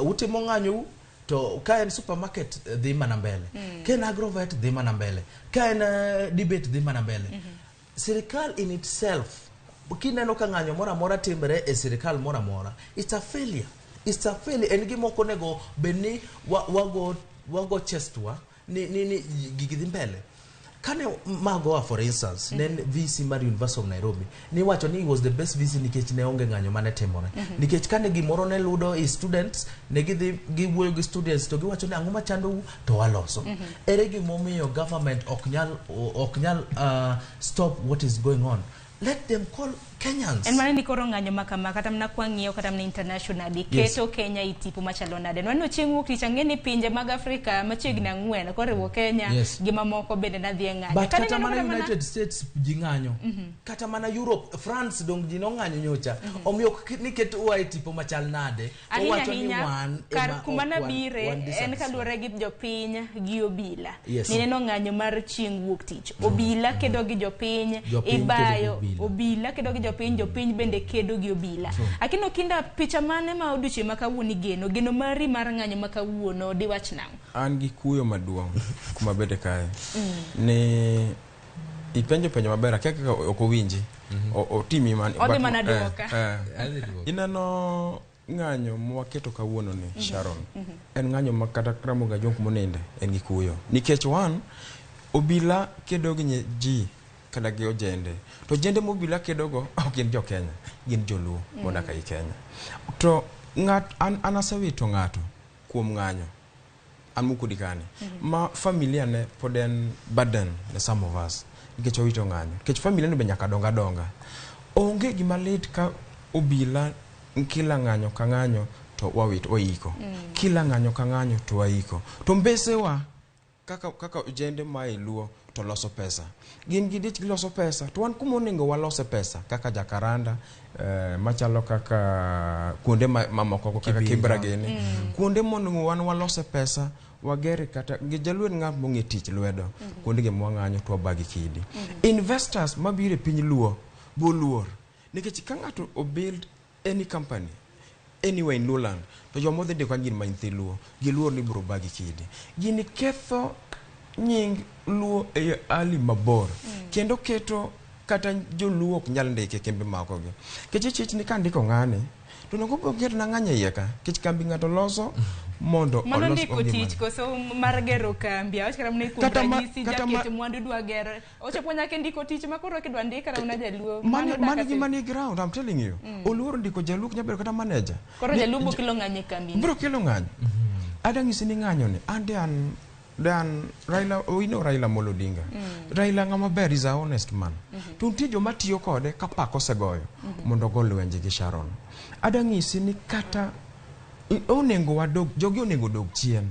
utimo ng'anyo to ka en supermarket dhi mana mbele, ka en agrovet dhi mana mbele, ka en debate dhi mana mbele. Sirikal in itself, kineno ka ng'anyo mora mora timbre e sirikal mora mora, it's a failure. It's a failure. En gimoko nego beni wago chestwa ni gigi dhi mbele. Kane Magoa, for instance, nen VC mar University of Nairobi, ni wacho ni was the best VC nikech ne onge ng'anyo mane timore. Nikech kane gimoro ne ludo is students, ne giwuoyo gi students to giwacho ni ang'o machando to waloso. Ere gimomiyo government ok nyal stop what is going on. Let them call Kenyans. En mane nikoro ng'anyo makama kata mna kwang'iyo kata mna internationally keto Kenya itipo machalo nade. Nwano chieng' wuok ng'eni pinje mag Afrika machiegni 4 koriwo Kenya gima moko bende na dhie ng'anyo. But kata mana United States ji ng'anyo. Kata mana Europe, France dong ji no ng'anyo nyocha. Omiyo niketo wa itipo machal nade. Owacho ni wan kar kumana bire en kaluwore gi jopiny gi obila. Nineno ng'anyo mar chieng' wuok tich. Obila kedo gi jopiny, ibayo obila kedo gi jopiny bende kedo gi obila. Akino kinda picha mane ma oduche makawuoni geno mari mar ng'anyo makawuono diwach nang'o? An gi kuyo maduong' kuma bede kae. Ne ipenjo maber kaka ok owinji. Otimi man. Odhi mana duoka. Inano ng'anyo mwaketo kawuono ni Sharon. En ng'anyo makata Ramogi jong monende en gi kuyo. Nikech wan obila kedo gi ji kada gi ojende. To jende mobila kedogo gin jo Kenya, gin joluo modak ei Kenya. To anasewito ng'ato kuom ng'anyo. An mukudikani. Ma familia ne poden burden ne some of us. Nikech owito ng'anyo. Nikech familia ne be nyaka donga. Onge gima lit ka obila kila ng'anyo ka ng'anyo to waiko. Kila ng'anyo ka ng'anyo to waiko. To mbesewa kaka ojende ma iluo to loso pesa. Gin gidich loso pesa. To wan kumoningo walose pesa. Kaka Jakaranda, machalo kaka kuonde mamoko kaka Kibra gini. Kuonde moningo wan walose pesa. Wagere kata gijaluen ng'at mong'e tich lwedo. Kuonde ge mwang'anyo to wabagi kidi. Investors mabire piny luo boluor. Nikech ka ng'ato build any company anywhere in Lowland, to jomodhe de kwa gin manyithi luo. Giluor ni bro bagi kidi. Gini ketho nying luo e ali mabor. Kendo keto kata joluo ok nyal ndike kembe mako gi. Kech ni kandiko ng'ane to nogo ger na ng'anya yeka. Kech kambi ng'ato loso mondo mano ndiko tich koso mar gero kambi. Awach kara mne kundrajisi jaket mwandu dwa gero. Ochopo nyake ndiko tich makoro kidwa ndika na unajaluo. Mani gima ni ground, I'm telling you. Oluor ndiko jaluo nyabero kata manager. Koro jaluo bo kilo ng'anye kambi. Bro kilo ng'anyo. Adang'isi ni ng'anyo ni. Dan Raila, we know Raila Molo Odinga. Raila ng'ama is a honest man. Tuntie joma tiyo kode kapako segoyo mondo gol lwenje gi Sharon. Adang'isi ni kata onengo wadog, jogi onengo dog chien.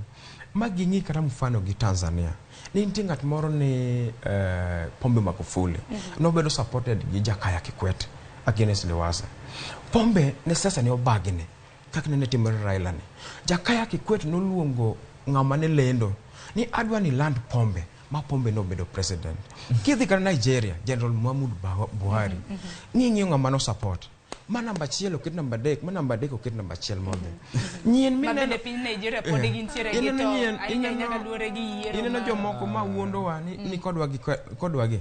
Maging'i kata mfano gi Tanzania. Ni ntingat moro ni Pombe Magufuli. Nobedo supported gi Jakaya Kikwete against Lewasa. Pombe ne sasa ni obagine. Kaka ne timore Raila ni. Jakaya Kikwete noluongo ng'ama ne lendo ni adwa ni land Pombe. Ma Pombe no bedo president. Kidhi ka Nigeria, General Muhammadu Buhari. Ng'ing'iyo ng'ama no support. Ma namba chiel oket namba dek, ma namba dek oket namba chiel modhe. Nyien mine mabende piny Nigeria pode gintiere gi to ahinya nyaka luore gi yiero. Ineno jomoko ma wuondo wa ni kodwa gi.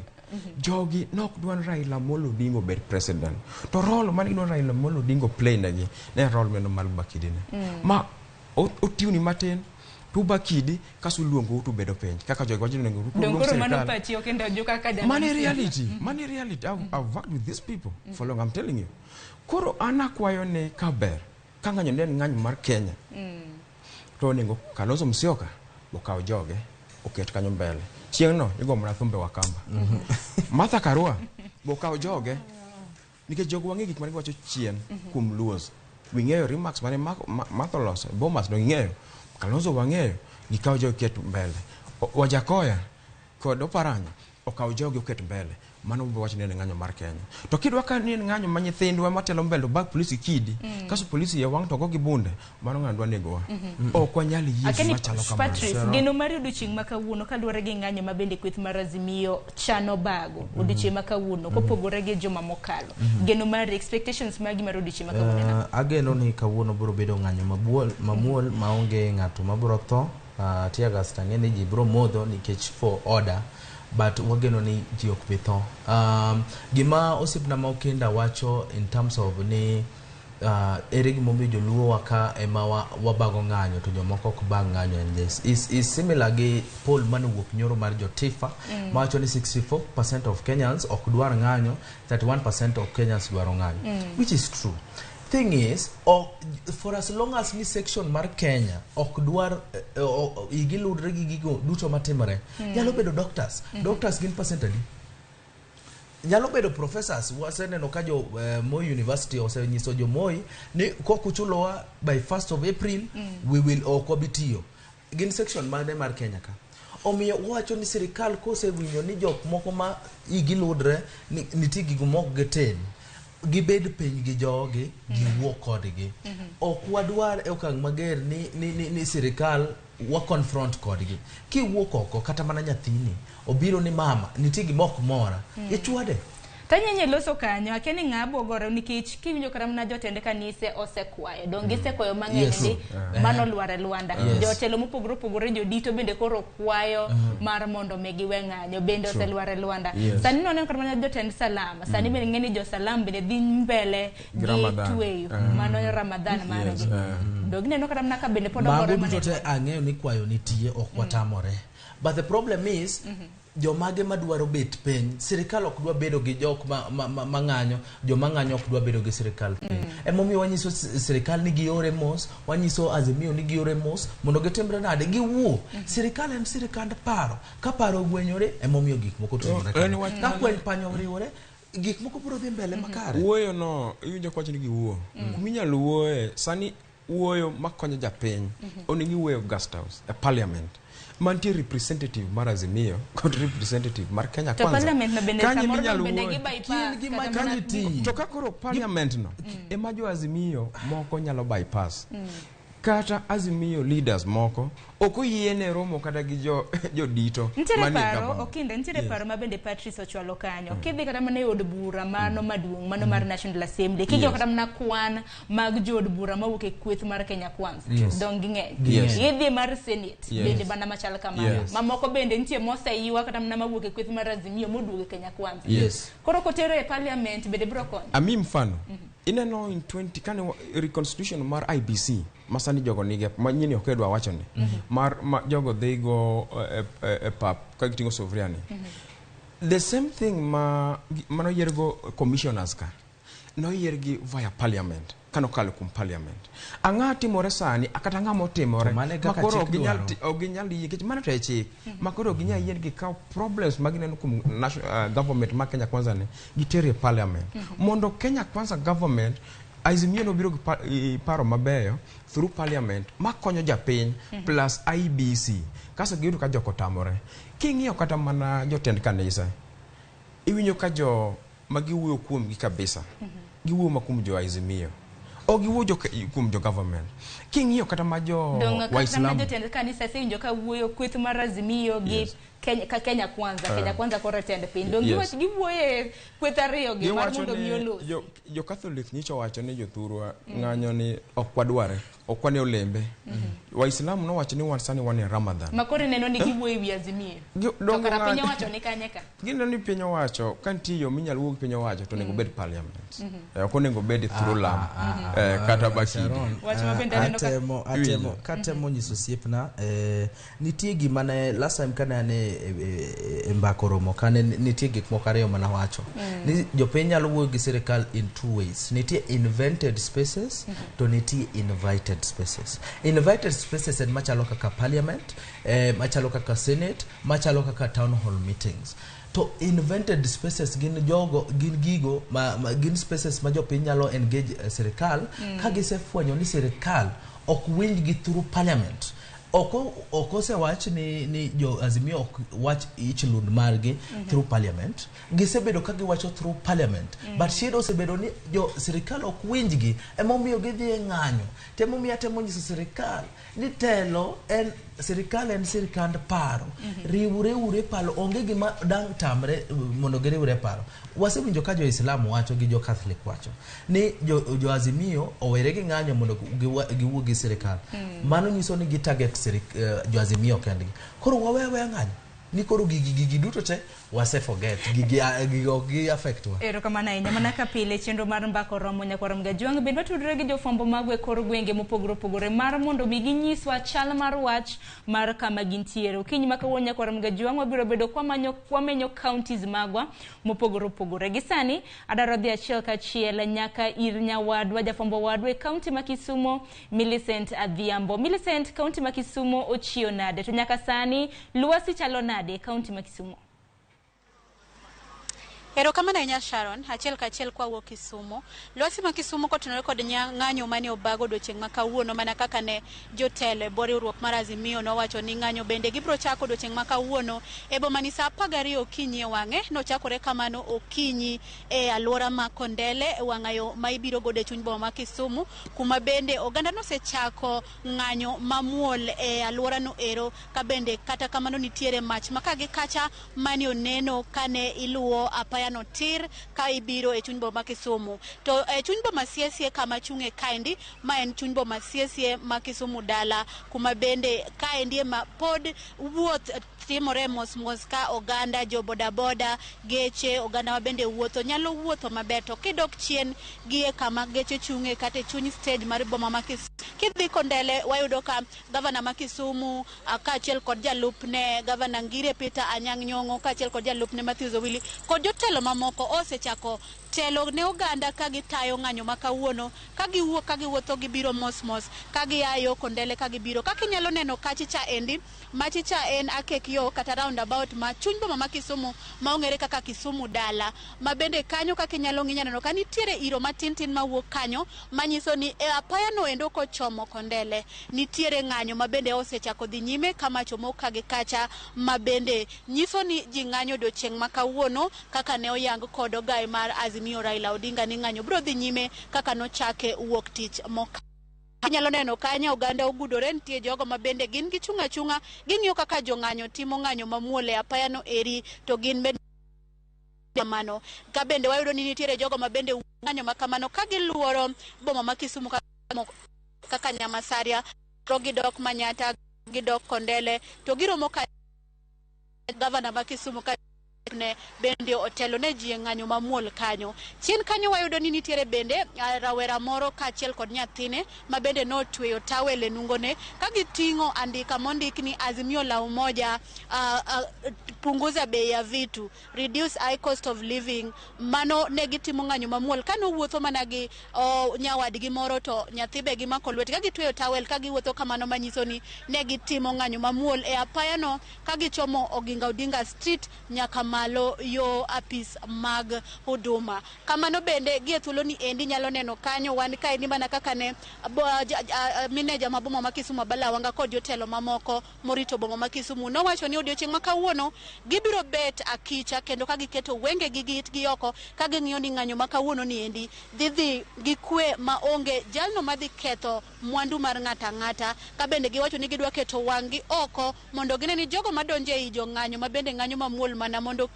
Jogi nok dwan Raila Molo Odinga bed president. To role mani dwan Raila Molo Odinga play negi ne role meno mal bakidine. Ma otiuni matin tuba kidi kasu luongo tu bedo peny kaka jogo wajino nengo tu luongo serikali. Dongoro mano pachi okenda joka kada. Money reality. I've worked with these people for long, I'm telling you. Koro anakwayo ne kaber kang'anyo ne ng'anyo mar Kenya. To nengo Kalonzo Musyoka okaw joge oket kanyo mbele. Chieng' no igo mna thumbe wakamba. Martha Karua okaw joge nikech jogo wang'e gik mane wacho chien kum luos. Wing'eyo remarks mane Martha loso Bomas no ing'eyo. Kalonzo wang'eyo gikaw joge ket mbele. Wajakoya kod Oparanya okaw joge oket mbele mano bo wach ni ng'anyo mar Kenya. To kidwa ka ni ng'anyo ma nyithindwa matelo mbele bag polisi kidi kaso polisi ye wang to go gi bunde mano ng'andwa negowa. Ok wanyali yie machalo kamano. Patrice, geno mar odiochieng' ma kawuono kaluwore gi ng'anyo ma bende kweth mar Azimio chano bago odiochieng' ma kawuono kopogore gi joma mokalo. Geno mar expectations magi mar odiochieng' ma kawuono. Ageno ni kawuono biro bedo ng'anyo mamuol maonge ng'ato mabiro tho. Tiagas tang'eni ji biro modho nikech for order, but wageno ni ji ok bi tho. Gima osipna ma okenda wacho in terms of ni ere gimomiyo joluo waka ema wabago ng'anyo to jomoko ok bag ng'anyo, and this is similar gi poll manowuok nyoro mar Jotifa mawacho ni 64% of Kenyans ok dwar ng'anyo, 31% of Kenyans dwaro ng'anyo, which is true. Thing is, for as long as ni section mar Kenya ok dwar igiludre gi gigo duto matimore, nyalo bedo doctors gin percentage, nyalo bedo professors. Waseneno ka jo Moi University osenyiso jo Moi ni kokuchulowa by 1st of April we will okobitiyo gin section mane mar Kenya ka. Omiyo wacho ni sirikal kosewinjo ni jok moko ma igiludre nitie gigo mok geten gibed piny gi jogi giwuo kodgi. Ok wadwar e okang' mager ni sirikal wa confront kodgi. Kiwuok oko kata mana nyathini obiro ni mama nitie gimok mora ichwade. Tanyenye loso kanyo akeni ng'abo gore nikech kiwinjo kata mana jotende kanise osekwayo donge sekwayo mang'eny ni mano lware Lwanda. Jotelo mopogore jodito bende koro kwayo mar mondo megiwe ng'anyo bende oselware Lwanda. Sani nonen kata mana jotend Salama sani bende ng'eni jo Salam bende dhi mbele gi tweyo mano Ramadhan margi. Donge neno kata mana ka bende pod ogore mane. Mago ang'eyo ni kwayo nitie ok watamore. But the problem is jomage madwaro bet piny, sirikal ok dwa bedo gi jok ma ng'anyo, joma ng'anyo ok dwa bedo gi sirikal piny. Emomiyo wanyiso sirikal ni giore mos, wanyiso Azimio ni giore mos mondo gitimre nade giwuo. Sirikal en sirikand paro, ka paro gwenyore emomiyo gik moko timore. Ka kweny panyo riwore gik moko biro dhi mbele makare. Wuoyo no iwinjo kwacho ni giwuo. Kuminyalo wuoye sani wuoyo makonyo japiny onego iwuoyo Guest House e parliament. Mantie representative mar Azimio kod representative mar Kenya Kwanza. To parliament na bende samoro bende gi bypass. To kakoro parliament no ema jo Azimio moko nyalo bypass. Kata Azimio leaders moko oko yiene romo kata gi jo dito mani paro okinde ntiere paro mabende Patrice ochwalo kanyo kidhi kata mana od bura mano maduong' mano mar National Assembly kijo kata mana kwan mag jod bura mawuok e kweth mar Kenya Kwanza dong ng'eny yedhi mar Senate bende bana machal kamano mamoko bende ntie moseyiwa kata mana mawuok e kweth mar Azimio moduogo e Kenya Kwanza koro kotero e parliament bende biro konyo. Ami mfano ineno in 20 kane reconstitution mar IBC masani jogo nige manyini okedwa wacho ni mar jogo they go pap ka gitingo sovereignty. The same thing mano yergo commissioners ka no yergi via parliament kano kalo kum parliament angati more sani akata ngamo timore makoro oginyal yike mana to chik makoro oginyal yergi ka problems magineno kum national government ma Kenya Kwanza ne gitere parliament mondo Kenya Kwanza government Azimio no biro paro mabeyo through parliament makonyo japiny plus IBC kaso giyudo ka joko tamore king'iyo kata mana jotend kanisa iwinjo ka jo magiwuoyo kuom gi kabisa giwuoyo makum jo Azimio o giwuoyo kuom jo government king'iyo kata ma jo Waislamu jotend kanisa sewinjo ka wuoyo kweth mar Azimio gi Kenya Kwanza koro tend piny dongi wach giwuoye kweth ariyo gi mar mondo miolo jo Catholic nyicho wacho ni jothurwa ng'anyo ni ok wadware ok wane olembe Waislamu no wacho ni wansani wane Ramadhan makore neno ni giwuoye wi Azimio to kara piny wacho ni kanye ka gino ni piny wacho kantiyo minyalo wuog piny wacho to nego bed parliament ok onego bed through lam kata bakidi wach mabende neno katemo nyiso siepna nitie gima ne last time kana ne mbako romo kane nitie gik moko ariyo mana wacho ni jopiny nyalo wuoyo gi sirikal in two ways. Nitie invented spaces to nitie invited spaces. Invited spaces en machalo kaka parliament, machalo kaka senate, machalo kaka town hall meetings. To invented spaces gin jogo gin gigo gin spaces ma jopiny nyalo engage sirikal ka gisefwenyo ni sirikal ok winj gi through parliament. oko se wach ni jo Azimio wach ich lund margi through parliament. Gisebedo ka giwacho through parliament. But shida osebedo ni jo sirikal ok winjgi emomiyo gidhi ng'anyo. Temomiyo temo nyiso sirikal ni telo en sirikal en sirikand paro. Riwre paro onge gima dang tamre mondo giriwre paro. Wasewinjo ka jo Islam wacho gi jo Catholic wacho ni jo Azimio owere gi ng'anyo mondo giwuo gi sirikal. Mano nyiso ni gi target jo Azimio kendgi. Koro wawewe ng'anyo ni koro gigi duto te wase forget gigi affect wa. Ero kama na inya ka pile chenro mar mbako romo nyakwaram Gajwang bende watudre gi jofwambo magwe kor gwenge mopogore mar mondo mi ginyiswa chal mar wach mar kama gintiere. Okinyi ma kawuono nyakwaram Gajwang wabiro bedo kwamenyo counties magwa mopogore. Gisani adaro dhi achiel kachiel nyaka ir nyawadwa jafwambo wadwa county ma Kisumo Millicent Adhiambo. Millicent, county ma Kisumo ochio nade to nyaka sani luasi chalo nade county ma Kisumo? Ero kama na inya Sharon, achiel kachiel kwa wuok Kisumo. Lwasi ma Kisumo kotenore kod ng'anyo mane obago odiochieng' ma kawuono mana kaka ne jotelo boriwruok mar Azimio nowacho ni ng'anyo bende gibro chako odiochieng' ma kawuono e boma ni saa 12 okinyi e wang'e nochakore kamano okinyi e alwora ma Kondele e wang'ayo ma ibiro gode chuny boma ma Kisumu kuma bende oganda no sechako ng'anyo mamuol e alwora no ero ka bende kata kamano nitiere mach makagi kacha mane oneno kane iluwo apaya no tir ka ibiro e chuny boma Kisumu. To e chuny boma siesie kama chung'e kaendi ma en chuny boma siesie ma Kisumu dala kuma bende kaendi ma pod wuoth timore mos ka oganda jo bodaboda geche oganda wa bende wuotho nyalo wuotho maber to kidok chien gie kama geche chung'e kata chuny stage mar boma ma Kisumu. Kidhi Kondele wayudo ka gavana ma Kisumu kaachiel kod jalupne gavana Ngire Peter Anyang' Nyong'o kaachiel kod jalupne Matthew Owili kod jotelo mamoko osechako telo ne oganda ka gitayo ng'anyo ma kawuono ka giwuotho gibiro mos ka giayo Kondele ka gibiro kaka inyalo neno kachicha endi machicha en akek yo kata roundabout ma chuny boma ma Kisumu ma ong'ere kaka Kisumu dala ma bende kanyo kaka inyalo ng'inya neno ka nitiere iro matin ma wuok kanyo manyiso ni e apaya no endo kochomo Kondele nitiere ng'anyo ma bende osechako dhi nyime kama chomo ka gi kacha ma bende nyiso ni ji ng'anyo odiochieng' ma kawuono kaka ne oyang kod ogai mar Azimio Raila Odinga ni ng'anyo bro dhi nyime kaka nochake wuok tich moka. Inyalo neno kanya oganda ogudore nitie jogo ma bende gin gichung'a ging'iyo kaka jo ng'anyo timo ng'anyo mamuol e apaya no eri to gin bende kamano ka bende wayudo ni nitiere jogo ma bende ng'anyo makamano ka giluoro boma ma Kisumu kaka Nyamasaria to gidok Manyata gidok Kondele to giromo ka gavana ma Kisumu ka ne bende otelo ne ji ng'anyo mamuol kanyo. Chien kanyo wayudo ni nitiere bende rawera moro kaachiel kod nyathine ma bende notweyo tawel e nungone ka giting'o andika mondik ni Azimio la Umoja punguza bei ya vitu, reduce high cost of living. Mano ne gitimo ng'anyo mamuol kano wuotho mana gi nyawadgi moro to nyathi be gimako lwetgi ka gitweyo tawel ka giwuotho kamano manyiso ni ne gitimo ng'anyo mamuol e apaya no ka gichomo Oginga Odinga Street nyaka malo yo apis mag huduma. Kamano bende gie thuolo ni endi nyalo neno kanyo wan ka endi mana kaka ne mineja maboma ma Kisumu Abala Wanga kod jotelo mamoko morito boma ma Kisumu nowacho ni odiochieng' ma kawuono gibiro bet akicha kendo ka giketo wenge gi oko ka ging'iyo ni ng'anyo ma kawuono ni endi dhi gi kwe ma onge jalno madhi ketho mwandu mar ng'ata ka bende giwacho ni gidwa keto wang'gi oko mondo gine ni jogo madonje ei jo ng'anyo ma bende ng'anyo mamuol mana mondo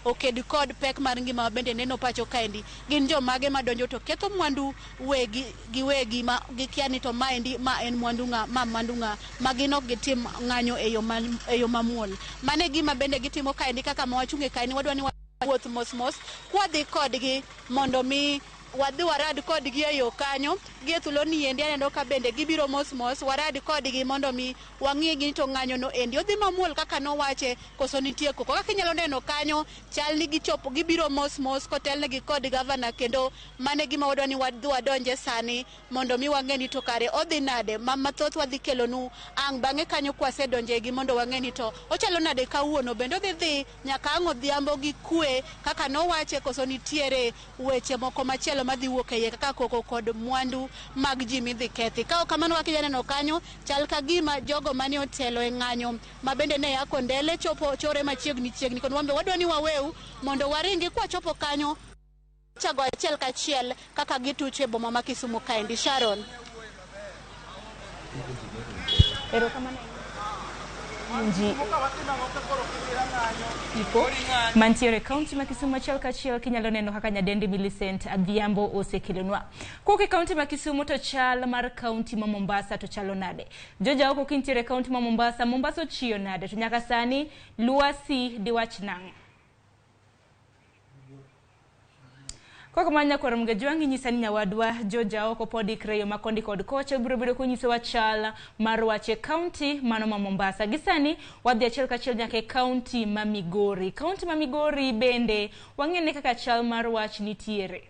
oked kod pek mar ngima bende neno pacho kaendi gin jo mage madonjo to ketho mwandu wegi ma gikiani to maendi ma en mwandu ng'a magino gitim ng'anyo e yo mamuol. Mane gima bende gitimo kaendi kaka mawachunge kaendi wadwa ni wuoth mos kwadhi kodgi mondo mi wadhi warad kodgi e yo kanyo gie thuolo ni endi aneno ka bende gibiro mos warad kodgi mondo mi wang'ie gi to ng'anyo no endi odhi mamuol kaka nowache koso nitie koko kaka inyalo neno kanyo chal ni gichopo gibiro mos kotelnegi kod gavana kendo mane gima wadwa ni wadhi wadonje sani mondo mi wang'e ni to kare odhi nade mathoth wadhi kelonu ang' bang'e kanyo kwasedonje gi mondo wang'e ni to ochalo nade kawuono bende odhi nyaka ang' odhiambo gi kwe kaka nowache koso nitiere weche moko machielo obila madhi wuok e iye kaka koko kod mwandu mag ji midhi kethi. Ka kamano kaka ijaneno kanyo, chal ka gima jogo mane otelo e ng'anyo ma bende ne ya Kondele chopo chore machiegni kod wambe wadwa ni waweu mondo waringi kwa chopo kanyo chago achiel kachiel kaka gituche boma ma Kisumu kaendi. Sharon. Ipo mantiere kaunti ma Kisumu achiel kachiel kinyalo neno kaka nyadendi Millicent Adhiambo osekelonwa. Koke kaunti ma Kisumu to chal mar kaunti ma Mombasa to chalo nade. Joja oko kintiere kaunti ma Mombasa ochiyo nade to nyaka sani luasi diwach nang'. Koko manya kwa Ramogi juangi nyisani nyawadwa Joja oko podi kreyo makondi kod koche biro bedo kunyise wachala marwache county mano ma Mombasa. Gisani wadhi achiel kachiel nyake county ma Migori. County ma Migori bende wang'ene kaka chal marwach nitiere.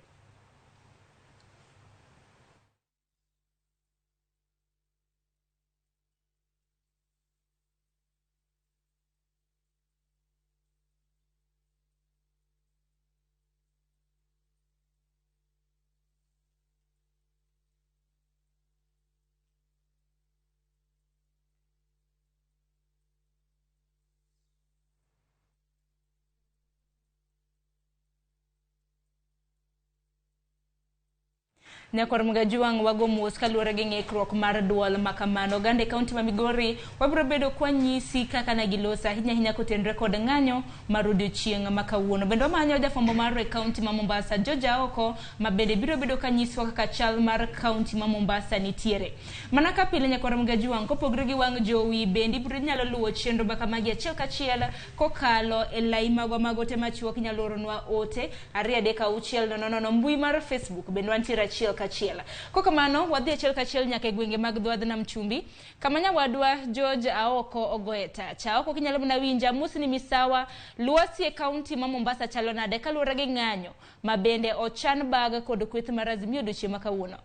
Nyako Ramogi juang wago mos kaluwore gi ng'ikruok mar duol makamano. Gande kaunti ma Migori wabiro bedo kwa nyisi kaka na gilosa hinya kotenre kod ng'anyo mar odiochieng' ma kawuono. Bende wamanyo jafwambo mar kaunti ma Mombasa Joja oko ma bende biro bedo ka nyiswa kaka chal mar kaunti ma Mombasa nitiere. Mana ka pile Nyako Ramogi juang kopogre gi wang' jowi bende biro nyalo luwo chenro baka magi achiel kachiel kokalo e lai magwa magote machuok nyalo oronwa ote 2-3-6 mbui mar Facebook bende wantiere achiel kachiel. Kokamano wadhi achiel kachiel nyaka gwenge mag Dwadh Nam Chumbi kama nyawadwa George Aoko ogoeta. Chaoko kinyalo mna winja musni misawa luasi e kaunti ma Mombasa chalo nade kaluwore gi ng'anyo ma bende ochan bag kod kweth mar Azimio odiochieng' ma kawuono.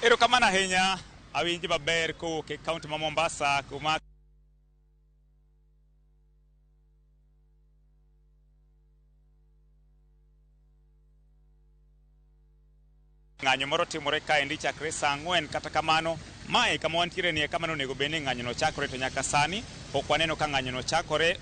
Erokamano ahinya awinji maber kowuok e kaunti ma Mombasa kuma ng'anyo moro timore kaendi chakre saa 4 kata kamano mae kama wantiere ni kama onego beni ng'anyo no chakore to nyaka sani pok waneno ka ng'anyo no chakore.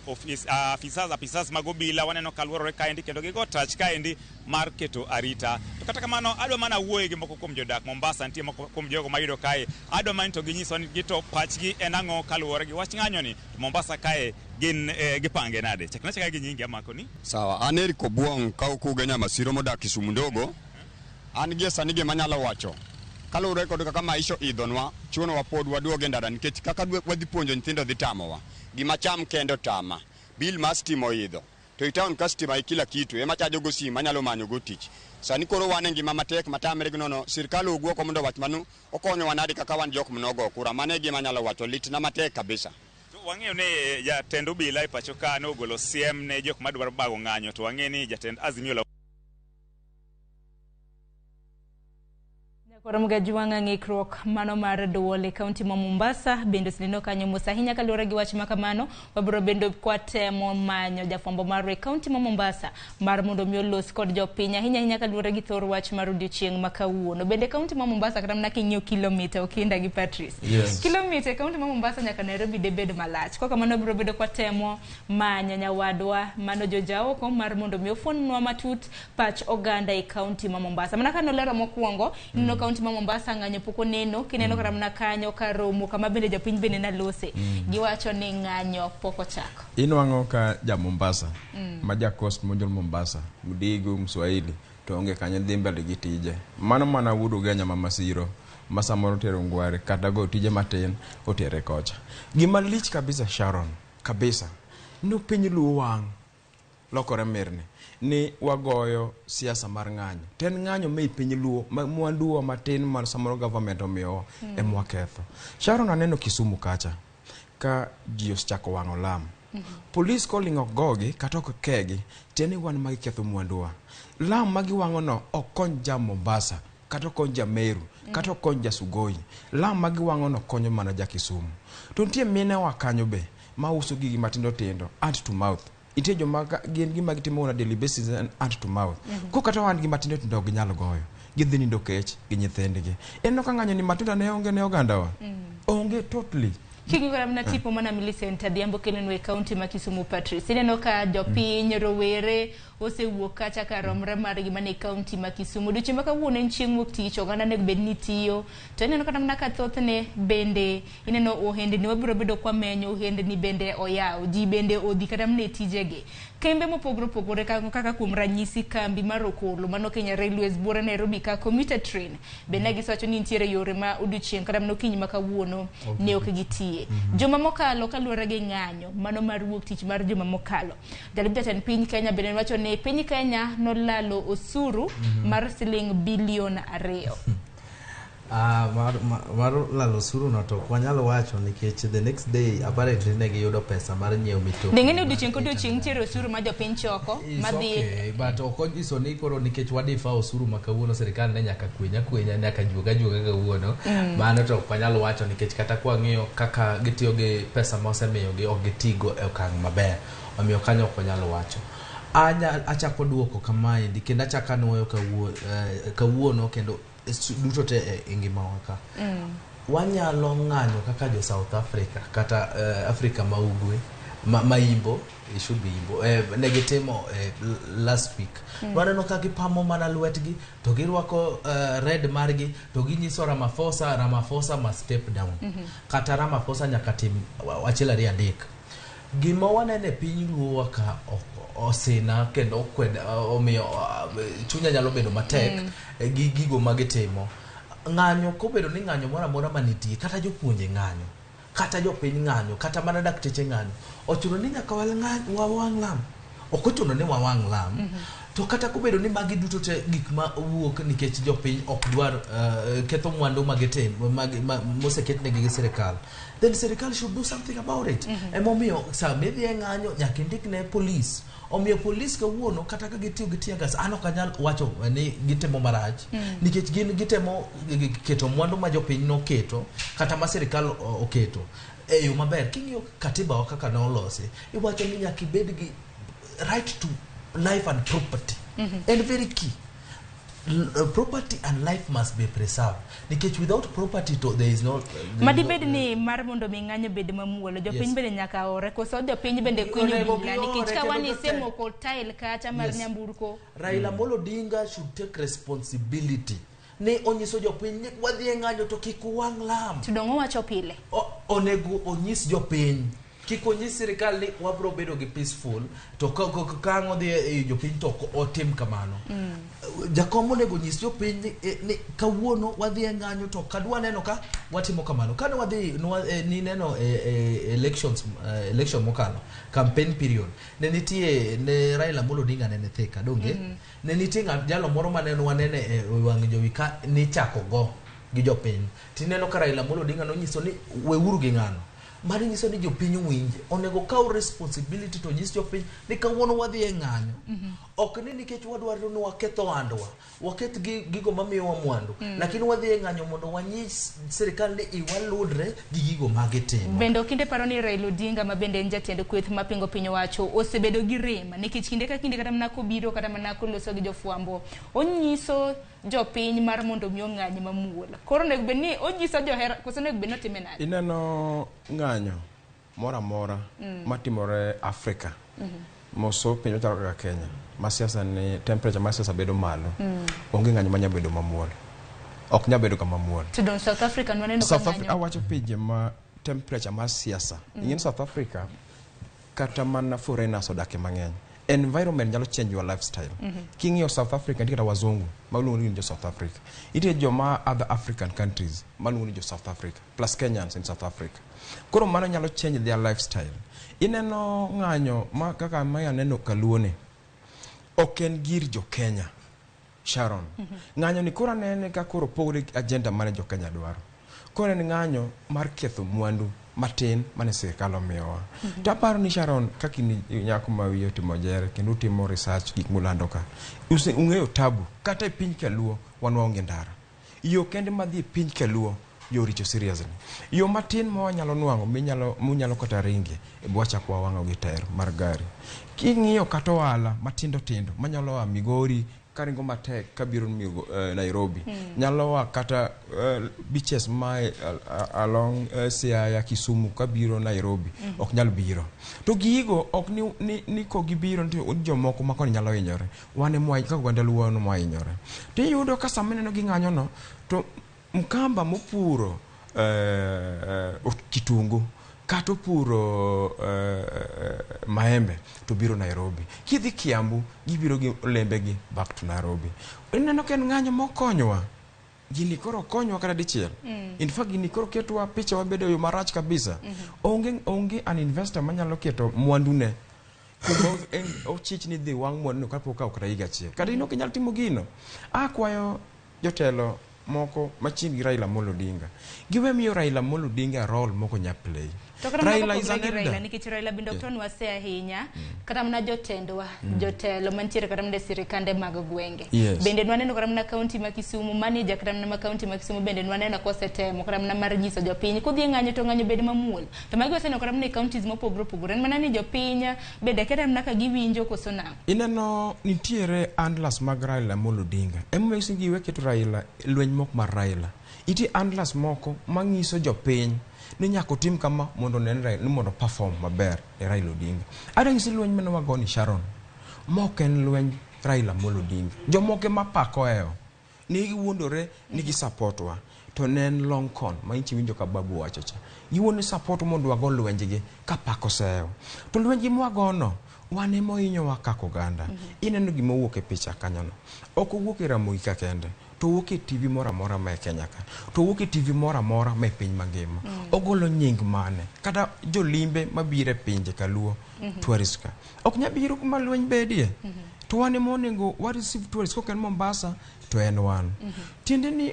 Afisas mag obila waneno kaluorore kaendi kendo gigo tach kaendi mar keto arita. To kata kamano adwa mana wuoye gi moko kuom jodak Mombasa, nitie moko kuom jogo mayudo kae adwa mana to ginyiso ni gito pachgi en ang'o kaluwore gi wach ng'anyo ni to Mombasa kae gin gipange nade. Chakna gi nyingi amako ni sawa. Aneri Kobuong ka ukuge nyama siro modak Kisumu ndogo. An gi sani gima nyalo wacho kaluwore kod kaka maisha idhonwa chuno wapod waduoge ndara nikech kaka wadhi puonjo nyithindo dhi tamowa gima cham kendo tama bil mar stima idho to itown ka stima kila kitu ema chajo go simu manyalo manyo go tich. Sani koro wan ngima matek matamre gnono sirkal ogwoko mondo wach manu okonyo wanadi kaka wan jok mnogo kura mane gima nyalo wacho litna matek kabisa. Wang'eyo ni jatend obila e pacho ka ne ogolo siem ne jok madwaro bago ng'anyo to wang'e ni jatend Azimio Ramogi juang ng'ikruok mano mar duol e kaunti ma Mombasa bende sineno kanyo mos ahinya kaluwore gi wach makamano. Wabiro bende kwatemo manyo jafwambo mar kaunti ma Mombasa mar mondo mi olos kod jopiny ahinya kaluwore gi thor wach mar odiochieng' ma kawuono. Bende kaunti ma Mombasa kata mana king'iyo kilomita okinda gi Patrice. Kilomita kaunti ma Mombasa nyaka Nairobi de bedo malach. Kokamano biro bedo kwatemo manyo nyawadwa mano Joja oko mar mondo mi ofuonwa matut pach oganda e kaunti ma Mombasa. Mana ka nolero mokwongo ino kaunti ma Mombasa ng'anyo poko neno kineno kara mna kanyo karomo kama bende jopiny bende na lose giwacho ni ng'anyo poko chako. Inwang'o ka ja Mombasa ma ja coast monjol Mombasa Mdigo Mswahili to onge kanyo dhi mbele gi tije mano mana wudo genya ma masiro masamoro tero ngware kata go tije matin otere kocha. Gima lich kabisa Sharon kabisa no piny luo wang' lokore mirne ni wagoyo siasa mar ng'anyo. Ten ng'anyo me piny luo mwanduwa matin mar samoro government omiyo emwaketho. Sharon aneno Kisumu kacha ka ji osechako wang'o lam. Police calling gogi kata ok kegi teni wan magi ketho mwanduwa. Lam magi wang'o no okony ja Mombasa kata okony ja Meru kata okony ja Sugoi. Lam magi wang'o no konyo mana ja Kisumu. To nitie mine wa kanyo be ma uso gigi matindo tindo hand to mouth Itie joma gin gima gitimo on a daily basis and hand to mouth. Ko kata wan gima tindo tindo ginyalo goyo. Gidhi nindo kech gi nyithindgi. En ka ng'anyo ni matunda ne onge ne oganda wa. Onge totally. Kingi kwa mna tipo mana Millicent Adhiambo Kenenwe County ma Kisumu Patrice. Ineno ka jopiny rowere ose wuok kacha ka romre margi mane county ma Kisumu. Duche maka wuone nchieng' wuok tich oganda nego bed ni tiyo. To ineno kata mna ka thothne bende ineno ohende ni wabiro bedo kwa menyo ohende ni bende oyaw. Ji bende odhi kata mne tijege. Kembe mopogore kaka kuom ranyisi kambi mar Okolo mano Kenya Railways Bura Nairobi ka commuter train. Bende gisawacho ni nitiere yore ma odiochieng' kata mno kinyi maka wuono ne ok gitie. Joma mokalo kaluwore gi ng'anyo mano mar wuok tich mar joma mokalo. Jalib jatend piny Kenya bende wacho ni piny Kenya nolalo osuru mar siling bilion 2. Mar lalo osuru no to kwanyalo wacho nikech the next day apparently ne giyudo pesa mar nyiewo mitoka. Dengeni odiochieng' kodiochieng' tiere osuru ma jopiny choko madhi. Okay, but okonyiso ni koro nikech wadifa osuru ma kawuono sirikal ne nyaka kwenya nyaka juoga kawuono. Mano to kwanyalo wacho nikech kata kwa ng'iyo kaka gitiyo gi pesa ma osemiyo gi ok gitigo e okang' maber. Omiyo kanyo kwanyalo wacho. Achako duoko kamae kendo achaka nuoyo kawuono kendo duto te ingimawa ka. Wanyalo ng'anyo kaka jo South Africa kata Africa ma ugwe maimbo should be imbo negitimo last week. Waneno ka gipamo mana lwetgi to girwako red margi to ginyiso Ramaphosa must step down. Kata Ramaphosa nyaka tim achiel ariyo adek. Gima wanene piny luwa ka osina kendo okweda omiyo chunya nyalo bedo matek gi gigo magitimo. Ng'anyo kobedo ni ng'anyo mora mora manitie kata jopuonje ng'anyo kata jopiny ng'anyo kata mana dakteche ng'anyo ochuno ni nyaka wawang' lam. Ok ochuno ni wawang' lam. To kata kobedo ni magi duto te gik ma wuok nikech jopiny ok dwar ketho mwandu magitimo moseketnegi gi sirikal, then sirikal should do something about it. Emomiyo sa medhi ng'anyo nyaka ndikne police. Omiyo police kawuono kata ka gitiyo gi tear gas an ok anyal wacho ni gitemo marach nikech gitemo keto mwandu ma jopiny no keto kata ma sirikal oketo e yo maber. King'iyo katiba wa kaka nolosi iwacho ni nyaka ibed gi right to life and property. And very key, property and life must be preserved because without property there is no madibed ni mar mondo mi ng'anyo bed mamuolo jopiny bende nyaka ore koso jopiny bende kunyo bila nikech ka wani semo ko tile kata mar nyamburko. Raila Amolo Odinga should take responsibility. Ne onyiso jopiny ni wadhi ng'anyo to kik wang' lam. Tudongo wacho pile onego onyis jopiny kiko nyis sirikal ni wabro bedo gi peaceful to kango dhi jopiny to otim kamano. Jakomo nego nyis jopiny ni kawuono wadhi ng'anyo to kadwa neno ka watimo kamano. Kane wadhi ni neno election mokalo campaign period ne nitie ne Raila Amolo Odinga ne theka donge ne nitie jalo moro maneno wanene wang' jowi ka ni chako go gi jopiny tineno ka Raila Amolo Odinga no nyiso ni weuru gi ng'ano. Mari nyiso ni jopiny winje onego kaw responsibility to nyis jopiny ni kawuono wadhi ng'anyo. Ok ni nikech wadwaro ni waketho andwa waket gigo mamiyo wa mwandu lakini wadhi ng'anyo mondo wanyis sirikal ni iwaludre gi gigo magitimo. Bende kinde paro ni Raila Odinga ma bende jatend kweth mapingo piny wacho osebedo gi rem nikech kinde ka kinde kata mana kobiro kata mana koloso gi jofwambo onyiso jopiny mar mondo miyo ng'anyo mamuola. Koro nego bed ni onyiso johera koso nego bed ni otime nade? Ineno ng'anyo mora mora matimore Afrika moso piny ochalo kaka Kenya ma siasa ni temperature ma siasa bedo malo onge ng'anyo manya bedo mamuol ok nya bedo kama mamuol. To don South Africa no neno South Africa awacho pinje ma temperature ma siasa in South Africa kata mana foreigners odake mang'eny. Environment nyalo change your lifestyle. King your South Africa ndikata wazungu maluongo ni jo South Africa. Ite joma other African countries maluongo ni jo South Africa plus Kenyans in South Africa. Koro mano nyalo change their lifestyle. Ineno ng'anyo ma kaka maya neno kaluone oken gir jo Kenya Sharon. Ng'anyo ni kora nene ka koro pogre agenda mane jo Kenya dwaro. Koro ni ng'anyo mar ketho mwandu matin mane sirikal omiyowa. Taparo ni Sharon kakini nyako ma wiye timo jere kendo timo research gik mulando ka. Ung'eyo tabu kata piny Kaluo wan waonge ndara. Yo kende madhi piny Kaluo yoricho seriously. Yo matin mo nyalo nuango munyalo kata ringe e bwacha kwa wango gi tair mar gari. King'iyo kata wala matindo tindo manyalo wa Migori karingo matek kabiro Nairobi. Nyalo wa kata beaches along Siaya Kisumu kabiro Nairobi ok nyal biro. To gigo ok ni ko gibiro ndio jomoko makon nyalo hinyore. Wane mwai ka gwanda luono mwai hinyore. To yudo ka samene gi ng'anyo no to Mkamba mopuro kitungu kato puro maembe to biro Nairobi. Kidhi Kiambu gibiro gi lembe gi back to Nairobi. Ineno ken ng'anyo mokonywa. Gini koro konywa kada dichiel. In fact gini koro ketwa picha wabedo yo marach kabisa. Onge an investor manyalo keto mwandune. Kumo ochich ni dhi wang mwandu kapoka okraiga chie. Kada ino kenyal timo gino. Akwayo jotelo moko machin gi Raila Amolo Odinga. Giwe miyo Raila Amolo Odinga role moko nya play. Raila is an elder. Nikech Raila bindo ton wase ahinya kata mna jotendwa jotelo mantiere kata mna sirikande mag gwenge. Bende nwaneno kata mna county ma Kisumu manager kata mna county ma Kisumu bende nwaneno kosetemo kata mna mar nyiso jopiny kudhi ng'anyo to ng'anyo bed mamuol. To magi waseno kata mna counties mopogore opogore mana ni jopiny bende kata mna ka giwinjo koso na. Ineno nitiere andlas mag Raila Amolo Odinga. Emo singi weke to Raila lweny mok mar Raila. Iti andlas moko mangiso jopiny ni nyako tim kama mondo nenre ni mondo perform maber e Raila Odinga. Ada ngisi lweny mena wagoni Sharon. Moken lweny Raila Amolo Odinga. Jomoke mapako eo. Ni giwuondore ni gisupportwa. To nen long con ma inchi winjo ka babu wachocha. Giwuondo support mondo wagol lwenjigi kapako seo. To lwenji mwagono wane mo inyo wakako ganda. Ineno gima wuok e picha kanyono. Oko wuok e Ramogi ka kende. To wuok e TV mora mora ma e Kenya ka. To wuok e TV mora mora ma e piny mangima. Ogolo nying mane. Kata jolimbe mabire pinje kaluo tourist ka. Ok nyabiro kuma lweny bedie. To wane mo nego what receive tourist ko ken Mombasa to en wan. Tiende ni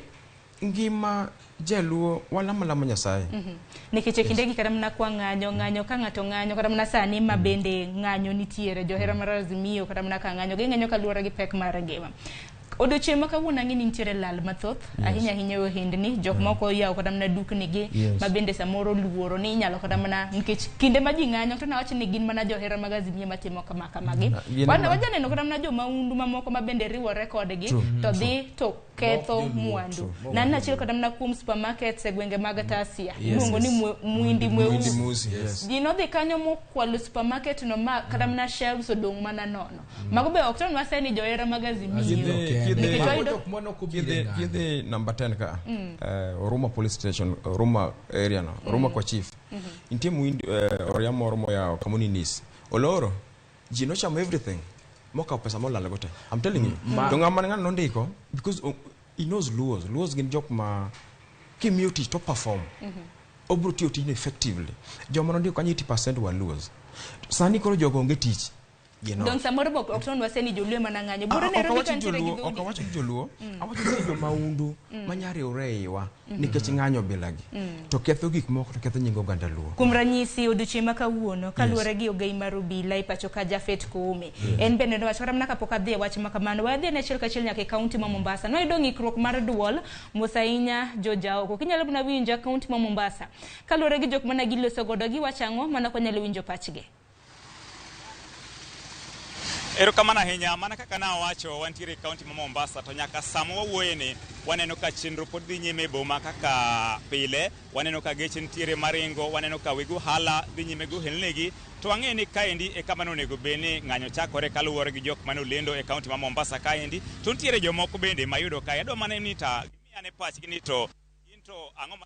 ngima jaluo wala malama Nyasaye. Nikech kindegi kata mna kwa ng'anyo ka ng'ato ng'anyo kata mna sani mabende ng'anyo nitiere johera mar Azimio kata mna ka ng'anyo ng'anyo kaluwore gi pek mar ngima. Odiochieng' ma kawuono ang'e ni nitiere lal mathoth ahinya ahinya e hindni jok moko yawo kata mna duknigi mabende samoro luoro ni inyalo kata mna nikech kinde ma ji ng'anyo to nawach ni gin mana johera mag Azimio matimo kamagi. Wajaneno kata mna joma undu mamoko mabende riwore kodgi to dhi to ketho mwandu. Nan achiel kata mna kuom supermarkets e gwenge mag Tasia iluongo ni Mwindi Mweusi. Ji nodhi kanyo mokwalo supermarket no ma kata mna shelves odong' mana nono. Mago be ok ton wase ni johera mag Azimio. Kidhi number 10 ka Oruma police station Oruma area no Oruma kwa chief intie Mwindi oriamo Oruma ya communities oloro jino chamo everything moka pesa mo lalagote. I'm telling you donga man ngan ndiko because he knows Luos gin jok ma community to perform obruti tine effectively jomo ndiko kanyi 80% wa Luos sani koro jogo nge tich. Don samoro bok okton waseni joluo manang'anyo buru ne robi kanchire gi ok wacho joluo awacho ni joma undu manyari oreiwa nikech ng'anyo bilagi to ketho gik moko to ketho nyingo ganda luo. Kuom ranyisi odiochieng' ma kawuono kaluwore gi ogei mar obila e pacho ka Jafet Koome en bende nowacho kata mana kapok adhi e wach ma kamano wadhi ne achiel kachiel nyaka e kaunti ma Mombasa noyudo ng'ikruok mar duol Musainya Jojaoko kinyalo buna winja kaunti ma Mombasa kaluwore gi jok mana giloso godo giwacho ang'o mana konyalo winjo pachgi. Erokamano ahinya mana kaka nawacho wantiere kaunti ma Mombasa to nyaka samo wawuoyeni waneno ka chenro pod dhi nyime boma kaka pile waneno ka geche nitiere maringo waneno ka wego hala dhi nyime go helnegi to ang'e ni kaendi e kama nonego bene ng'anyo chakore kaluwore gi jok mane olendo e kaunti ma Mombasa kaendi to nitiere jomoko bende mayudo kae adwa mana ni ta gimiane pachgi ni to into ang'o ma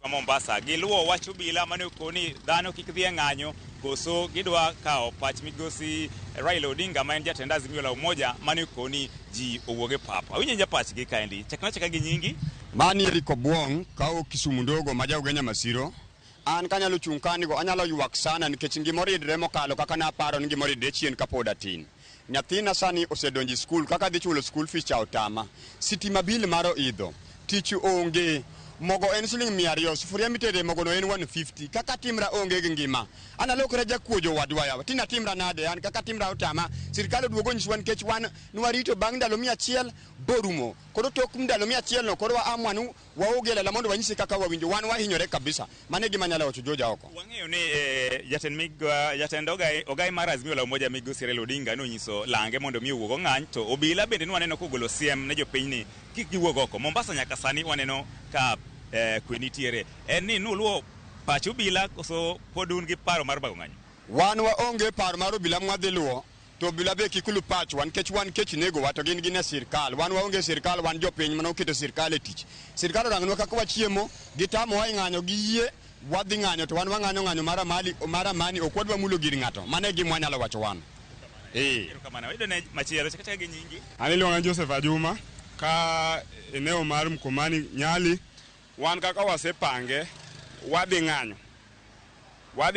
Mombasa giluwo wacho bila mane okoni dhano kik dhi ng'anyo koso gidwa kao pach migosi Raila Odinga ma en jatend Azimio la Umoja mane okoni ji owuoge papa awinje pachgi kaendi chakna gi nyingi mani Eriko Buong kao Kisumu ndogo maja ugenya masiro an kanyalo chung kanigo anyalo ywak sana nikech ngimoridre mokalo kaka na paro ni ngimoridre chien kapoda tin nyathina sani osedonji skul kaka dhi chulo school fees cha otama sitima bill maro idho tich onge mogo en siling 200 sufuria mitede mogo no en 150 kaka timra onge gi ngima ana lokre jakuojo wadwa yawa tina timra nade an kaka timra otama sirkal duogo nyiswan kech wan nwarito bang ndalo 100 borumo koro tok ndalo 100 no koro amwanu waogela la mondo wanyise kaka wawinjo wan wahinyore kabisa mane gima nyalo wacho joja oko wang'eyo ni jatend ogai mar Azimio la Umoja Migosi Raila Odinga no nyiso lange mondo mi owuogo ng'any to obila bende nwaneno kogolo siem ne jopiny ni kik giwuog oko Mombasa nyaka sani waneno ka kwe nitiere en ni nuluo pacho obila koso podun gi paro mar bago ng'anyo wan waonge paro mar obila mwadhi luo to obila be kikulu pacho wan kech nego wato gin gine sirkal wan waonge sirkal wan jopiny mano keto sirkal e tich sirkal orangnwa kaka wachiemo gitamo wa ng'anyo gi yie wadhi ng'anyo to wan wang'anyo mara mani ok wadwa mulo gir ng'ato mane gimwa nyalo wacho wan Ani luonga Joseph Ajuma ka eneo mar Mkomani Nyali wan kaka wasepange wadhi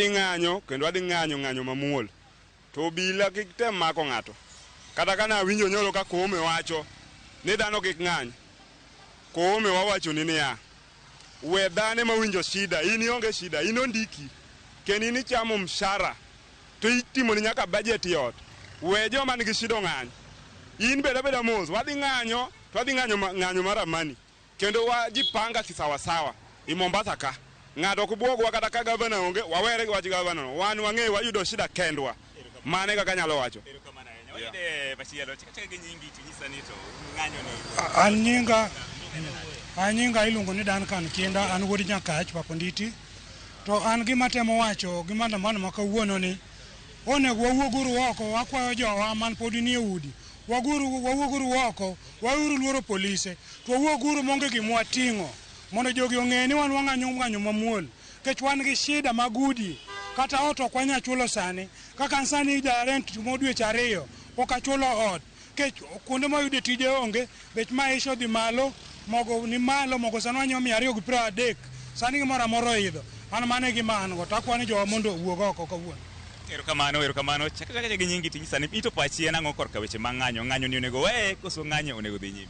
ng'anyo kendo wadhi ng'anyo mamuol to obila kik tem mako ng'ato kata kana winjo nyolo ka kome wacho ni dhano kik ng'any kome wawacho ni niya we dhane ma winjo shida in ionge shida in ondiki ken in ichamo mshara to itimo ni nyaka budget yot we joma nigi shida ng'any in beda mos wadhi ng'anyo to wadhi ng'anyo mar amani kendo wajipanga kisawasawa i Mombasa ka ng'ato kubuogwa kata ka gavana onge wawere gi wach gavana no wan wang'e wayudo shida kendwa mane kaka nyalo wacho anyinga iluongo ni Dan Kan Kinda an wuod Nyakach Paponditi to an gima temo wacho gima ndamano makawuono ni onego wawuoguru oko wakwayo jowa man pod nie udi wawuoguru oko wauru luoro polise to wawuoguru monge gimwa ting'o mondo jogi ong'e ni wan wang'anyo mamuol kech wan gi shida magudi kata ot ok wanya chulo sani kaka sani ja rent modweche 2 ok achulo ot kech kuonde ma yude tije onge bech maisha dhi malo mogo ni malo mogo sani wanyo 230 sani gimoro amora idho an mane gima an go takwani jowa mondo owuog oko kawuono erokamano chaka gi nyingi tinyisa ni ito pachi en ang'o korka weche ng'anyo ni onego weye koso ng'anyo onego dhi nyime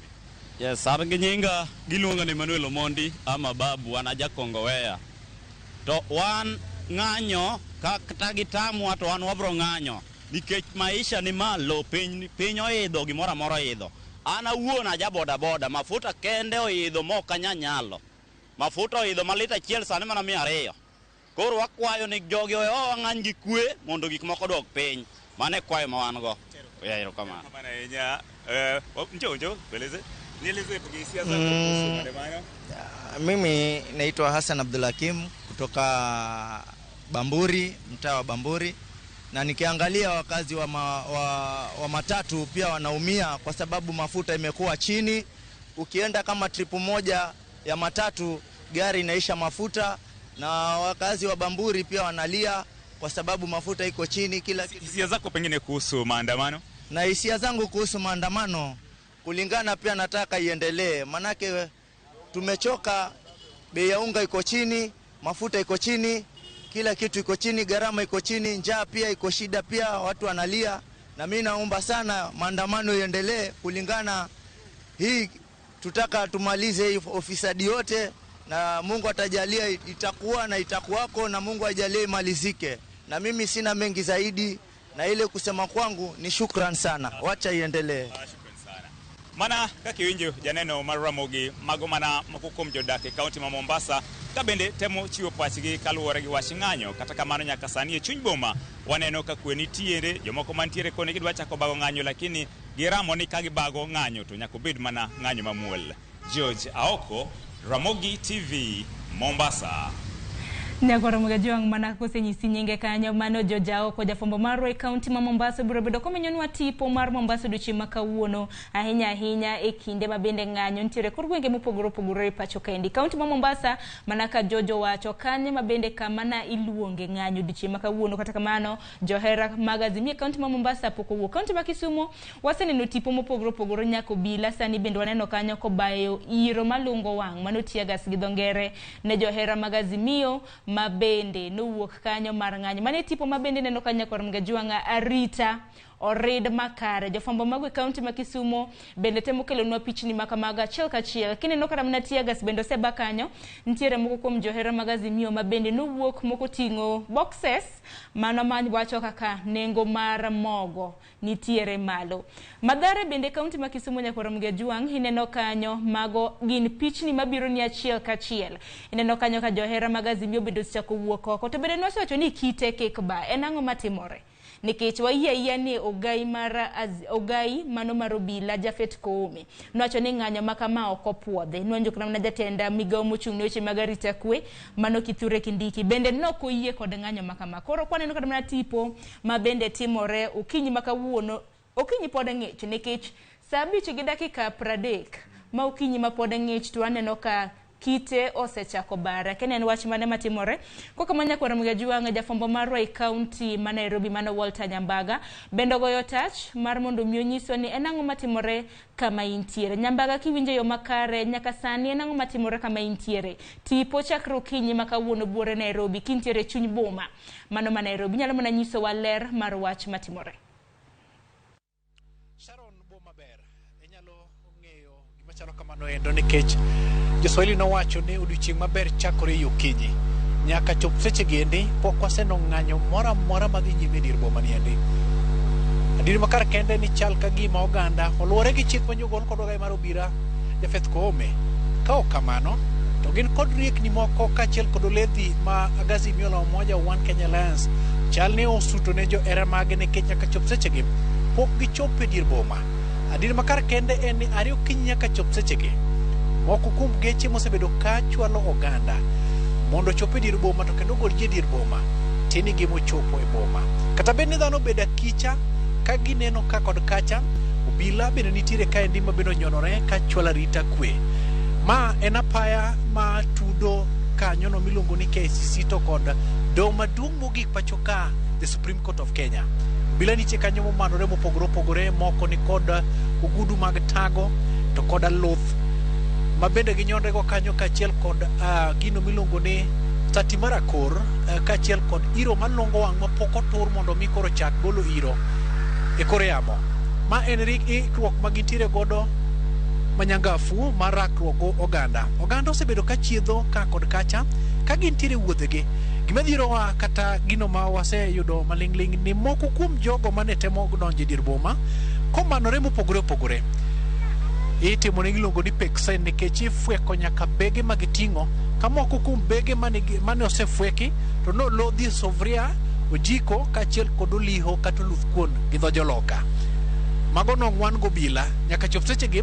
yes an gi nyinga giluonga ni Manuel Omondi ama babu wan ajakongo weya to wan ng'anyo kata gitamwa to wan wabro ng'anyo nikech maisha ni malo piny oidho gimoro amora oidho an awuon aja boda mafuta kende oidho mok anyanyalo mafuta oidho malita achiel sani mana 200 koro wakwayo ni jogi oyo ng'any gi kwe mondo gik moko dog piny mane kwayo ma wan go erokamano njo nieleze hisia zako kuhusu maandamano. Mimi naitwa Hassan Abdulakim kutoka Bamburi, mtaa wa Bamburi, na nikiangalia wakazi wa matatu pia wanaumia kwa sababu mafuta imekuwa chini. Ukienda kama trip moja ya matatu gari inaisha mafuta, na wakazi wa Bamburi pia wanalia kwa sababu mafuta iko chini kila kitu. Hisia zako pengine kuhusu maandamano? Na hisia zangu kuhusu maandamano kulingana pia nataka iendelee, manake tumechoka, bei ya unga iko chini, mafuta iko chini, kila kitu iko chini, gharama iko chini, njaa pia iko shida pia, watu wanalia. Na mimi naomba sana maandamano iendelee kulingana hii, tutaka tumalize hii ofisadi yote, na Mungu atajalia itakuwa na itakuwako, na Mungu ajalie imalizike. Na mimi sina mengi zaidi, na ile kusema kwangu ni shukran sana, wacha iendelee. Mana kaki winjo janeno mar Ramogi mago mana makukom jodake kaunti ma Mombasa kabende temo chiwo pachgi kaluwore gi wach ng'anyo kata kamano nyaka sani e chuny boma waneno ka kwe nitiere jomoko mantiere kone gidwa chako bago ng'anyo lakini giramo ni ka gibago ng'anyo to nyaka bed mana ng'anyo mamuol. George Aoko, Ramogi TV, Mombasa. Nyakoro mgajuang mana kosenyisi nyinge kanyo mano Jojao ko jafombo marwa e kaunti ma Mombasa biro bedo komenyonwa tipo mar Mombasa duchi makawuono ahinya e kinde mabende ng'anyo ntiere kor gwenge mopogore e pacho kaendi kaunti ma Mombasa manaka Jojo wacho kanye mabende kamana iluonge ng'anyo duchi makawuono kata kamano johera mag Azimio kaunti ma Mombasa poko wuok kaunti ma Kisumu waseneno tipo mopogore nyako bila sani bende waneno kanyo ko bayo iro malungo wang mano tiagas gi dongere ne johera mag Azimio mabende no wuok kanyo mar ng'anyo mane tipo mabende neno kanya kor mgajuanga arita orid makare. Jofambo mag kaunti ma Kisumo bende temo kelonwa pichni makamaga achiel kachiel. Kineno kata mana tiagas bende oseba kanyo, nitiere moko kuom johera mag Azimio ma bende nowuok moko ting'o boxes mano ma wacho kaka nengo mar mogo nitiere malo. Madhare bende kaunti ma Kisumo nyaka Ramogi Juang ineno kanyo mago gin pichni mabiro ni achiel kachiel. Ineno kanyo ka johera mag Azimio bende osechako wuok oko, to bende nosewacho ni kite kik ba. En ang'o matimore? Nikech wayie ni ogai mano mar obila Jafet Koome nowacho ni ng'anyo makama ok opuodhe. Nwanjo kana jatenda migawo mochung' ne weche mag arita kwe mano Kithure Kindiki bende nok oyie kod ng'anyo makama. Koro kwaneno kada mana tipo ma bende timore okinyi makawuono, okinyi pod ng'ich nikech saa 5:30 ma okinyi ma pod ng'ich, to aneno ka kite osechako bara. Kenen wach mane matimore koka manya kwa Ramogi Juang jafambo marwa e kaunti ma Nairobi mano Walter Nyambaga bendo goyo tach mar mondo miyo nyiso ni enang'o matimore kama intiere. Nyambaga kiwinjo yo makare nyaka sani enang'o matimore kama intiere. Tipo chakro okinyi makawuono buore Nairobi kintiere chuny boma mano ma Nairobi. Nyalo mana nyiso waler mar wach matimore. Sharon boma ber enyalo ng'eyo gima chalo kamano endo nikech Joswahili nowacho ni odiochieng' maber chakore yo kinyi. Nyaka chop seche gendi pok waseno ng'anyo mora mora madhi nyime e dier boma ni endi. Adieri makar kende ni chal ka gima oganda oluwore gi chik manyogol kod ogai mar obira Jafeth Koome. Ka ok kamano to gin kod riekni moko kaachiel kod oledhi ma Azimio la Umoja One Kenya Alliance chal ni osuto ne johera mage nikech nyaka chop seche gi pok gichopo e dier boma. Adieri makar kende en ni ariyo kinyi nyaka chop seche gi moko kuom geche mosebedo ka chwalo oganda mondo chopo e dier boma to kendo gol ji e dier boma tini gi mochopo e boma. Kata bed ni dhano bedo akicha ka gineno ka kod kacha, obila bende nitiere kaendi ma bende onyonore ka chwalo arita kwe. Ma en apaya ma tudo kanyono miluongo ni KCC to kod doho maduong' mogik pacho ka, the Supreme Court of Kenya. Obila nitie kanyo momanore mopogore opogore, moko ni kod ogudu mag tago to kod aluth ma bende ginyondrego kanyo kaachiel kod gino miluongo ni sati marakor kaachiel kod iro malongo wang' ma pok otur mondo mi koro chak golo iro e kor yamo. Ma en ikruok ma gintiere godo manyangafu mar rakruok go oganda. Oganda osebedo ka chiedho ka kod kacha ka gintiere wuodhegi. Gima dhirowa kata gino ma waseyudo maling'ling ni moko kuom jogo mane temo donjo e dier boma komanore mopogore opogore. Itimo ne giluongo ni peksen nikech ifweko nyaka bege magiting'o ka moko kuom bege mane osefweki to nolodhi sufria, ojiko kaachiel kod oliho kata oluth kuon gi dho joloka. Mago nong'wan gobila nyaka chop seche gi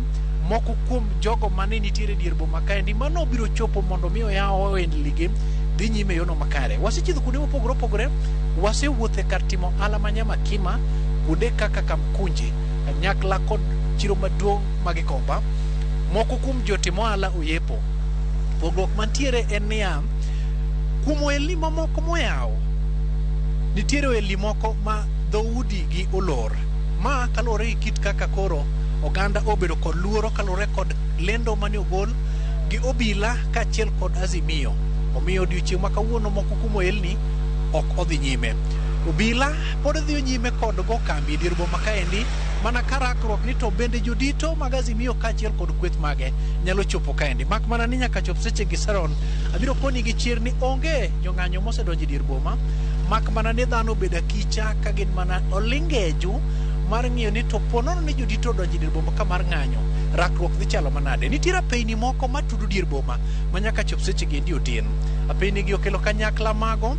moko kuom jogo mane nitiere dier boma kaendi mano biro chopo mondo mi oyaw ohendligi dhi nyime yono makare. Wasechiedho kuonde mopogore opogore, wasewuothe kar timo ala manyama kima kuonde kaka Kamkunji, Kanyakla kod chiro maduong' Magikomba. Moko kuom jotimo ala oyepo. Pogruok mantiere en niya, kuom ohelni mamoko moyaw nitiere ohelni moko ma dhoudi gi olor. Ma kalore gi kit kaka koro oganda obedo kod luoro kalore kod lendo mane ogol gi obila kaachiel kod Azimio. Omiyo odiochieng' ma kawuono moko kuom ohelni ok odhi nyime. Obila pod dhi nyime kod go kambi e dier boma kaendi mana karakruok ni to bende jodito mag Azimio kaachiel kod kweth mage nyalo chopo kaendi. Mak mana ni nyaka chop seche gi Sharon abiro koni gi chir ni onge jong'anyo mosedonjo e dier boma, mak mana ni dhano bedo akicha ka gin mana olingeju mar ng'iyo ni to ponono ni jodito donjo e dier boma ka mar ng'anyo rakruok dhi chalo manade. Nitiere apeyni moko matudo dier boma ma nyaka chop seche gi endi otin. Apeyni gi okelo kanyakla mago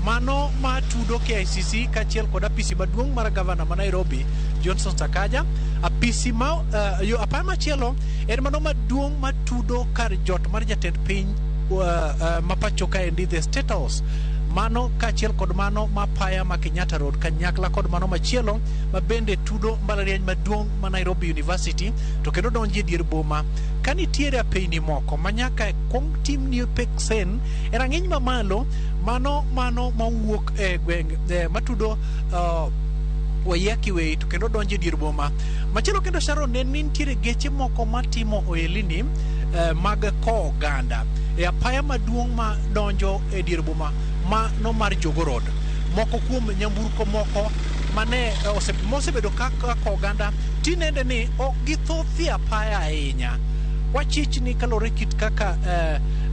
mano matudo KICC kaachiel kod apisi maduong' mar gavana ma Nairobi Johnson Sakaja. Apisi apaya machielo en mano maduong' matudo kar jot mar jatend piny ma pacho kaendi, the State House. Mano kaachiel kod mano mapaya ma Kenyatta Road, kanyakla kod mano machielo ma bende tudo mbalariany maduong' ma Nairobi University to kendo donjo e dier boma. Ka nitiere apeyni moko ma nyaka kuong tim ni peksen e rang'iny mamalo, mano mawuok e gweng' matudo Waiyaki Way to kendo donjo e dier boma. Machielo kendo Sharon ne nitiere geche moko matimo ohelni mag ko oganda e apaya maduong' ma donjo e dier boma ma no mar Jogo Road. Moko kuom nyamburko moko mane mosebedo kaka oganda tinende ni ok githothie apaya ahinya. Wachich ni kalore kit kaka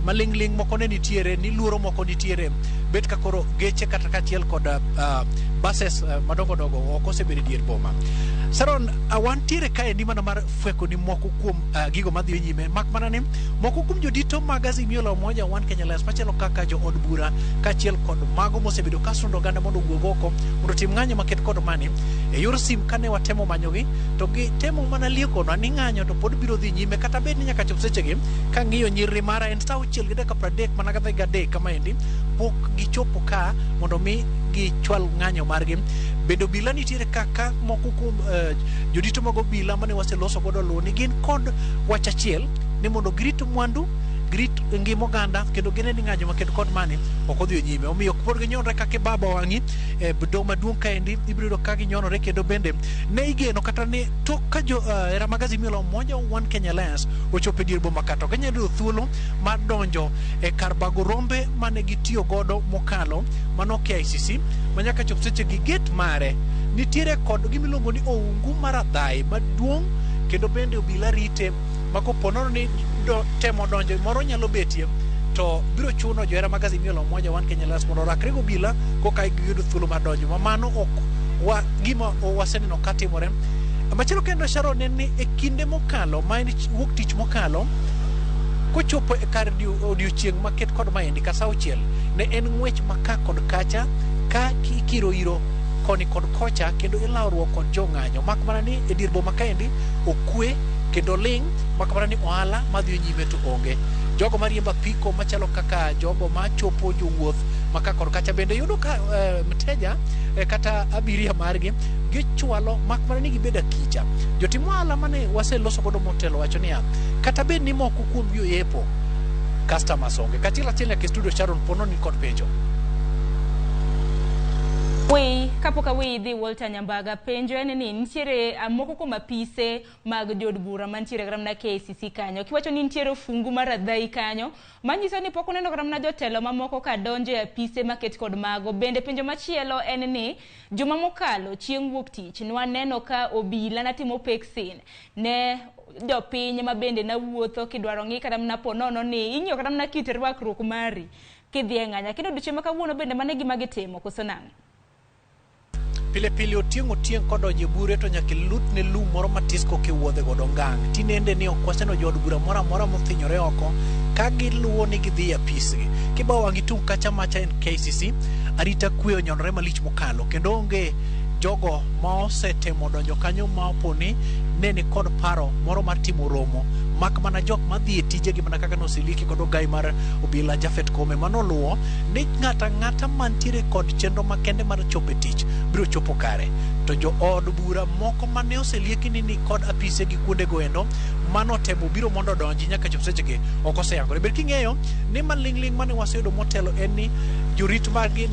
malingling moko ne nitiere, ni luoro moko nitiere, bet ka koro geche kata kachiel kod buses madongo dongo ok osebedo dier boma. Sharon, wantiere kae ndi mana mar fweko ni moko kuom gigo madhi nyime, mak mana ni moko kuom jodito mag Azimio la Umoja One Kenya Alliance machalo kaka jo od bura kachiel kod mago mosebedo kasundo oganda mondo wuog oko mondo tim ng'anyo maket kod mani e yor sim. Kane watemo manyogi to gi temo mana liekonwa ni ng'anyo to pod biro dhi nyime, kata bed ni nyaka chop sechegi ka ng'iyo nyiriri mara en saa 6:30 mana kadhi gadek kama endi pok gichopo ka mondo mi gichwal ng'anyo margi. Bendo bila nitiere kaka moko kuom jodito mag obila mane waseloso godo loni gin kod wach achiel ni mondo girit mwandu, girit ngima oganda, kendo gine ni ng'anyo maket kod mani ok odhi nyime. Omiyo pod ginyonore kaka baba wang'i bdo maduong' kaendi ibiro ka ginyonore, kendo bende ne igeno kata ni tok ka jo era mag Azimio la Umoja One Kenya Alliance ochopo dier boma kato ginyalo thuolo mar donjo e kar bago rombe mane gitiyo godo mokalo mano KICC manyaka chop seche gi get mare nitiere kod gimiluongo ni oungu maradhai maduong', kendo bende obila rite makoponono ni temo donjo moro nyalo betie to biro chuno johera mag Azimio la Umoja One Kenya Alliance mondo rakre go obila koka giyudo thuolo mar donjo. Mamano ok gima waseneno katimore. Machielo kendo Sharon en ni e kinde mokalo ma en wuok tich mokalo kochopo e kar odiochieng' maket kod maendi ka saa 6 ne en ng'wech maka kod kacha ka kikiro iro koni kod kocha, kendo ilawruok kod jong'anyo. Mak mana ni e dier boma kaendi okwe kendo ling, mak mana ni ohala madhi nyime to onge. Jogo mariemba piko machalo kaka jogo machopo jowuoth maka kod kacha bende yudo ka mteja kata abiria margi gichwalo, mak mana ni gibeda kicha. Jotim ohala mane waseloso godo motelo wacho niya kata bed ni moko kuom joyepo customers onge. Kachiel achiel nyaka studio Sharon pono ni kod penjo. Wei, kapoka wei dhi Walter Nyambaga penjo en ni nitiere moko kuom apise mag jod bura mantiere gramna KCC kanyo. Kiwacho ni nitiere fungu maradhai kanyo, manyiso ni pok oneno gramna jotelo mamoko ka donjo e apise maket kod mago. Bende penjo machielo en ni juma mokalo chieng' wuok tich nwaneno ka obila natimo peksin ne jopiny ma bende na wuotho kidwaro ng'i kata mna ponono ni ing'iyo kata mna kit rwakruok mari kidhi e ng'anya. Kendo odiochieng' ma kawuono bende mane gima gitimo koso nang'o? Pile otieng' kodonjo e bure to nyaka lut ne lum moro matis kokiwuodhe godo ngang'. Tinende ni ok waseno jod bura moro amora mothinyore oko ka giluwo ni gidhi e apisgi. Kibawo wang'i tung' kacha macha en KCC, arita kwe onyonore malich mokalo, kendo onge jogo ma osetemo donjo kanyo ma oponi nene kod paro moro mar timo romo. Mak mana jok madhi e tijegi mana kaka nosiliki kod ogai mar obila Jafet Kome manoluwo ni ng'ata mantiere kod chenro makende mar chopo e tich biro chopo kare. To jo od bura moko mane oselieki ni kod apise gi kuonde goendo mano temo biro mondo donji nyaka chop sechegi ok oseyangore. Ber king'eyo ni malingling mane waseyudo motelo en ni jorit margi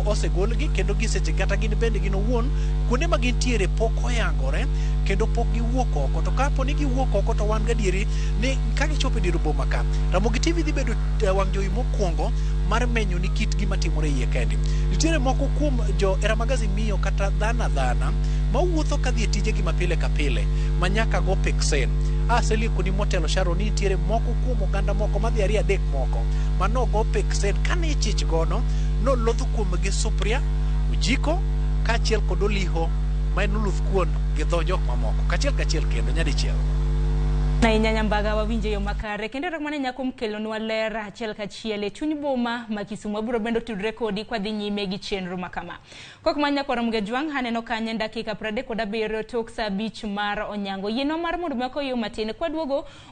osegolgi, kendo giseche kata gin bende gin owuon kuonde ma gintiere pok oyangore kendo pok giwuok oko. To kapo ni giwuok oko to wan gadieri ni ka gichopo e dier boma ka, Ramogi TV dhi bedo wang' jowi mokwongo mar menyo ni kit gima timore iye kendi. Nitiere moko kuom jo era mag Azimio kata dhana ma wuotho kadhi e tijegi mapile ka pile ma nyaka go peksen. Aselieko ni motelo Sharon, nitiere moko kuom oganda moko madhi 2-3 moko manogo peksen kane chich gono nolodho kuomgi sufria, ojiko kachiel kod oliho ma en oluth kuon gi dho jok mamoko kachiel kendo nyadichiel. Na Nyambaga wawinje yo makare kendo rak mane nyako mkelo nwa ler achiel kachiel e chuny boma ma Kisumu. Abiro bendo tudre kodi kwa dhi nyime gi chenro makama. Kok manya kwa Ramogi Jwang haneno kanye dakika 37 tok saa 5 mar onyango. Yeno mar mundu mako yo matine kwa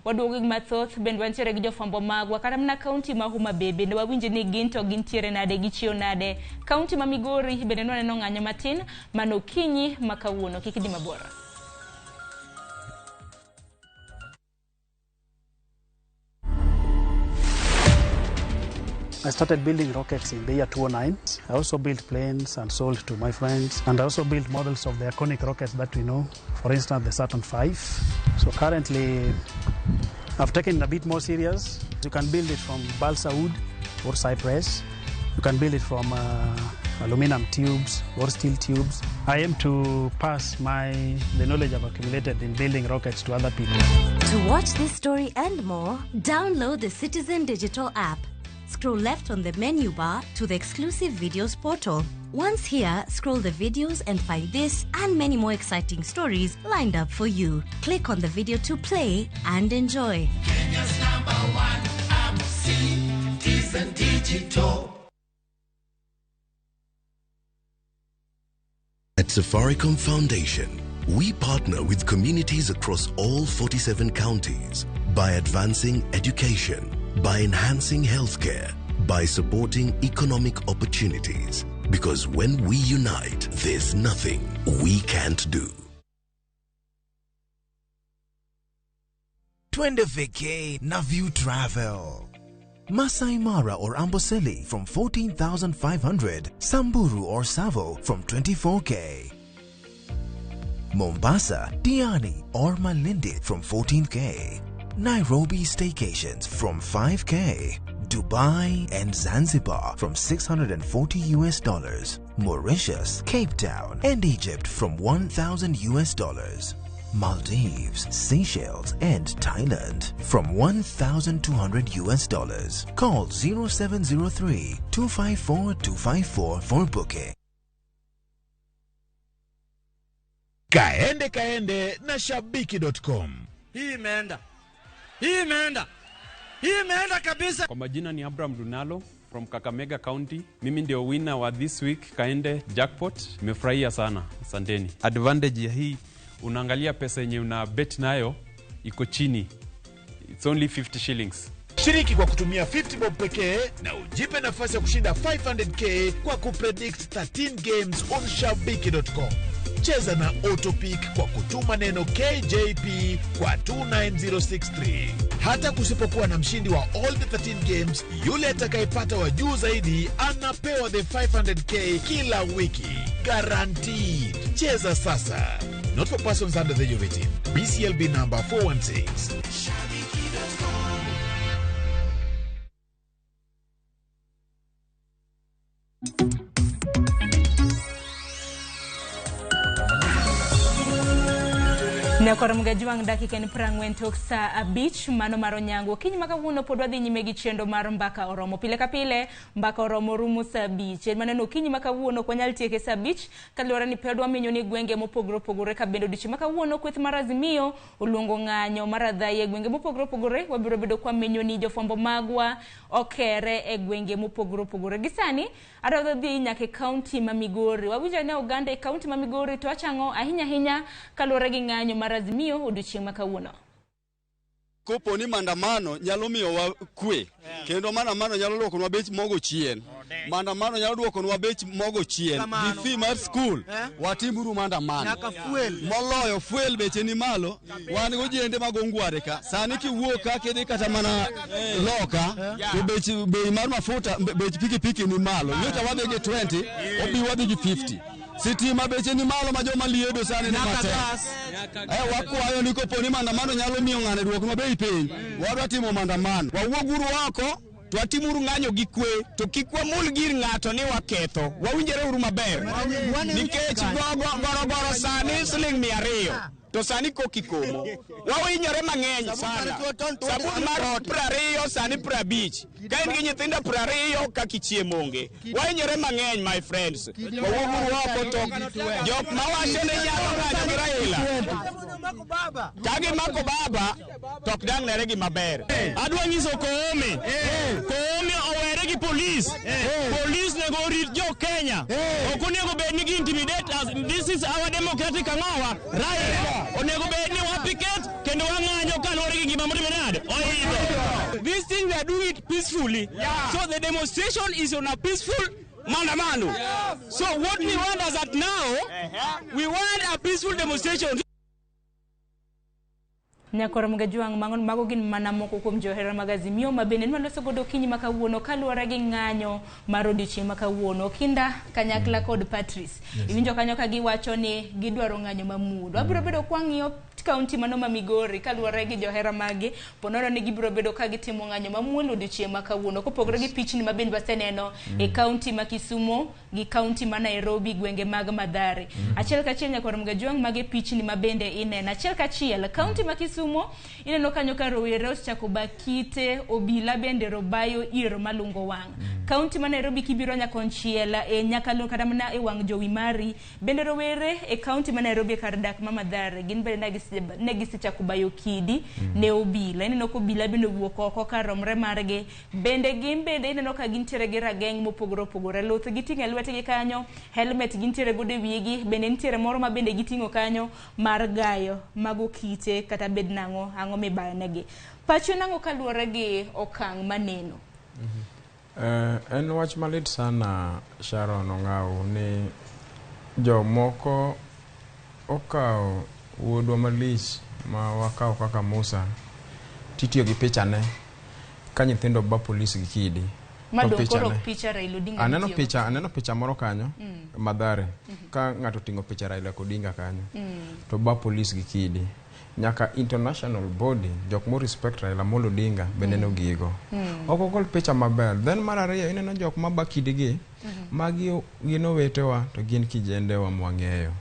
waduogo gi mathoth bendo wantiere gi jofambo magwa kata mna kaunti ma Homa Bay bendo wawinje ni ginto gintiere nade gichio nade. Kaunti ma Migori bendo nwaneno ng'anyo matin mano kinyi makawuono kikidi mabora. I started building rockets in the year 2009. I also built planes and sold to my friends. And I also built models of the iconic rockets that we know. For instance, the Saturn V. So currently, I've taken it a bit more serious. You can build it from balsa wood or cypress. You can build it from aluminum tubes or steel tubes. I aim to pass the knowledge I've accumulated in building rockets to other people. To watch this story and more, download the Citizen Digital app. Scroll left on the menu bar to the exclusive videos portal. Once here, scroll the videos and find this and many more exciting stories lined up for you. Click on the video to play and enjoy. Kenya's #1 app, Citizen Digital. At Safaricom Foundation, we partner with communities across all 47 counties by advancing education, by enhancing healthcare, by supporting economic opportunities. Because when we unite, there's nothing we can't do. Twende vacay na View Travel. Masai Mara or Amboseli from 14,500. Samburu or Savo from 24K. Mombasa, Diani or Malindi from 14K. Nairobi staycations from 5K. Dubai and Zanzibar from $640. Mauritius, Cape Town and Egypt from $1,000. Maldives, Seychelles and Thailand from $1,200. Call 0703-254-254 for booking. Kaende na shabiki.com. Hii imeenda kabisa. Kwa majina ni Abraham Dunalo from Kakamega County. Mimi ndio winner wa this week Kaende Jackpot. Nimefurahia sana. Asanteni. Advantage ya hii, unaangalia pesa yenye una bet nayo iko chini. It's only 50 shillings. Shiriki kwa kutumia 50 bob pekee na ujipe nafasi ya kushinda 500k kwa kupredict 13 games on shabiki.com. Cheza na Autopic kwa kutuma neno KJP kwa 29063. Hata kusipokuwa na mshindi wa all the 13 games, yule atakayepata wa juu zaidi anapewa the 500k kila wiki. Guaranteed. Cheza sasa. Not for persons under the age of 18. BCLB number 416. Nekor mgajuang dakika ni prangwen tok sa abich mano maro nyango kinyi maka wuno podwa dhi nyime gi chendo mar mbaka oromo pile ka pile mbaka oromo rumo sa abich maneno kinyi maka wuno kwanyal tieke sa abich kalora ni pedwa minyo ni gwenge mopogro pogore ka bendo dichi maka wuno kweth mar Azimio uluongo ng'anyo mar adhaye gwenge mopogro pogore wabiro bedo kwa minyo ni jofombo magwa okere e gwenge mopogro pogore gisani adwa dhi nyake county ma Migori wawinja ne Uganda e county ma Migori to achango ahinya kalora gi ng'anyo mar Azimio odiochieng' makawuono. Kopo ni mandamano nyalo miyo wa kwe. Kendo mandamano nyalo dwokonwa bech mogo chien. Mandamano nyalo dwokonwa bech mogo chien. Githi mar school watimuru mandamano. Nyaka fuel. Moloyo fuel beche ni malo. Wan go jende magongware ka. Sani kiwuok ka kidhi kata mana loka to bech bei mar mafuta bech pikipiki ni malo. Lita wadhi gi 20 obi wadhi gi 50. Sitima beche ni malo ma joma liedo sani ni matek. Wakwayo ni kopo ni mandamano nyalo miyo ng'ane dwoknwa bei piny. Wadwa timo mandamano. Wawuoguru oko to watimuru ng'anyo gi kwe to kik wamul gir ng'ato ni waketho. Wawinjore uru maber. Nikech goro sani siling 200. To sani kokikomo. Wawinyore mang'eny sana. Sabun mar 20 sani 50. Ka in gi nyithindo 20 ka kichiemonge. Wawinyore mang'eny my friends. Wawuoguru oko to jok mawacho ni nyalo ng'anyo gi Raila. Kagi mako baba tok dang nere gi maber. Adwa nyiso Koome. Koome owere gi police. Police nego rit jo Kenya. Okunego bed ni gi intimidate us. This is our democratic ang'owa. Raila. Onego bed ni wapiket kendo wang'anyo kalore gi gima motimo nade. This thing we are doing it peacefully. So the demonstration is on a peaceful mandamano. So what we want is that now we want a peaceful demonstration. Nyakora mgajuang mangon mago gin manamoko kuom johera mag Azimio mabende nwaloso godo kinyi makawuono kaluwore gi ng'anyo mar odiochieng' makawuono kinda kanyakla kod Patrice. Iwinjo kanyo ka giwacho ni gidwaro ng'anyo mamudo. Abiro bedo kwang'iyo county mano ma Migori kaluwore gi johera magi ponono ni gibiro bedo ka gitimo ng'anyo mamuol odiochieng' ma kawuono kopogore gi pichni ma bende waseneno e county ma Kisumo gi county ma Nairobi gwenge mag Mathare. Achiel kachiel nyaka Ramogi Juang mage pichni ma bende ineno. Achiel kachiel county ma Kisumo ineno kanyo ka rowere osechako bakite, obila bende robayo iro malungo wang'. County ma Nairobi kibiro nyakonchiela e nyakalo kata mana e wang' jowi mari bende rowere e county ma Nairobi kar dak ma Mathare gin bende negisichako bayo kidi ne obila. Ineno ko obila bende wuok oko ka romre margi bende gin bende ineno ka gintiere gi rageng' mopogore opogore. Luth giting'o lwetgi kanyo, helmet gintiere godo e wigi, bende nitiere moro ma bende giting'o kanyo mar gayo mago kite kata bed nang'o ang'o mibayo negi. Pacho nang'o kaluwore gi okang' maneno? En wach malit sana Sharon Ong'aw ni jomoko okawo wuodwa malich ma wakawo kaka Musa titiyo gi pichane ka nyithindo ba polis gi kidi. Aneno picha moro kanyo Mathare ka ng'ato ting'o picha Raila Odinga kanyo to ba polis gi kidi. Nyaka international body jok mo respect Raila Molo Odinga bende no gigo. Oko gol picha maber. Then mar ariyo ineno jok ma ba kidigi magi gino wetewa to gin kijendewa mwang'eyo.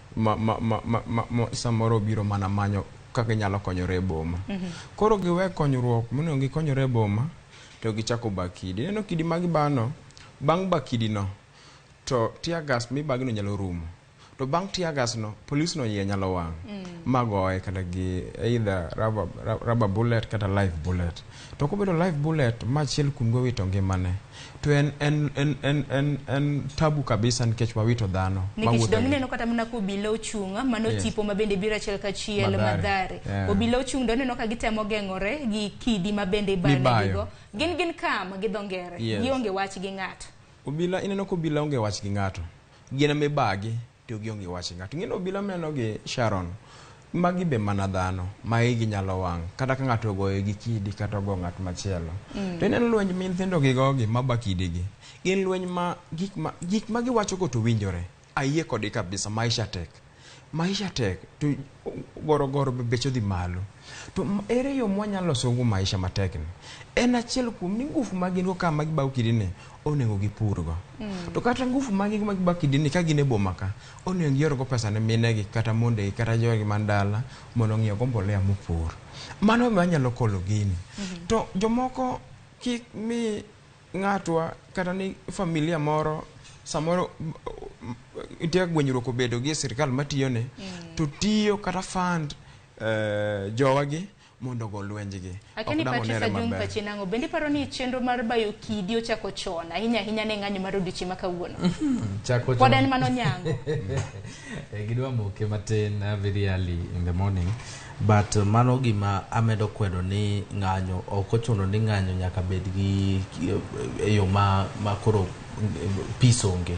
Samoro biro mana manyo kaka nyalo konyore e boma. Koro giwe konyruok mondo gikonyore e boma to gichako bakidi. Ineno kidi magi bano bang' bakidi no to tear gas mi bagino nyalo rumo. To bang' tear gas no police no yie nyalo wang' magoye kata gi either rubber bullet kata live bullet. To kobedo live bullet ma chiel kungo wito ngimane to en tabu kabisa nikech wawito dhano. Nikech dongineno kata mna ko obila ochunga mano tipo ma bende biro achiel kachiel Mathare. Obila ochung doneno ka gitemo geng'ore gi kidi ma bende ibayo. Gin kama gi dhongere. Gionge wach gi ng'ato. Obila ineno ko obila onge wach gi ng'ato. Gin me bagi to gionge wach gi ng'ato. Ngino obila meno gi Sharon magi be mana dhano ma igi nyalo wang' kata ka ng'ato goyo gi kidi kata go ng'at machielo. To ineno lwenj mi nyithindo gi gogi mabakidigi gin lwenj ma gik ma giwacho go to winjore. Ayie kodi kabisa. Maisha tek to goro becho dhi malo. To ere yo mwanyalo songo maisha matek ni en achiel kuom ni ngufu magin go kama gibawo kidini onego gipurgo. To kata ngufu magibawo kidini ka gin e boma ka onego giorgo pesa ne minegi kata mondegi kata jogi mandala mondo ng'iyo go mbolea mopur. Mano ma nyalo kolo gini. To jomoko kik mi ng'atwa kata ni familia moro samoro itia gwenyruok obedo gi sirkal matiyone to tiyo kata fund jowagi mondo go lwenjgi. Akini pachi sa jung pachi nango bendi paro ni chenro mar bayo kidi ochako chona hinya ne ng'anyo mar odiochieng' ma kawuono. Chako chona. Poden mano nyango. Gidwa moke matin very early in the morning. But mano gima amedo kwedo ni ng'anyo ok ochuno ni ng'anyo nyaka bed gi yo ma koro peace onge.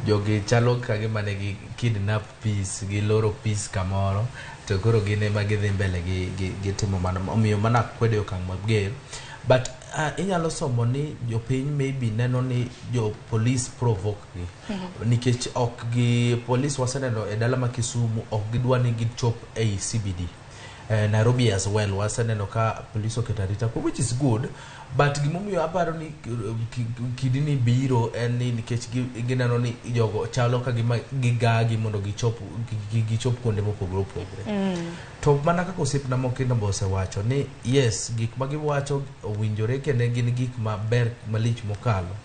Jogi chalo kage mane gi kidnap peace gi loro peace kamoro to koro gine magidhi mbele gi timo mana omiyo mana kwedo okang' mager. But inyalo somo ni jopiny maybe neno ni jo police provoke gi nikech ok gi police waseneno e dala ma Kisumu ok gidwa ni gichop e CBD. Nairobi as well waseneno ka police oketa rita which is good, but gimomiyo aparo ni kidini biro en ni nikech gineno ni jogo chalo ka gigagi mondo gichop kuonde mopogore opogore. To mana kaka osiepna mokendo bose wacho ni yes gik ma giwacho owinjore kendo gin gik maber malich mokalo,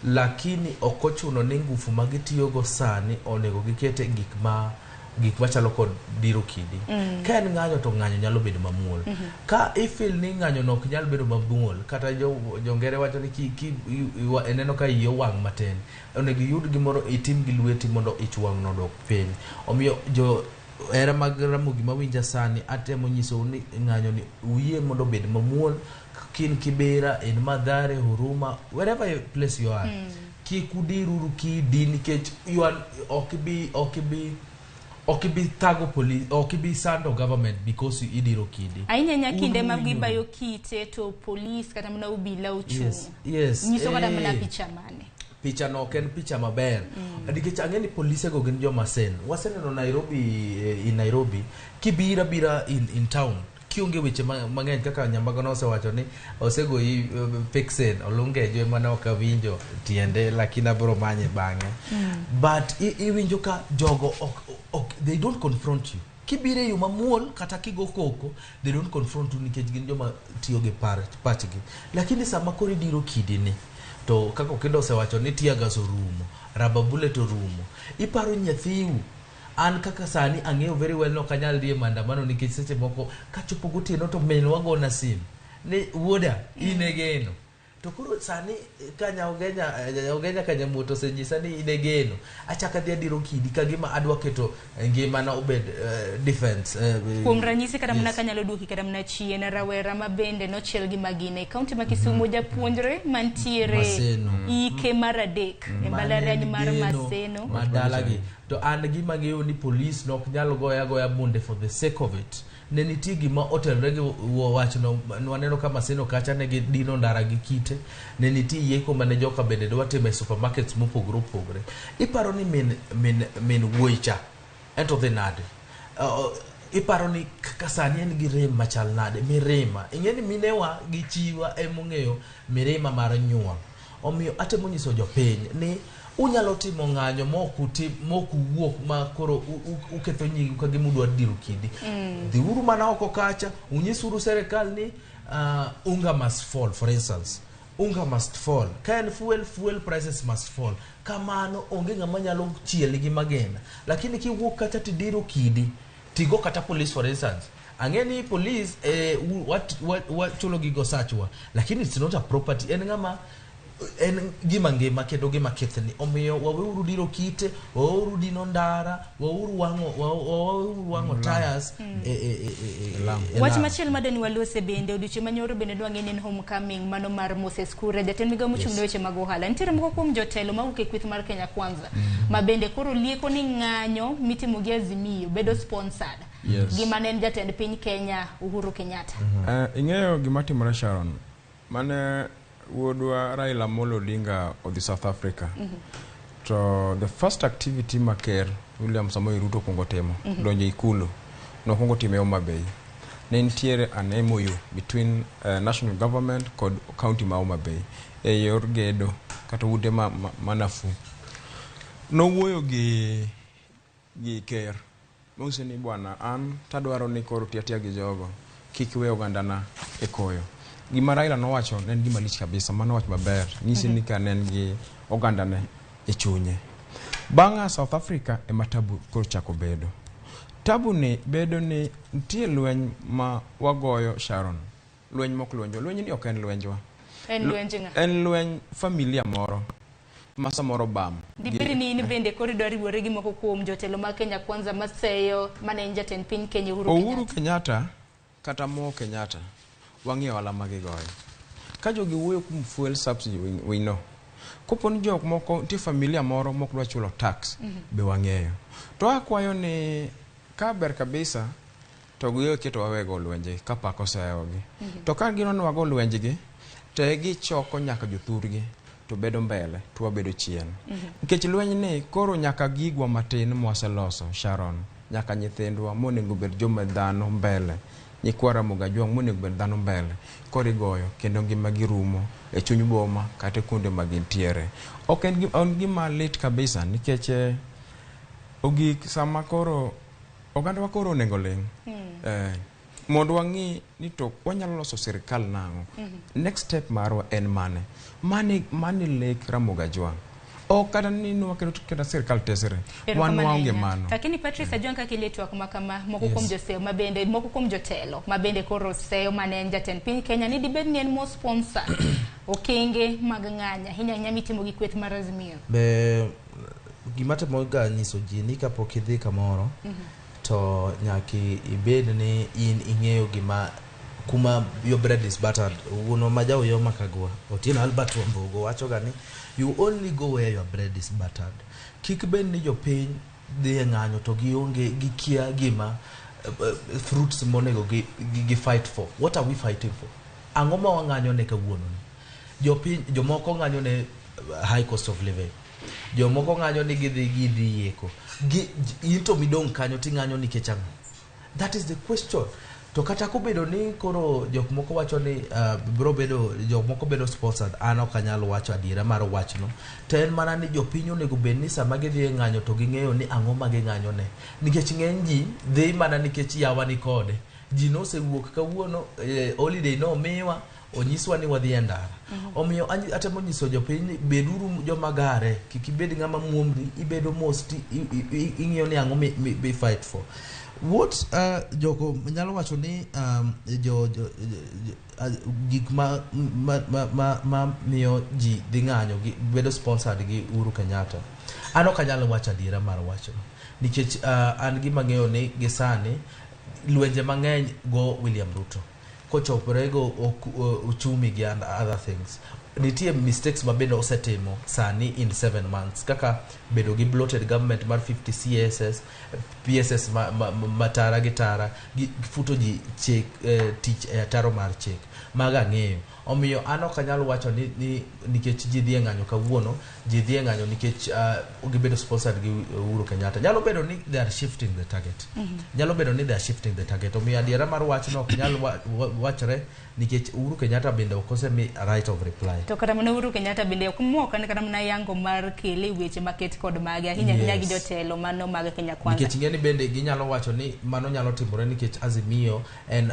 lakini ok ochuno ni ngufu ma gitiyogo sani onego gikete gik machalo kod diro kidi. Ka en ng'anyo to ng'anyo nyalo bedo mamuol. Ka ifil ni ng'anyo no ok nyalo bedo mamuol kata jongere wacho ni eneno ka iyo wang' matin onego yud gimoro itim gi lweti mondo ich wang' no dok piny. Omiyo jo era mag Ramogi mawinja sani atemo nyiso ni ng'anyo ni uye mondo bed mamuol kin Kibera in Mathare Huruma wherever place you are. Kikudiruru kidi nikech you are okibi tago police okibi sando government because idiro kidi ainya kinde magibayo kite to police kata mna ubila uchu. Yes Nyiso kata mna picha mane picha no ken picha maber nikech ang'e ni polise go gin joma sen waseneno Nairobi kibira in town kionge weche mang'eny kaka Nyambago no osewacho ni osego pixen olungejo mana okawinjo tiende lakini abro manye bang'e but iwinjo ka jogo they don't confront you kibire yo mamuol kata kigo koko they don't confront you nikech gin joma tiyo gi pachgi lakini sama kori diro kidini to kaka kendo osewacho ni tiaga sorumo raba bullet orumo iparo nyathiu an kaka sani ang'eyo very well no kanyal die maandamano nikech seche moko kachopo gotieno to menwa gona sim ni wuoda inegeno to koro sani kanya ogenya kanya moto senyisa ni inegeno achaka dhi adiro kidi kagima adwa keto ngima na obed defense kuom ranyisi kada mna kanyalo duoki kada mna chien rawera mabende no chiel gi magine kaunti ma Kisumu japuonjre mantiere ike maradek e mbalariany mar Maseno madalagi to an gima ng'eyo ni police nok nyalo goya bunde for the sake of it ne nitie gima otelre gi wachno waneno kama Maseno kacha ne dino ndara gi kite ne nitie yeko mane joka bende dwa timo supermarkets mopogore iparo ni min wuocha ento the nade iparo ni kasani en gi rem machal nade mirima ing'eni minewa gi chiwa emong'eyo mirima mar nyuol omiyo atemo nyiso jopiny ni unyalo timo ng'anyo moku wuok ma koro uketho nyingi ka gimudwa diro kidi dhiuru mana oko kacha unyisuru serikal ni unga must fall for instance unga must fall can fuel prices must fall kamano onge ng'ama nyalo chiel gi magena lakini kiwuok kacha tidiro kidi tigo kata police for instance ang'eni police what chulo gigo sachwa lakini it's not a property en ng'ama en gima ngema kendo gima kethni omiyo waweuru diro kite waweuru dino ndara waweuru wango tires wach machiel madani walose bende odiche manyoro bende dwange ni homecoming mano mar Moses Kuria jatend migawo mochung' ne weche mag ohala nitiere moko kuom jotelo mawuok e kweth mar Kenya Kwanza ma bende koro lieko ni ng'anyo mitimo gi Azimio bedo sponsored gima ne jatend piny Kenya Uhuru Kenyatta ing'eyo gima timore Sharon mane Wodwa Raila Amolo Odinga of the South Africa. So the first activity maker William Samoei Ruto kongo temo donjo Ikulu no kongo time Homa Bay. Ne nitiere an MOU between national government kod county ma Homa Bay e yor gedo kata ute manafu. No wuoyo gi ker. Mose ni bwana an tadwaro ni koro tiatia gi jogo kik we ogandana e koyo. Gima Raila nowacho ne en gima lich kabisa mano wach maber nyisi ni ka ne gi ogandane e chunye bang'a South Africa e matabu koro chako bedo tabu ni bedo ni nitie lweny ma wagoyo Sharon lweny mok lwenjo lweny ni ok en lwenjwa en lweny familia moro masa moro bam dibiri ni bende koridori riwore gi moko kuom jotelo ma Kenya Kwanza maseyo mane jatend piny Kenya Uhuru Kenyatta kata Mo Kenyatta wang'e wala magigoyo ka jogi wuoyo kuom fuel subsidy we know koponi jok moko ti familia moro mok dwa chulo tax be wang'eyo to akwayo ni ka ber kabisa to giyo keto wawego lwenje ka pako sayogi to ka gino ni wago lwenjgi te gichoko nyaka jothurgi to bedo mbele to wabedo chien nikech lweny ni koro nyaka gigwa matin mwaseloso Sharon nyaka nyithindwa monego bed joma dhano mbele nyikwara Mogajwang monego bed dhano mbele korigoyo kendo ngima girumo e chuny boma kata kuonde magintiere ok en gima lit kabisa nikech ogik sama koro oganda wa koro onego ling mondo wang'i ni to wanyalo loso sirikal nang'o next step marwa en mane lek Ramogajwang kata nino wakero sirikal tesere wan waonge mano lakini Patrice Ajonka kiletwa kama moko kuom joseo mabende moko kuom jotelo mabende koro seo mane jatend piny Kenya ni dibed ni en mo sponsor okenge mag ng'anya hinya mitimo gi kweth mar Azimio be gima temo ga nyiso ji ni kapok idhi kamoro to nyaki ibed ni in ing'eyo gima kuma your bread is buttered uno majao yo makagwa Otieno Albert Wambugu wacho gani you only go where your bread is buttered kik ben ni jopiny dhi ng'anyo to gionge gikia gima fruits monego gi fight for what are we fighting for ang'o ma wang'anyo ne kawuono ni jopiny jomoko ng'anyo ne high cost of living. Jomoko ng'anyo ni gidhi yeko. Into midong kanyo ti ng'anyo nikech ang'o? That is the question. To kata kobedo ni koro jok moko wacho ni jok moko bedo sponsored, an ok anyal wacho adiera mar wachno. To en mana ni jopiny onego bed ni sama gidhi ng'anyo to ging'eyo ni ang'o ma ging'anyo ne. Nikech ng'eny ji dhi mana nikech yawa ni kode. Ji nosewuok kawuono holiday no miwa onyiswa ni wadhi e ndara. Omiyo atemo nyiso jopiny beduru joma gare, kik ibed ng'ama muomri, ibedo most ing'iyo ni ang'o mi fight for. What joko nyalo wacho ni gik ma miyo ji dhi ng'anyo bedo sponsored gi Uhuru Kenyatta. An ok anyalo wacho adiera mar wacho nikech an gima ng'eyo ni gisani lwenje mang'eny go William Ruto kochopore go uchumi gi and other things. Nitie mistakes ma bendo osetimo sani in 7 months kaka bedo gi bloated government mar 50 CSS PSS matara gitara futo ji check tich taro mar check maga ng'eyo. Omiyo an ok anyalo wacho ni nikech ji dhi ng'anyo kawuono, ji dhi ng'anyo nikech gibedo sponsored gi Uhuru Kenyatta. Nyalo bedo ni they are shifting the target. Nyalo bedo ni they are shifting the target. Omiyo adiera mar wachno ok nyalo wachre nikech Uhuru Kenyatta bende okose mi right of reply. To kata mana Uhuru Kenyatta bende ok muoka ni kata mana yango mar kele weche maket kod mage ahinya gi jotelo mano mag Kenya Kwanza. Nikech ng'eni bende ginyalo wacho ni mano nyalo timore nikech Azimio en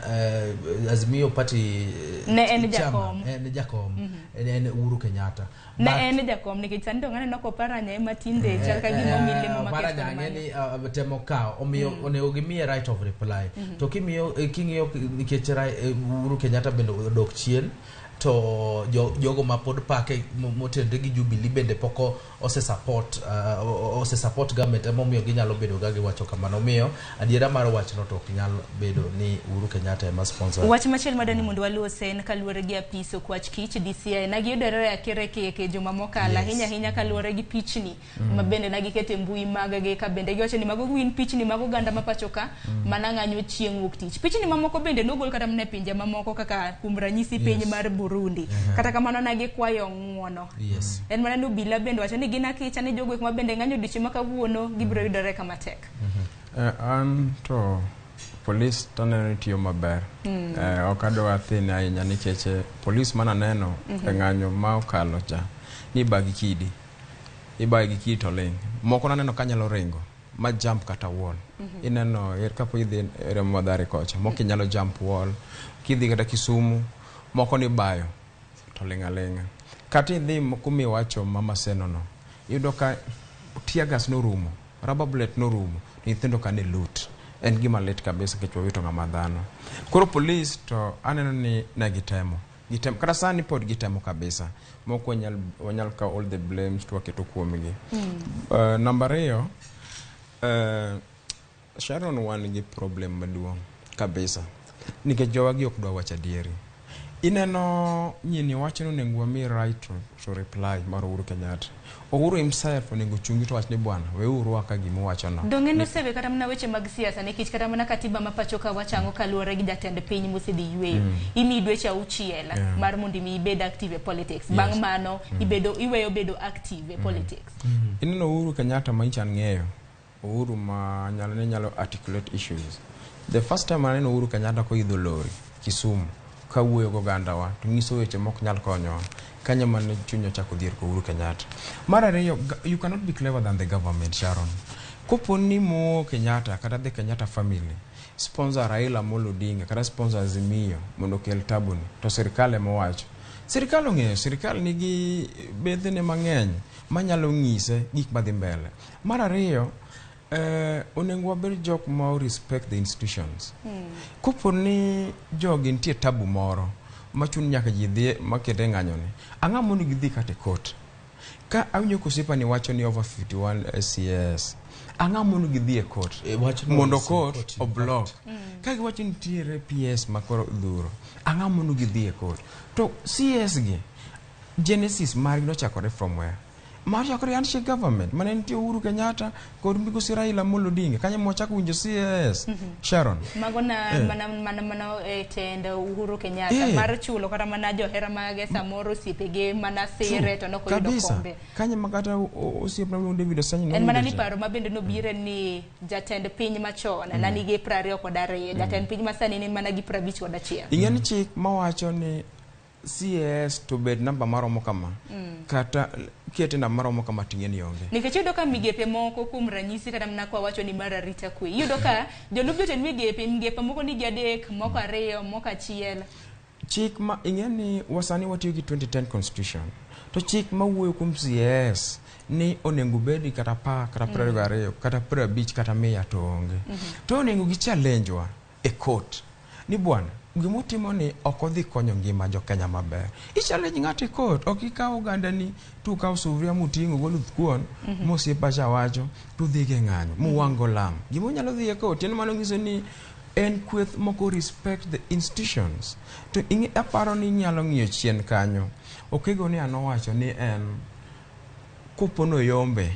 Azimio party ne en jakom. En jakom. En Uhuru Kenyatta. Ne en jakom nikech sani to ng'ane noko paranya matinde chal ka gimo milimo maket. Paranya ng'eni temo kao omiyo onego gimiye right of reply. To king'iyo nikech Uhuru Kenyatta bende odok chien to jogo ma pod pake motende gi Jubilee bende poko ose support government emomiyo ginyalo bedo ga giwacho kamano. Miyo adiera mar wachno to ok nyal bedo ni Uhuru Kenyatta ema sponsor. Wach machiel madani mondo waluose en kaluwore gi apiso kwach kich DCI na giyudore akere keke joma mokala hinya kaluwore gi pichni ma bende na gikete mbui magage ka bende giwacho ni mago win pichni mago ganda mapachoka mana ng'anyo chieng' wuok tich. Pichni mamoko bende nogol kata mne pinje mamoko kaka kuom ranyisi piny mar Burundi. Kata kamano na gikwayo ng'uono. En mana no bila bende wacho ni gina kicha ni jogo ma bende ng'anyo dichi makawuono gibiro yudore kama tek. An to police taneno tiyo maber. Okadwa thin ahinya nikech police mana neno e ng'anyo ma okalo cha ni bagi kidi. Ibagi kidi to ling. Moko naneno kanyalo ringo ma jump kata wall. Ineno kapo idhi Ramogi kocha moko nyalo jump wall. Kidhi kata Kisumu moko ni bayo to lenga. Kata idhi kumi wacho mama seno no. Yudo ka tear gas no rumo, rubber bullet no rumo, nyithindo ka ne loot. En gima lit kabisa kech wawito ng'ama dhano. Koro police to aneno ni na gitemo. Kata sani pod gitemo kabisa. Moko wanyal ka all the blames to waketo kuomgi. Number 2, Sharon wan gi problem maduong' kabisa. Nikech jowagi ok dwa wacho adieri. Ineno nyini wachno nengo mi right to reply mar Uhuru Kenyatta. Uhuru himself nengo chungi to wach ni bwana we Uhuru aka gima wacho no. Dongeno sebe kata mna weche mag siasa nikech kata mana katiba mapachoka wachango kaluwore gi jatend piny mosedhi yweyo. Imi dweche auchiel mar mondo mi ibed active e politics. Bang' mano iweyo bedo active e politics. Ineno Uhuru Kenyatta ma inchan ng'eyo. Uhuru ma nyalo articulate issues. The first time aneno Uhuru Kenyatta ko idho lori Kisumu kawuoyo go gandawa to nyiso weche mok nyal konyo kanya man chunyo chako dhier ko Uhuru Kenyatta. Mara ariyo, you cannot be clever than the government, Sharon. Koponi mo Kenyatta kata the Kenyatta family sponsor Raila Amolo Odinga kata sponsor Azimio mondo kel tabuni to serikal mo wacho. Serikal ong'eyo, serikal nigi bethene mang'eny manyalo ng'ise gik madhi mbele. Mara ariyo, onengo wabed jok ma respect the institutions. Koponi jogi nitie tabu moro machun nyaka ji dhi makete ng'anyo ni. Ang'a mondo gidhi kate court. Ka awinjo kosipa ni wacho ni over 51 CS. Ang'a mondo gidhi e court. Mondo court o block. Ka giwacho nitiere PS makoro dhuro. Ang'a mondo gidhi e court. To CS gi Genesis margi nochakore from where? mar chakore handshake government mane nitie Uhuru Kenyatta kod Migosi Raila Amolo Odinga kanye mwachako winjo CAS Sharon mago na mana tendo Uhuru Kenyatta mar chulo kata mana johera mage samoro siepege mana sire to noko yudo kombe kanye makata osiep na David Osanyi en mana ni paro mabende no bire ni jatend piny machon na nige 20 kod 2 jatend piny masani ni mana gi 50 kod 1 ingeni chik mawacho ni CAS to bed namba maromo kama kata kete namba maromo kama tingeni onge nikech yudo ka migepe moko kuom ranyisi kata mna kwa wacho ni mara rita kwe yudo ka jolup jotend migepe moko ni gadek moko 2 moko 1 chik ma ingeni wasani watiyo gi 2010 constitution to chik ma wuoyo kuom CAS ni onengo bedi kata pa kata 22 kata 50 kata 100 to onge to onengo gi challenge wa e court ni bwana gimotimo ni okodhi konyo ngima jo Kenya maber i-challenge ng'ati court ok ikaw ganda ni tu kaw suvria mutingo goluth kuon mosiepa cha wacho tu dhi ge ng'anyo muwango lam gimo nyalo dhi e court en mano ngiso ni en kweth moko respect the institutions to aparo ni nyalo ng'iyo chien kanyo okego ni anowacho ni en kupono yombe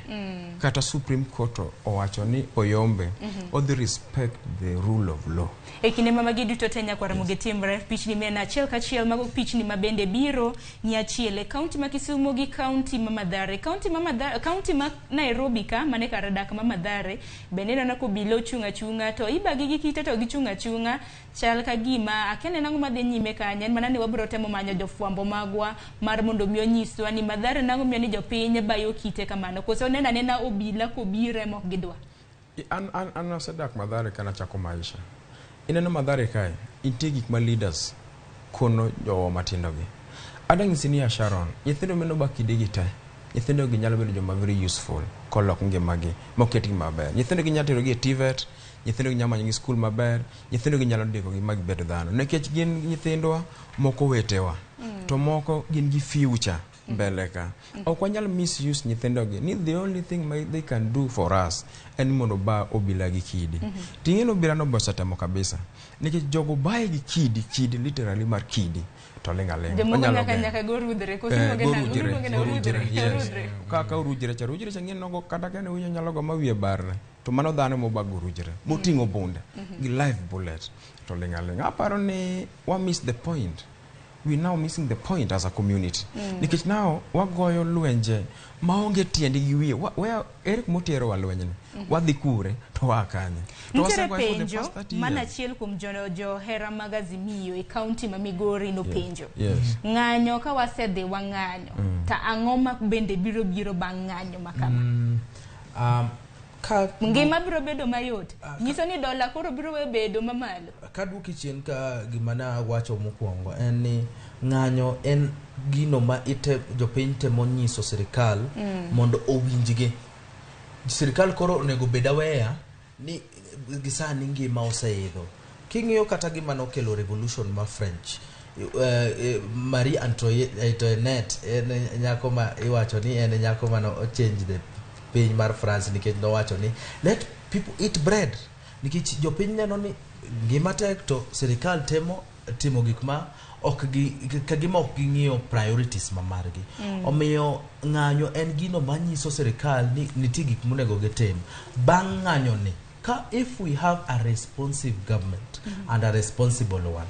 kata Supreme Court owacho ni oyombe odhi respect the rule of law e kinde mamagi duto tenya kwa Ramogi timbre pichni mena achiel kachiel mago pichni mabende biro ni achiel e kaunti ma Kisumu gi kaunti ma Mathare kaunti ma Nairobi ka mane kar dak ma Mathare bende nana ko bilo chunga to ibagi gi kite to gi chunga chal ka gima akene nango madhi nyime kanya en manani wabro temo manyo jofwambo magwa mar mondo mi onyiswa ni Mathare nango mi ni jopiny bayo kite kamano koso nena obila ko bire mok gidwa an asedak Mathare kana chako maisha ineno Mathare kae intie gik ma leaders kono jowa matindo gi adang'isi ni Sharon nyithindo meno bakide gi te nyithindo gi nyalo bedo joma very useful kolok ngimagi moketgi maber nyithindo gi nyalo tero gi e TVET nyithindo gi nyalo manyo gi skul maber nyithindo gi nyalo ndiko gi magi bedo dhano nikech gin nyithindwa moko wetewa to moko gin gi future mbele ka ok wanyal misuse nyithindo gi ni the only thing they can do for us en mondo ba obila gi kidi tingeno birano bosatemo kabisa nikech jogo bae gi kidi literally mar kidi to lenga nyaka gorudre koso kaka urujre cha ng'en nogo kata kene winyo nyalo go mawie barre to mano dhano mobago urujre moting'o bunde gi live bullet to lenga aparo ni wa miss the point we now missing the point as a community nikech now wagoyo lwenje maonge tiende gi wiye where Eric Motero wa lwenyni wadhi kure to wakanye to wasegoyo penjo mana achiel kuom jo hera mag Azimio e kaunti ma Migori no penjo ng'anyo ka wasedhi wang'anyo ta ang'o ma bende biro bang' ng'anyo makama ngima biro bedo mayot nyiso ni dola koro biro bedo mamalo kaduki chien ka gima na wacho mokwongo en ni ng'anyo en gino ma jopiny temo nyiso sirikal mondo owinjgi sirikal koro onego bed aware ni gisani ngima oseidho king'iyo kata gima nokelo revolution ma French Marie Antoinette en nyako ma iwacho ni en nyako ma no change the piny mar France nikech nowacho ni let people eat bread nikech jopiny neno ni ngima tek to sirikal timo gik ma kagima ok ging'iyo priorities ma margi omiyo ng'anyo en gino manyiso sirikal ni nitie gik monego gitim bang' ng'anyo ni if we have a responsive government and a responsible one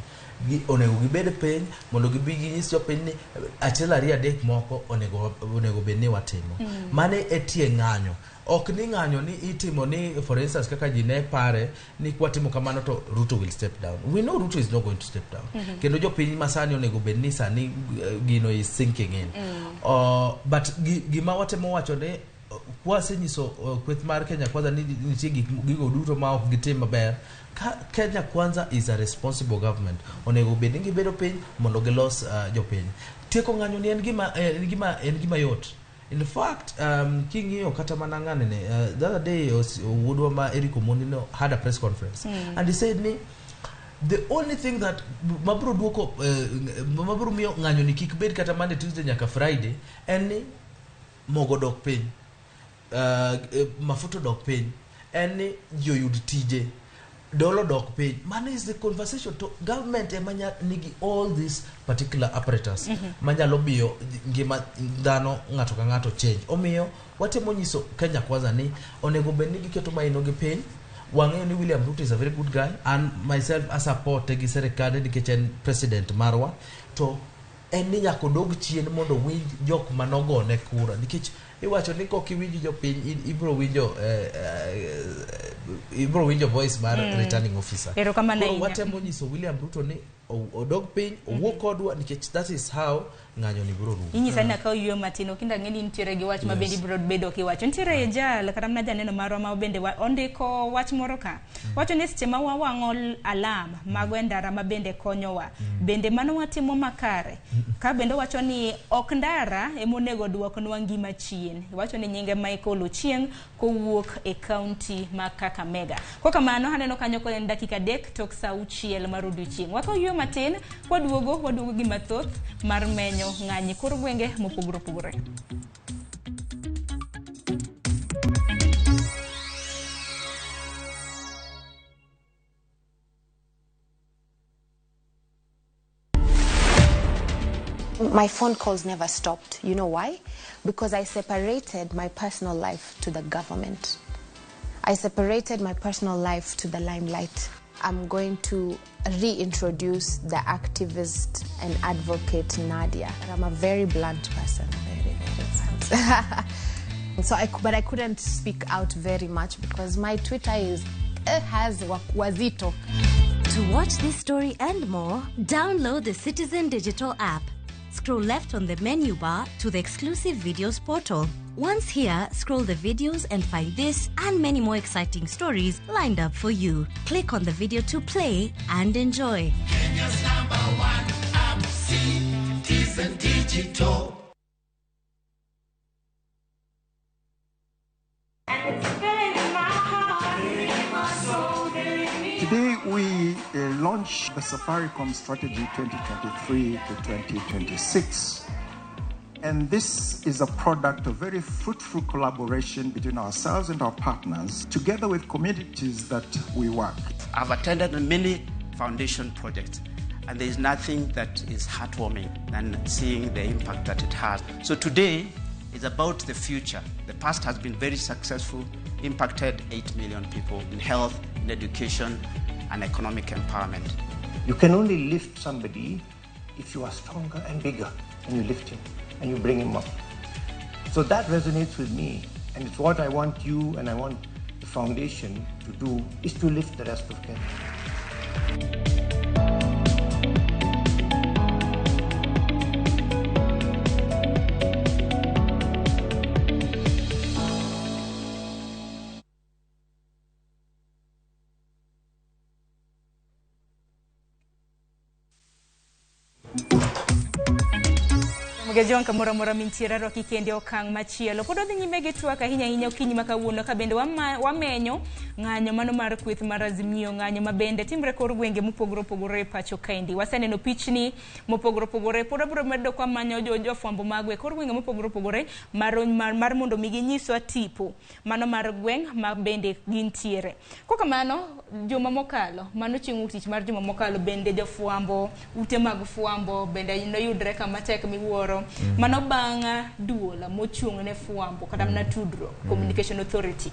onego gibed piny mondo gibi ginyis jopiny ni achiel ariyo adek moko onego bed ni watimo mane etie ng'anyo ok ni ng'anyo ni itimo ni for instance kaka ji ne pare ni kwatimo kamano to Ruto will step down. We know Ruto is not going to step down kendo jopiny masani onego bed ni sani gino is sinking in but gima watemo wacho ne wasenyiso kweth mar Kenya kwanza ni nitie gigo duto ma ok gitim maber Kenya kwanza is a responsible government onego bed ni gibedo piny mondo gilos jopiny tieko ng'anyo ni en gima yot in fact king'iyo kata mana ng'ane ne the other day wuodwa ma Eric Omondi no had a press conference and he said ni the only thing that mabro duoko mabro miyo ng'anyo ni kik bed kata Monday Tuesday nyaka Friday en ni mogo dok piny mafuto dok piny en ni joyud tije dolo dok piny. Man is the conversation to government emanya nigi all these particular apparatus manyalo biyo ngima dhano ng'ato ka ng'ato change. Omiyo watemo nyiso Kenya Kwanza ni onego bed ni giketo maino gi piny. Wang'eyo ni William Ruto is a very good guy, and myself as a support gi serikal nikech en president marwa, to en ni nyaka odog chien mondo winj jok manogone kura, nikech iwacho ni kok iwinjo jopiny ibro winjo voice mar returning officer. Koro watemo nyiso William Ruto ni odog piny, owuok kodwa, nikech that is how ng'anyo ni bro rumo. Inyisa na ka oyuo matino kinda ng'eni nitiere gi wach mabendi bro bedo kiwacho. Nitiere jal kata mna janeno marwa ma bende ondiko wach moro ka. Wacho ni seche ma wawang'o alam mago endara ma bende konyowa. Bende mano watimo makare. Ka bende wacho ni ok ndara emonego duoknwa ngima chien. Wacho ni nyinge Michael Ochieng kowuok e county ma Kakamega. Kwa kamano haneno kanyo ko en dakika 3 tok saa 6 mar odiechieng'. Waka oyuo matin waduogo gi mathoth mar menyo ng'anyi kor gwenge mopogore opogore. My phone calls never stopped. You know why? Because I separated my personal life to the government. I separated my personal life to the limelight. I'm going to reintroduce the activist and advocate Nadia. I'm a very blunt person, very, very blunt. But I couldn't speak out very much because my Twitter has wazito. To watch this story and more, download the Citizen Digital app. Scroll left on the menu bar to the exclusive videos portal. Once here, scroll the videos and find this and many more exciting stories lined up for you. Click on the video to play and enjoy. Kenya's #1 app, Citizen Digital. Today we launch the Safaricom Strategy 2023 to 2026. And this is a product of very fruitful collaboration between ourselves and our partners, together with communities that we work. I've attended many foundation projects, and there is nothing that is heartwarming than seeing the impact that it has. So today is about the future. The past has been very successful, impacted 8 million people in health, in education, and economic empowerment. You can only lift somebody if you are stronger and bigger, and you lift him and you bring him up. So that resonates with me, and it's what I want you and I want the foundation to do, is to lift the rest of Kenya. Mugejon kamora mora mintiera roki kende okang machielo. Pod odhi nyime gi twak ahinya okinyi makawuono ka bende wamenyo ng'anyo mano mar kweth mar Azimio, ng'anyo mabende timre kor gwenge mopogore opogore pacho kaendi. Waseneno pichni mopogore opogore, pod abiro medo kwa manyo jofwambo magwe kor gwenge mopogore opogore mar mondo migi nyiswa tipo mano mar gweng ma bende gintiere. Koka mano juma mokalo, mano chieng' tich mar juma mokalo bende jofwambo, ute mag fwambo bende noyudre kama tek miwuoro. Mano banga duola mochung' ne fwambo kata mna tudro Communication Authority.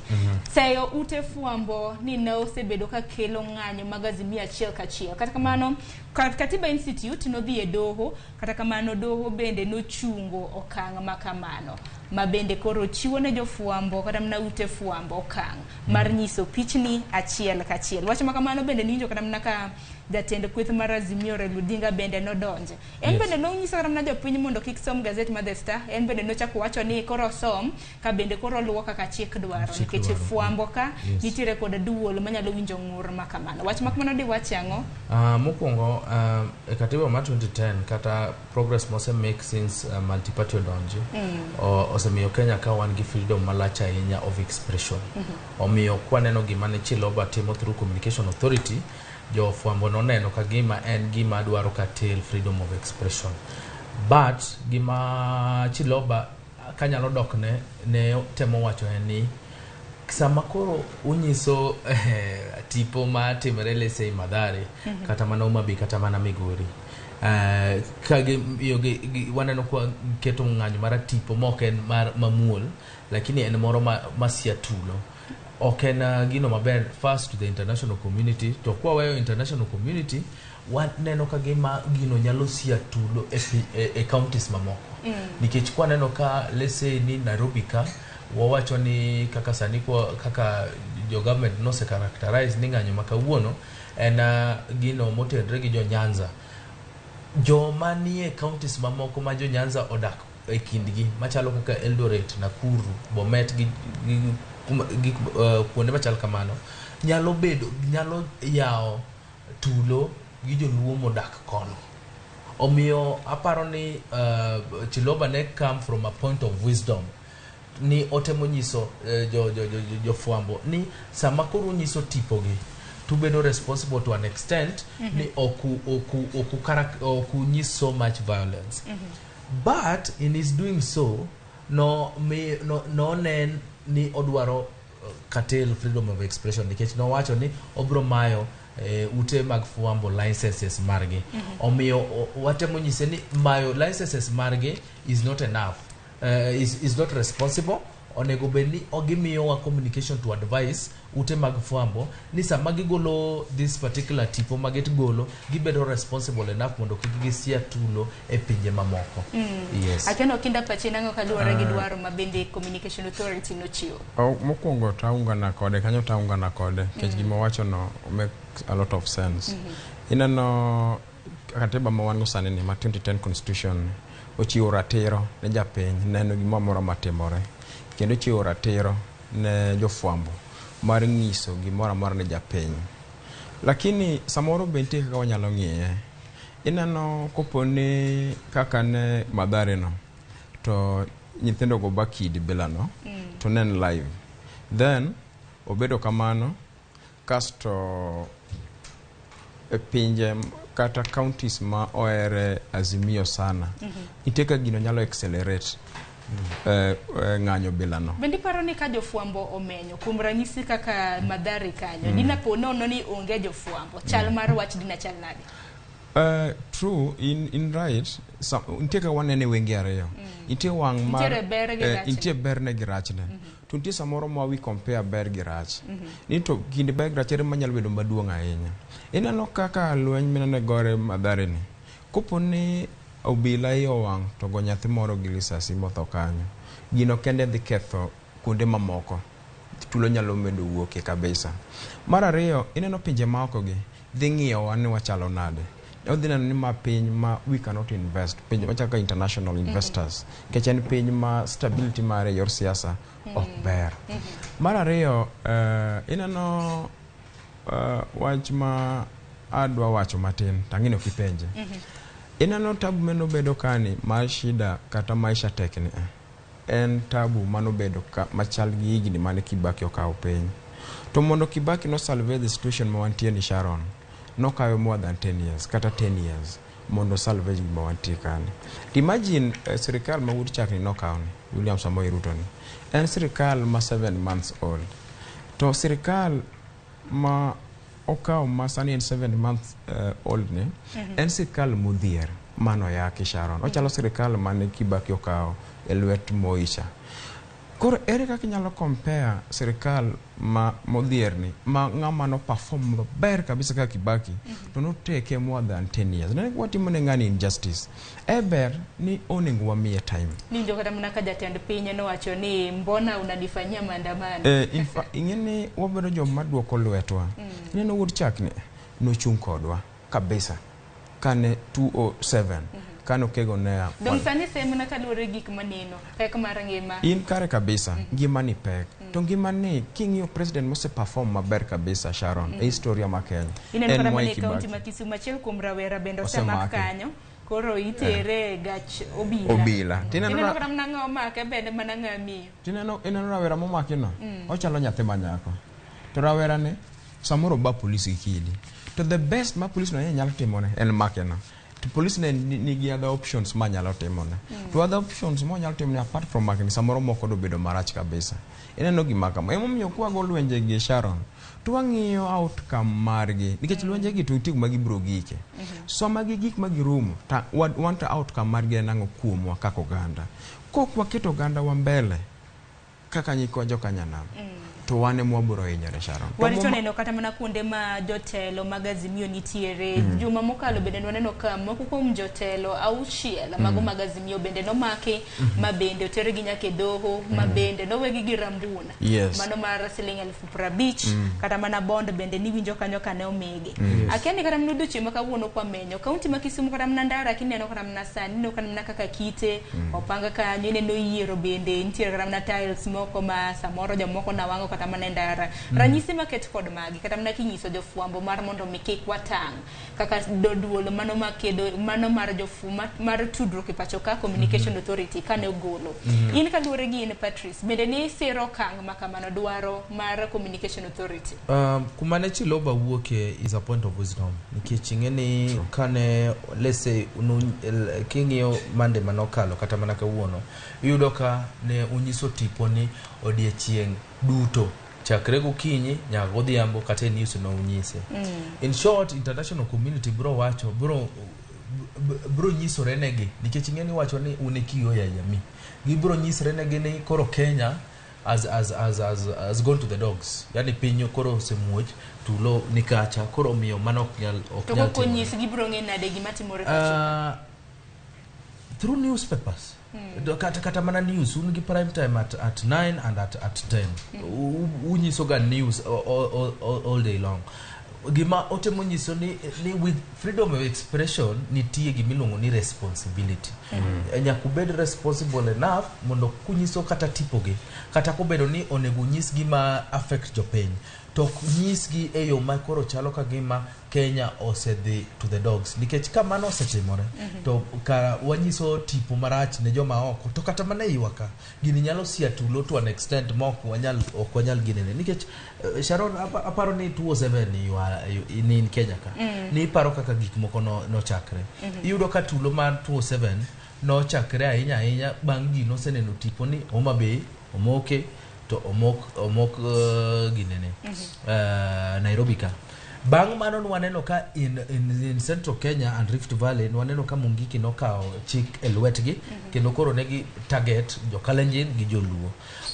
Sayo ute fwambo ni na osebedo ka kelo ng'anyo mag Azimio achiel kachiel. Kata kamano Katiba Institute no dhi e doho, kata kamano doho bende no chungo okang' makamano. Mabende koro chiwo ne jofwambo kata mna ute fwambo okang' mar nyiso pichni achiel kachiel. Wach makamano bende ninjo kata mna ka jatend kweth mar Azimio Reludinga bende no donje. En bende no nyiso kata mna jopiny mondo kik som gazet mar The Star. En bende no chako wacho ni koro som ka bende koro luwo kaka chik dwaro nikech fwambo ka nitiere kod duol manyalo winjo ng'ur makamano. Wach makamano di wach yango? Mokwongo e katiba mar 2010 kata progress mose make since multi-party odonji osemiyo Kenya ka wan gi freedom malach ahinya of expression. Omiyo kwaneno gima ne Chiloba timo through Communication Authority, jo fwambo no neno ka gima en gima dwaro katel freedom of expression. But gima Chiloba kanyalo dok ne temo wacho en ni sama koro unyiso tipo ma timore lese Mathare kata mana Umabi kata mana Migori kage waneno kwa keto ng'anyo mara tipo moken mar mamuol lakini en moro masia tulo oken gino maber first to the international community to kwa weyo international community waneno kage ma gino nyalo sia tulo e counties mamoko nikech kwa neno ka lese ni Nairobi ka wawacho ni kaka sani kwa kaka jo government no se characterize ni ng'anyo makawuono en gino motenre gi jo Nyanza jo manie counties mamoko ma jo Nyanza odak e kindgi machalo kaka Eldoret, Nakuru, Bomet gi kuonde machal kamano nyalo yao tulo gi joluo modak kono. Omiyo aparo ni Chiloba ne come from a point of wisdom ni otemo nyiso jo fuambo ni sama koro nyiso tipogi to be responsible to an extent ni oku nyis so much violence but in his doing so no nen ni odwaro curtail freedom of expression nikech no wacho ni obro mayo ute mag fuambo licenses margi omiyo watemo nyise ni mayo licenses margi is not enough is not responsible onego beni ogimiyo wa communication to advice ute mag fuambo ni sama gigolo this particular tipo magit golo gibedo responsible enough mondo kigisia tulo e pinje mamoko. Yes. Akeno kinda pachinango kaluwore gi dwaro mabende communication authority no chiwo. Mokwongo taungana kode kanyo taungana kode kech gima wacho no make a lot of sense. Inano katiba ma wan go sani ni ma 2010 constitution ochiwo ratiro ne japiny neno gima moro matimore kendo chiwo ratiro ne jofuambo mar nyiso gimoro amora ne japiny lakini samoro bente kaka wanyalo ng'iye ineno koponi kaka ne Mathare no to nyithindo go bakidi bilano to nen live then obedo kamano kasto e pinje kata counties ma oere Azimio sana iteka gino nyalo accelerate ng'anyo bilano. Bendi paro ni ka jofuambo omenyo kuom ranyisi kaka Mathare kanyo dina po nono ni onge jofuambo chal mar wach dina chal nade? True in right inteka wanene wengi ariyo itie wang mar intie berne gi rachne to nitie samoro ma we compare ber gi rach ni to kinde ber gi rach manyalo bedo maduong' ahinya ineno kaka lweny minene gore Mathare ni koponi obila yo wang to go nyathi moro gi lisasi motho kanyo gino kende dhi ketho kuonde mamoko tulo nyalo medo wuoke kabisa. Mar ariyo ineno pinje maoko gi dhi ng'iyo wan ni wachalo nade odhi neno ni ma piny ma we cannot invest pinje machaka international investors kech en piny ma stability mare yor siasa ok ber. Mar ariyo ineno wach ma adwa wacho matin tangino kipenje inano tabu meno bedo kani mar shida kata maisha tekni en tabu mano bedo ka machal gi higni mane Kibaki okawo piny to mondo Kibaki no salve the situation ma wantie ni Sharon no kawe more than 10 years kata 10 years mondo salve gima wantie kani. Imagine sirikal ma wuod chakni no kawo ni William Samoei Ruto ni en sirikal ma 7 months old to sirikal ma okaw masani en 7 months old ne en sirikal modhier mano yake Sharon ochalo sirikal mane Kibaki okaw e lwet Moisha. Koro ere kaka nyalo compare sirikal ma modhier ni ma ng'ama no perform ber kabisa kaka Kibaki to no take more than 10 years ne watimo ne ng'ani injustice eber ni onego wamiye time ni ndio kata mnaka jatend piny no wacho ni mbona unanifanyia maandamano ingeni wabedo joma duoko lwetwa neno wuod chakni no chung kodwa kabisa kane 207 kano kego nea don sani sema na kalore gik maneno pek mar ngima in kare kabisa ngima ni pek to ngima ni king'io president mose perform maber kabisa Sharon e historia ma Kenya en mana kaunti ma Kisumu achiel kuom rawera bendo osemak kanyo koro itere gach obila tineno kata mnang'o make bende mana ng'amiyo tineno rawera momaki no ochalo nyathi manyako to rawera ne samoro ba polisi kili to the best ma polisi no nyalo timone en make no to police nigi other options manyalo timone. To other options monyalo timone apart from makni samoro moko do bedo marach kabisa. Ineno gima kama. Emomiyo kwago lwenje gi Sharon. To wang'iyo outcome margi nikech lwenje gi to tig magi bro gike. So magi gik magi rumo ta want outcome margi nango kuomwa kaka oganda. Kok waketo oganda wa mbele kaka nyikonjo kanyanam. To wane mwaburo hinyore Sharon. Warito neno kata mana kuonde ma jotelo mag Azimio nitiere. Juma mokalo bende waneno ka moko kuom jotelo auchiel mago mag Azimio bende nomaki ma bende otere gi nyaka doho ma bende nowegi gi rambuna. Mano mar siling 50,000 kata mana bond bende niwinjo kanyo kane omigi. Akiani kata mnudo chima kawuono kwa menyo. Kaunti ma Kisumu kata mana Ndara kineno kata mana Sani neno kata mana kaka Kite opanga kanyo neno yiero bende nitiere kata mana tiles moko ma samoro jomoko na wango kata mana Ndara. Ranyisi maket kod magi kata mana kinyiso jofwambo mar mondo mikik watang kaka doduolo mano makedo mano mar jofuma mar tudruok e pacho ka communication authority kane ogolo. In kaluore gi in Patrice bende ni sero kang makamano dwaro mar communication authority. Kumane Chiloba wuoke is a point of wisdom. Nikech ingeni kane let's say kingio mande manokalo kata mana kawuono yudo ka ne unyiso tipo ni odiechieng duto chakre gokinyi nyaka godhiambo kata news no unyise. In short, international community bro wacho bro nyisore negi nikech ingeni wacho ni unekiyo ya jamii. Gibro nyisore negi ni koro Kenya has gone to the dogs. Yani pinyo koro semuoj tulo nikacha koro miyo mano ok nyal to ko nyisi gibro ngena de gimatimore kacho through newspapers. Kata mana news ungi prime time at 9 and at 10 unyisoga news all day long. Gima otemo nyiso ni with freedom of expression nitie gimilongo ni responsibility. Nyakubed responsible enough mondo kunyiso kata tipoge kata kobedo ni onego nyis gima affect jopiny to nyis gi eyo makoro chalo ka gima Kenya osedhi to the dogs nikech kama no setimore to ka wanyiso tipo marach ne joma oko to kata mana iwaka gini nyalo sia tulo to an extent moko wanyal ginene nikech Sharon aparo ni 207 in Kenya ka ni paro kaka gik moko no chakre iyudo ka tulo mar 207 no chakre ahinya bang' gino seneno tipo ni Homa Bay omoke to omok ginene Nairobi ka bang' mano waneno ka in Central Kenya and Rift Valley waneno ka Mungiki no kao chik elwetgi kendo koro negi target jo Kalenjin gi joluo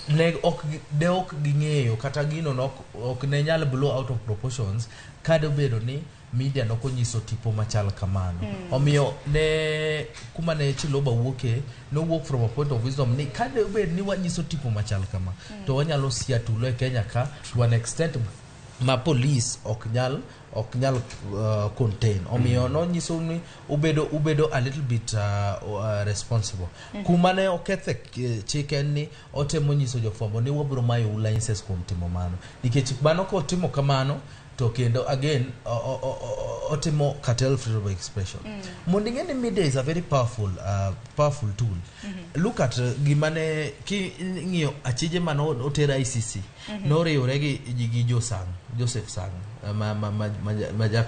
ne ok ging'eyo kata gino no ok ne nyal blow out of proportions kado bedo ni media no konyiso tipo machal kamano omiyo ne kuma ne Chiloba wuoke no work from a point of wisdom ni kado bedo ni wanyiso tipo machal kama to wanyalo sia tulo e Kenya ka to an extent ma police ok nyal contain omiyo no nyiso ni ubedo a little bit responsible kuma ne okethe chicken ni otemo nyiso jofwambo ni wabro mayo licenses kuom timo mano nikech mano ko timo kamano to kendo again otimo cartel freedom of expression. Mondingeni media is a very powerful tool. Look at gimane ki ng'iyo achije mano otera ICC no riwre gi Joseph Sang ma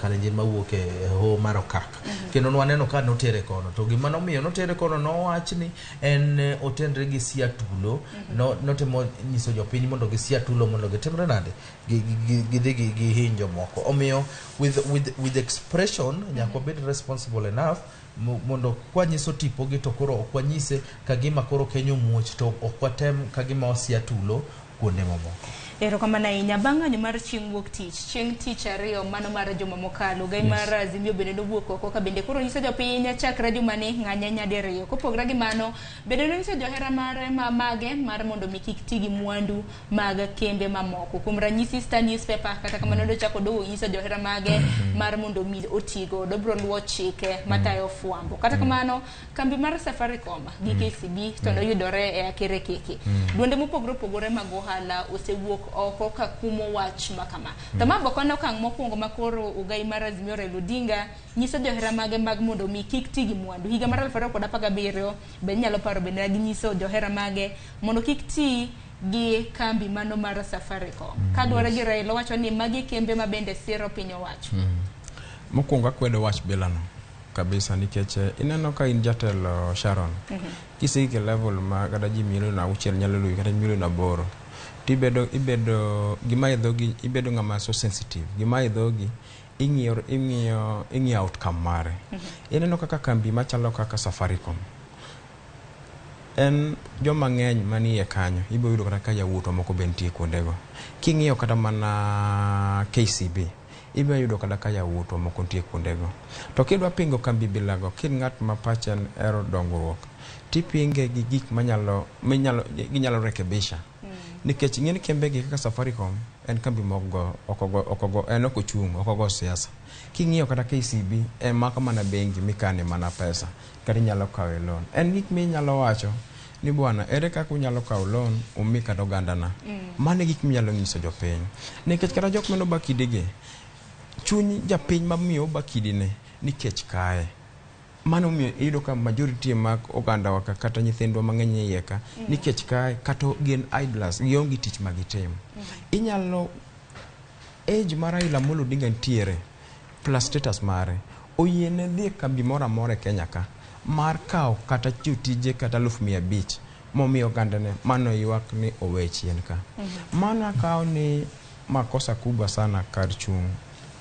Kalenjin mawuoke ho Marokak kendo waneno ka notere kono to gimano miyo notere kono no wachni en otendre gi sia tulo notemo nyiso jopiny mondo gi sia tulo mondo gitimre nade gi hinjo moko omiyo with expression nyako bed responsible enough mondo kwa nyiso tipo gi to koro okwanyise kagima koro Kenya muoch to okwatem kagima osia tulo kuonde mamoko. Ero kama na inya bang'anyo mar chieng' wuok tich ariyo mano mar juma mokalo gai mar Azimio bende no wuok oko ka bende koro nyiso jopiny chakre juma ni ng'anya nyadiriyo kopogre gi mano bende no nyiso johera mare mage mar mondo mikik tigi mwandu mag kembe mamoko kuom ranyisi Star newspaper kata kamano do chako do nyiso johera mage mar mondo mi otigo do bro luwo chike matayo fwambo kata kamano kambi mar Safaricom gi KCB to no yudore e akere keke duonde mopogore mag ohala osewuok oko ka kumo wach makama tama bokono kang mokwongo makoro ugai mar Azimio Raila Odinga nyiso johera mage mag mondo mi kik tigi mwandu higa mar 2017 be nyalo paro bende nyiso johera mage mondo kik ti gi kambi mano mar Safaricom kadware gi Raila wacho ni magi kembe ma bende siro piny owacho mokwongo akwedo wach bilano kabisa nikech ineno ka in jatelo Sharon kisike level ma kada ji milion 6 nyalo luwi kata milion 8 tibedo gima idhogi ibedo ngama so sensitive gima idhogi ing'iyo outcome mare ineno kaka kambi machalo kaka Safaricom en joma ng'eny manie kanyo ibo yudo kata ka yawuoto moko bentie kuondego king'iyo kata mana KCB ibo yudo kata ka yawuoto moko ntie kuondego to kidwa pingo kambi bilago kin ng'at ma pachen ero dongruok tipinge gi gik ginyalo rekebisha nikech ng'eni kembegi kaka Safaricom en kambi mogo okogo en okogo siasa king'iyo kata KCB en maka mana bengi mikane mana pesa kata nyalo kawe loan en gik minyalo wacho ni bwana ere kaka unyalo kawo loan umi kata ogandana mane gik minyalo nyiso jopiny nikech kata jok meno bakidege chuny japiny mamiyo bakidine nikech kae mano miyo iyudo ka majority mag oganda waka kata nyithindwa mang'eny yeka nikech kae kata gin idlers gionge tich magitim inyalo age mara ila molo dinga ntiere plus status mare oyiene dhi kambi mora more Kenya ka mar kawo kata tije kata 500,000 momiyo ogandane mano ywak ni owe chien ka mana kawo ni makosa kubwa sana kar chung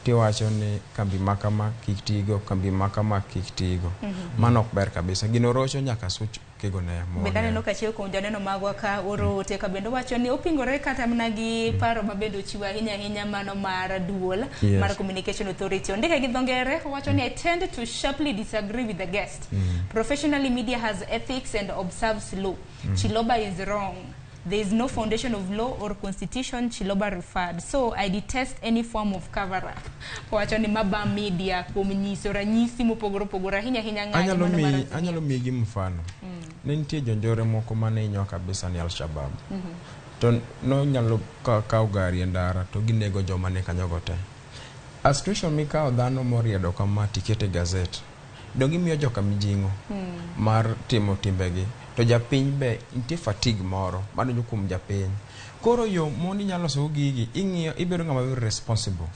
tiwacho ni kambi makama kik tigo kambi makama kik tigo mano ok ber kabisa gino rocho nyaka such kego ne mo bendane no kachiel kuom joneno magwa ka orote ka bendo wacho ni opingore kata mna gi paro mabendo chiwa hinya mano mar duol mar Communication Authority ondike gi dhongere wacho ni I tend to sharply disagree with the guest. Professionally, media has ethics and observes law. Chiloba is wrong. There is no foundation of law or constitution, Chiloba referred. So I detest any form of cover-up. Wacho ni maba media kuminyiso ranyisi mopogoro hinya ng'anyo anyalo migi mfano ne nitie jonjore moko mane inyo kabisa ni Al-Shabaab to no nyalo kawo gari e ndara to ginego joma ne kanyogo te a situation mikawo dhano moriedo kama tikete gazet dongi miyo joka mijingo mar timo timbegi to japiny be nitie fatigue moro manonyo kuom japiny koro yo moni nyalo so gigi ing'iyo ibedo ng'ama very responsible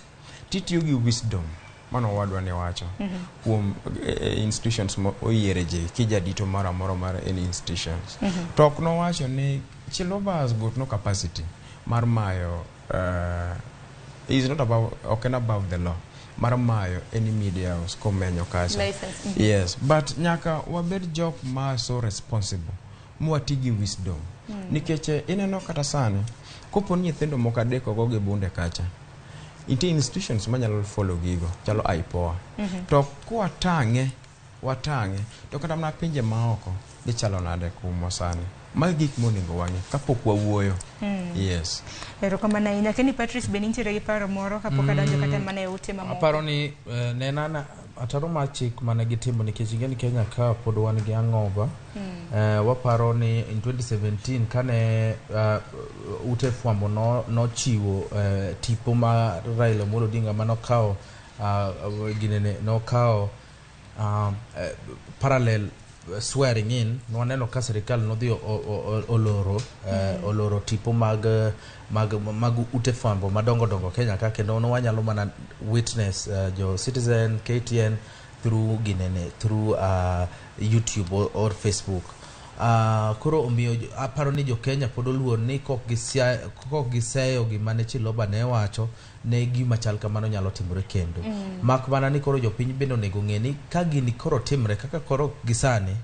titiyo gi wisdom mano wadwa ne wacho kuom institutions oyiere je kijadito mara any institutions tok no wacho ni Chiloba has got no capacity mar mayo is not above above the law mar mayo any media house komenyo kacha yes but nyaka wabed jok ma so responsible mwatigi wisdom nikech ineno kata sani kopo nyithindo moko adeko go ge bunde kacha inti institutions manyalo follow gigo chalo IPOA to kuatange to kata mna pinje maoko gichalo nade kumo sani ma gik monego wangi kapok wawuoyo yes ero kama na ina keni Patrice Benintire gi paro moro kapok adonjo kata mane ute mamoko aparo ni nenana ataro machik mane gitimo nikech ingeni Kenya ka pod wan gi ang'oba waparo ni in 2017 kane ute fwambo no chiwo tipo ma Raila Amolo Odinga manokawo ginene nokawo parallel swearing in nwaneno ka serikal nodhi oloro tipo mag ute fwambo madongo Kenya ka kendo no wanyalo mana witness jo Citizen KTN through ginene through YouTube or Facebook koro omiyo aparo ni jo Kenya pod oluor ni kok giseyo gimane Chiloba ne wacho ne gima chal kamano nyalo timore kendo mak mana ni koro jopiny bende onego ng'e ni ka gini koro timre kaka koro gisani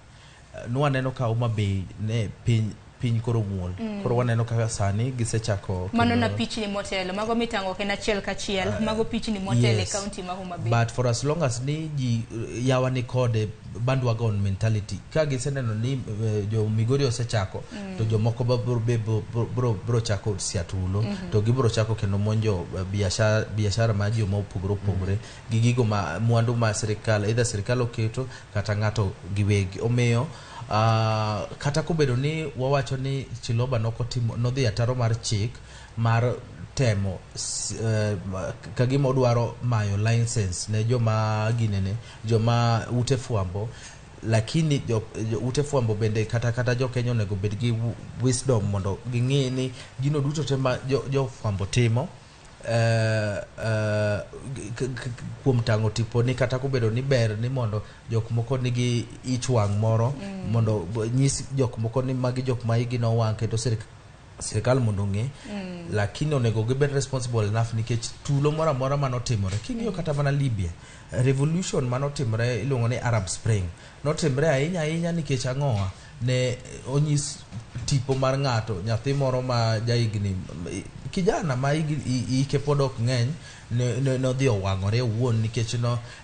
nwaneno ka uma be ne piny koro muol koro waneno kaka sani gisechako mano na pichni motelo mago mitango kena chiel kachiel mago pichni motelo e county ma Homa Bay but for as long as ni ji yawa ni kode bandwagon mentality ka giseneno ni jo Migori osechako to jomoko bro chako siatulo to gibro chako kendo monjo biashara ma ji ma opogore gi gigo ma mwandu ma serikal either serikal oketo kata ng'ato giwegi omiyo kata kobedo ni wawacho ni Chiloba nodhi ataro mar chik mar temo kagima odwaro mayo license ne joma ginene joma ute fwambo lakini ute fwambo bende kata jo Kenya onego bed gi wisdom mondo ging'e ni gino duto tema jo fwambo timo kuom tango tipo ni kata kobedo ni ber ni mondo jok moko nigi ich wang' moro mondo nyis jok moko ni magi jok ma igi no wang' kendo sirikal mondo ng'e lakini onego gibed responsible enough nikech tulo moro amora manotimore king'iyo kata mana Libya revolution manotimore iluongo ni Arab Spring notimre ahinya nikech ang'owa ne onyis tipo mar ng'ato nyathi moro ma jaigni kijana ma ike pod ok ng'eny nodhi owang'ore owuon nikech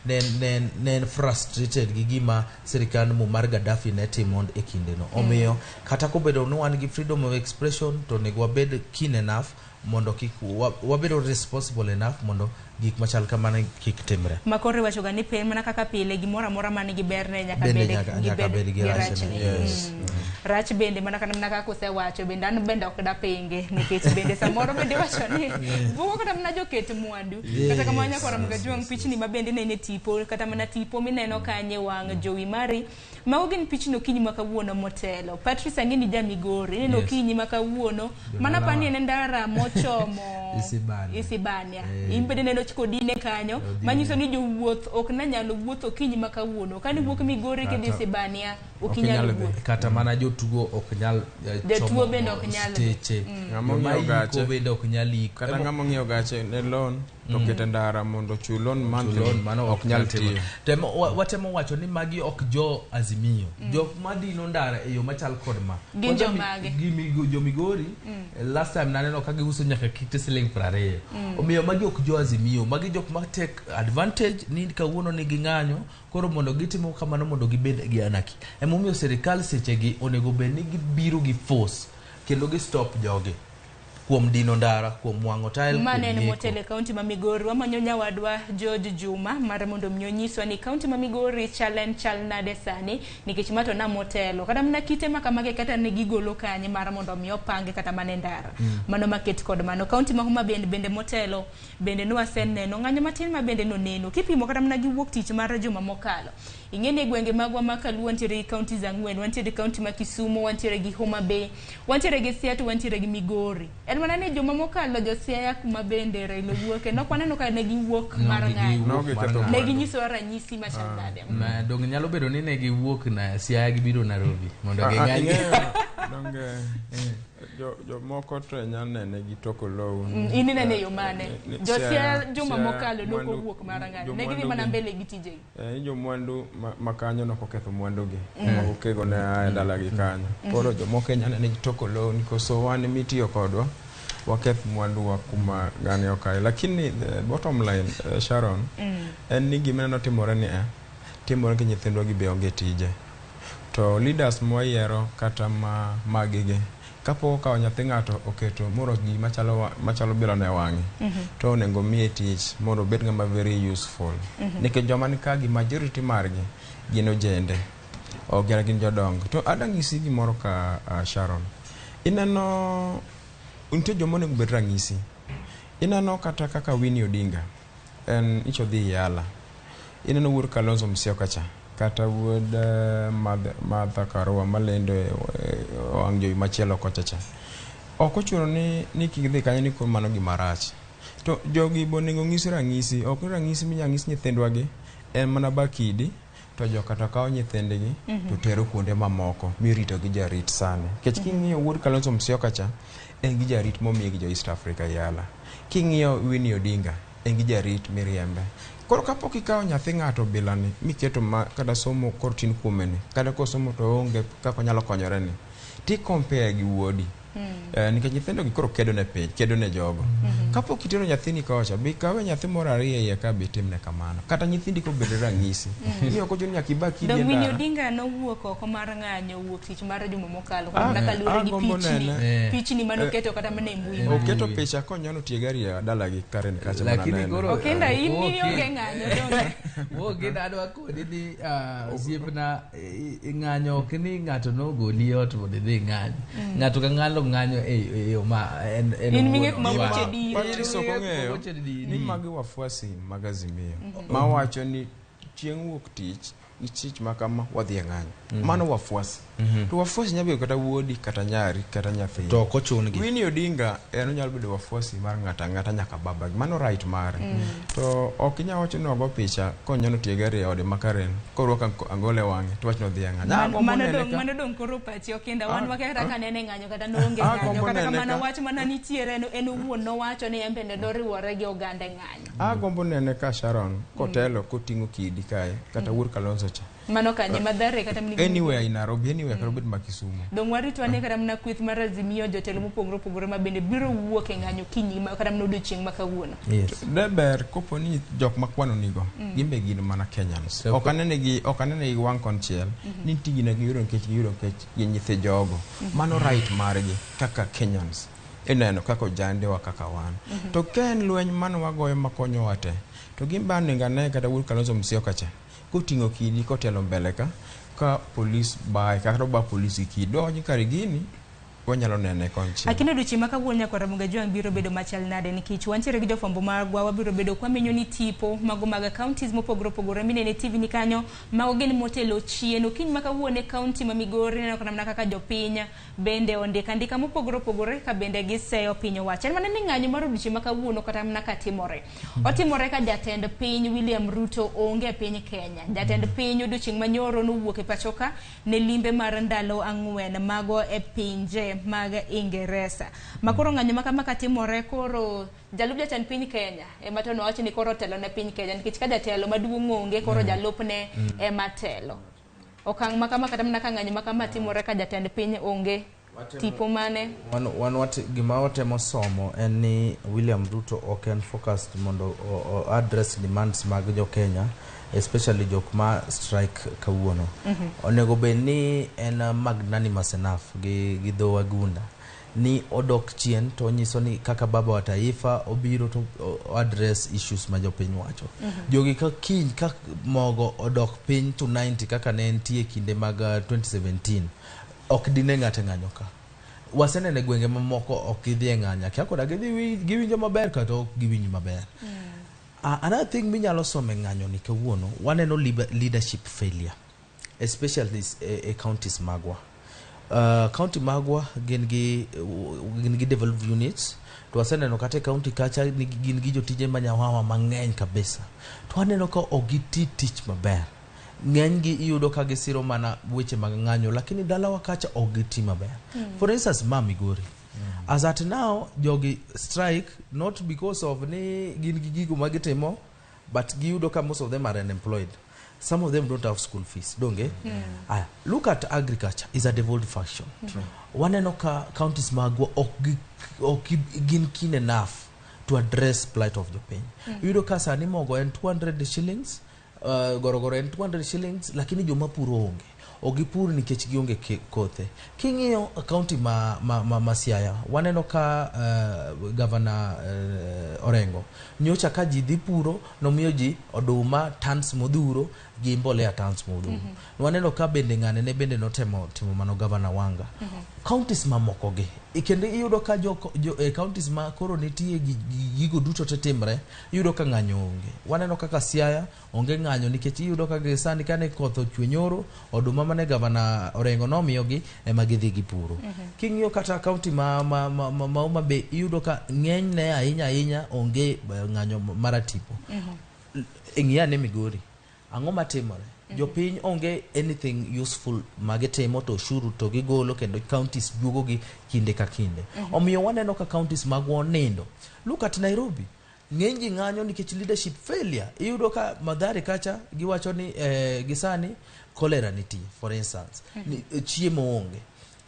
ne frustrated gi gima sirikal mar Gaddafi ne timo e kindeno omiyo kata kobedo ni wan gi freedom of expression to nego wabed keen enough mondo kik wabedo responsible enough mondo gik machal kamano kik timre. Makore wacho ga ni pen mana kaka pile gimoro amora man gi berne nyaka bed gi rachne. Rach bende mana kana kaka osewacho bende an bende ok da penge nikech bende samoro bende wacho ni bugo kata mana joket mwandu kata kama nya kora mga juang pichni ma bende ne tipo kata mana tipo mineno kanye wang jowi mari ma ogin pichno kinyi makawuono motelo Patrice angeni Jamigori neno kinyi makawuono mana pani en ndara mochomo Isibania imbede neno kodine kanyo manyiso ni jowuoth ok na nyalo wuotho kinyi makawuono kani wuok Migori kedi Isibania okinyalo kata mana jotugo ok nyal jotugo bende ok nyal steche ng'amo bende ok nyal kata ng'amo ng'iewo gache ne loan to kete ndara mondo chulon mano ok nyal tiyo temo watemo wacho ni magi ok jo Azimio jok madino ndara e yo machal kod ma jo Migori last time naneno ka giuso nyaka kite siling 20 omiyo magi ok jo Azimio magi jok ma take advantage ni kawuono ni ging'anyo koro mondo gitimo kamano mondo gibed gi anaki emomiyo sirikal sechegi onego bed ni gibiro gi force kendo gi stop jogi kuom dino ndara kuom wang'o tile manene motele kaunti ma Migori wamanyo nyawadwa George Juma mar mondo mnyonyiswa ni kaunti ma Migori chal nade sani nikech mato na motelo kata mna kite makamage kata ne gigolo kanye mar mondo mi opange kata mane ndara mano market kod mano kaunti ma Homa bende motelo bende no aseneno ng'anyo matin ma bende no neno kipimo kata mna giwuok tich mar juma mokalo ingene gwenge magwa makaluo wantiere kaunti za ng'wen wantiere kaunti ma Kisumu wantiere gi Homa Bay wantiere gi Siaya wantiere gi Migori mana ne joma mokalo jo Siaya kuma bende Raila wuoke no kwaneno ka ne giwuok mar ng'anyo ne ginyiso ranyisi machal nade na dong nyalo bedo ni ne giwuok na Siaya gibiro Nairobi mondo ging'any jo moko to nyane ne gitoko low ini ne yo mane jo Siaya joma mokalo loko wuok mar ng'anyo ne gidhi mana mbele gi tije jo mwandu makanyo no koketho mwandu gi moko kego ne dala gi kanyo koro jo moko nyane ne gitoko low nikoso wan mitiyo kodwa waketh mwandu wa kuma gani okay lakini the bottom line Sharon en ni gimana notimore ni timore gi nyithindwa gi be onge tije to leaders moyiero kata magige kapo ka nyathi ng'ato oketo moro gi machalo bilo ne wang'i to onego miye tich mondo bed ng'ama very useful nikech joma ni ka gi majority margi gin ojende ogera gin jodongo to adang'isi gimoro ka Sharon ineno untie joma onego bed ranyisi ineno kata kaka Winnie Odinga en ichodhi yala ineno wuod Kalonzo Musyoka cha kata wuod Martha Karua malendo wang' jowi machielo kocha cha ok ochuno ni kigidhi kanyo ni mano gima rach to jogi bonego ng'isi ranyisi ok ranyisi minyang'is nyithindwa gi en mana bakidi to jo kata kawo nyithindgi to tero kuonde mamoko mirito gi jarit sana kech king'iyo wuod Kalonzo Musyoka cha en gi jarit momiye gi jo East Africa yala king'iyo Winnie Odinga en gi jarit miriembe koro kapok ikawo nyathi ng'ato bilani miketo kada somo kortin kuomeni kada kosomo to onge kako nyalo konyore ni ti compare gi wuodi nikech nyithindo gi koro kedo ne piny kedo ne jogo kapok itero nyathini kocha bi kawe nyathi moro ariyo ya ka bitimne kamano kata nyithindi ko bed ranyisi ni ok ochuno nyaka ibaki dong Winnie Odinga no wuok oko mar ng'anyo wuok tich mar juma mokalo kata kalure gi pichni manoketo kata mane mbui oketo picha konyono tie gari ya dala gi Karen kacha mana lakini goro okenda ini oge ng'anyo wo gida adwa kodi ni osiepna ng'anyo kini ng'ato no goli ot mondo dhi ng'anyo ng'ato ka ng'alo ng'anyo yo ma en minge kuma wache di Patrice okong'eyo ni magi wafuasi mag Azimio mawacho ni chieng' wuok tich ichich makama wadhi ng'anyo mano wafuasi to wafuasi nyabedo kata wuodi kata nyari kata nyathi to kochun gi Winnie Odinga en onyalo bedo wafuasi mar ng'ata nyaka baba mano right mare to ok inya wacho ni ogo picha konyono tie gari ode makaren korwaka angole wange to wachno dhi ng'anya mano dong koro pachi okinda wan wakera ka nene ng'anyo kata nonge ng'anyo kata kamano wach mana nitiere en owuon nowacho ni en bende doriwore gi oganda ng'anyo gombo nene ka Sharon kotelo koting'o kidi kae kata wuor Kalonzo cha mano kanye madhare kata mni anywhere in Nairobi anywhere kata bed makisumu dong warito ane kata mna kwith mar Azimio jotelo mopogore opogore ma bende biro wuok e ng'anyo kinyi kata mna odiochieng' ma kawuono deber koponi jok makwano nigo gimbe gin mana Kenyans ok anene gi wang' konchiel ni tigina giyudo nikech gin nyithi jogo mano right margi kaka Kenyans ineno kaka jandewa kaka wan to ken lweny mano wagoyo makonyo wate to gimba ningane kata wuor Kalonzo Musyoka cha koting'o kidi kotelo mbele ka polis bai kata ba polisi kidonji kare gini wanyalo nene konchi akino duchi maka wuonya kwa Ramogi Juang biro bedo machal nade nikech wantiere gi jofwambo magwa wabiro bedo kwa menyo ni tipo mago mag counties mopogore opogore minene TV ni kanyo mago gin motelo chien okiny maka wuone county ma Migori neno kana kaka jopiny bende ondika mopogore opogore ka bende giseyo piny owacho en manene ng'anyo mar duchi maka wuono kata mnaka timore otimore ka jatend piny William Ruto onge piny Kenya jatend piny odiochieng' manyoro nowuok e pachoka ne limbe mar ndalo 4 mago e pinje mag Ingereza makoro ng'anyo maka timore koro jalup jatend piny Kenya ema to nowacho ni koro telo ne piny Kenya nikech ka jatelo maduong' onge koro jalupne ema telo okang' maka kata mna ka ng'anyo maka timore ka jatend piny onge tipo mane gima watemo somo en ni William Ruto ok focused mondo address demands mag jo Kenya especially jok ma strike kawuono onego be ni en magnanimous enough gi dho wagunda ni odok chien to nyiso ni kaka baba wa taifa obiro to address issues ma jopiny wacho jogi ka kiny ka mogo odok piny to 90 kaka ne entie kinde mag 2017 ok dine ng'ate ng'anyo ka wasenene gwenge mamoko ok idhi ng'anya kya koda giwinjo maber kata ok giwinjo maber another thing minyalo some ng'anyo ni kawuono waneno leadership failure especially counties magwa county magwa gin gi developed units to waseneno kata county kacha gin gi jotije manyawawa mang'eny kabisa to waneno ka ogiti tich maber ng'eny gi iyudo ka gisiro mana weche mag ng'anyo lakini dalawa kacha ogiti maber for instance Migori as at now jogi strike not because of ni gin gi gigo magitimo but giyudo ka most of them are unemployed some of them don't have school fees donge look at agriculture is a devolved function waneno ka counties magwa ok gin keen enough to address plight of the pain yudo ka sani mogo en 200 shillings gorogoro en 200 shillings lakini joma puro onge ogipur nikech gionge kothe king'iyo county ma Siaya waneno ka governor Orengo nyocha ka ji dhi puro nomiyo ji oduma tons modhuro gi mbolea tons modhuro waneno ka bende ng'ane ne bende notimo mano governor Wanga counties mamoko gi kendo iyudo ka counties ma koro nitie gigo duto tetimre iyudo ka ng'anyo onge waneno kaka Siaya onge ng'anyo nikech iyudo ka gisani kane koth ochwe nyoro oduma mane governor Orengo nomiyogi ema gidhi gipuro king'iyo kata county ma Homa Bay iyudo ka ng'eny ne ahinya onge ng'anyo maratipo ing'iyane Migori ang'o matimore jopiny onge anything useful magitimo to ushuru to gigolo kendo counties duogo gi kinde ka kinde omiyo waneno ka counties magwa nindo look at Nairobi ng'eny ji ng'anyo nikech leadership failure iyudo ka Mathare kacha giwacho ni gisani cholera nitie for instance chiemo onge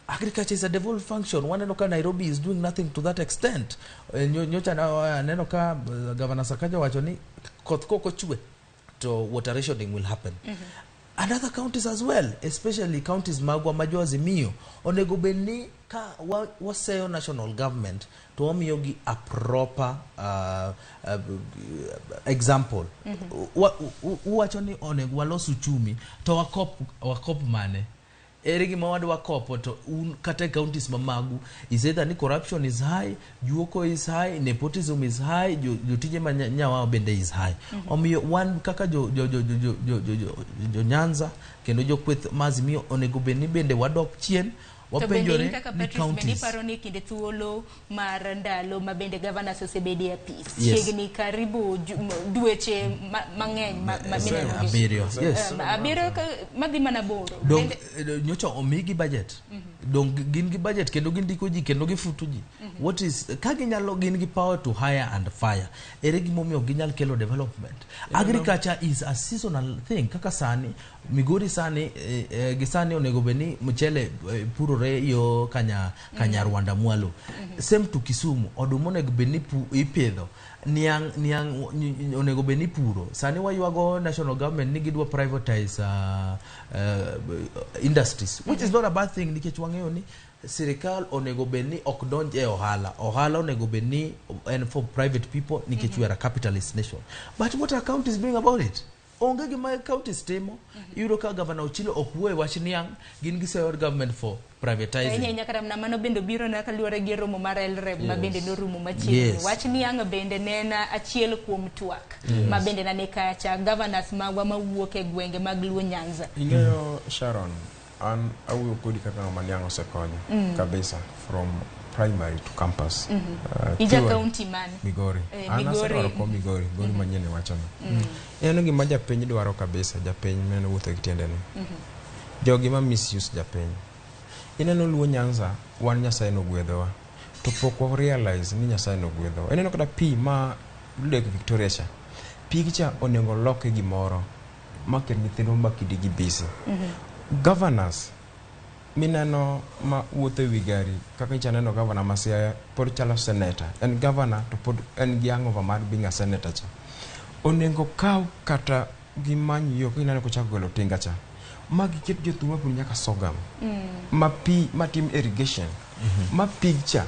agriculture is a devolved function waneno ka Nairobi is doing nothing to that extent nyocha neno ka governor Sakaja wacho ni koth koko chwe to water rationing will happen and other counties as well especially counties magwa majo Azimio onego bedni ka waseyo national government to wamiyo gi a proper example wacho ni onego walos uchumi to wakop mane ere gima wadwa kopo to kata counties mamagu is either ni corruption is high, juoko is high, nepotism is high, jotije manyawa bende is high. Omiyo wan kaka jo Nyanza kendo jo kweth Azimio onego beni bende wadok chien wapenjore ni counties paro ni kinde thuolo mar ndalo mabende governors osebedi a peace chiegni karibu dweche mang'eny abiriyo madhi mana boro dong nyocha omigi budget dong gin gi budget kendo gindiko ji kendo gifuto ji what is kagi nyalo gin gi power to hire and fire ere gimomiyo ginyal kelo development. Agriculture is a seasonal thing. Kaka sani Migori sani gisani onego beni mchele purore yo kanya Rwanda mwalo. Same to Kisumu odumo onego beni ipedho niang onego beni puro. Sani wayuago national government nigi dwa privatize industries, which is not a bad thing nikech wang'eyo ni Sirikal onego beni ok donje ohala onego beni and for private people nikech we are a capitalist nation. But what are counties doing about it? Onge gima counties timo. Yudo ka Governor Ochilo okwe wach niang gin giseyor government for privatizing. Enya kara na mano bendo biro na kaluore gi romo mar LREB ma bende no rumo machiegni. Wach niang bende nena achiel kuom twak ma bende na ne kacha governors magwa mawuok e gwenge mag Luo Nyanza. Ing'eyo Sharon, an awuoyo kodi kaka maniang osekonyo kabisa from primary to campus. Ija county man Migori. Anasero ko Migori manyene wacho no. Eno gima japiny dwaro kabisa, japiny mene wuotho gi tiende ni. Jogi ma misuse japiny. Ineno Luo Nyanza wan Nyasaye no gwedhowa. To pok wa realize ni Nyasaye no gwedhowa. Ineno kada pi ma Lake Victoria cha. Pi gicha onego loke gimoro maket nyithindo makidi gi busy. Governors mineno ma wuotho wi gari kaka chaneno governor Masiaya pod chalo senator and governor to pod en gi hangover mar being a senator cha onengo kaw kata gimany yo kineno ko chako golo tinga cha magi ket jothuma pun nyaka Sogam ma team irrigation ma picture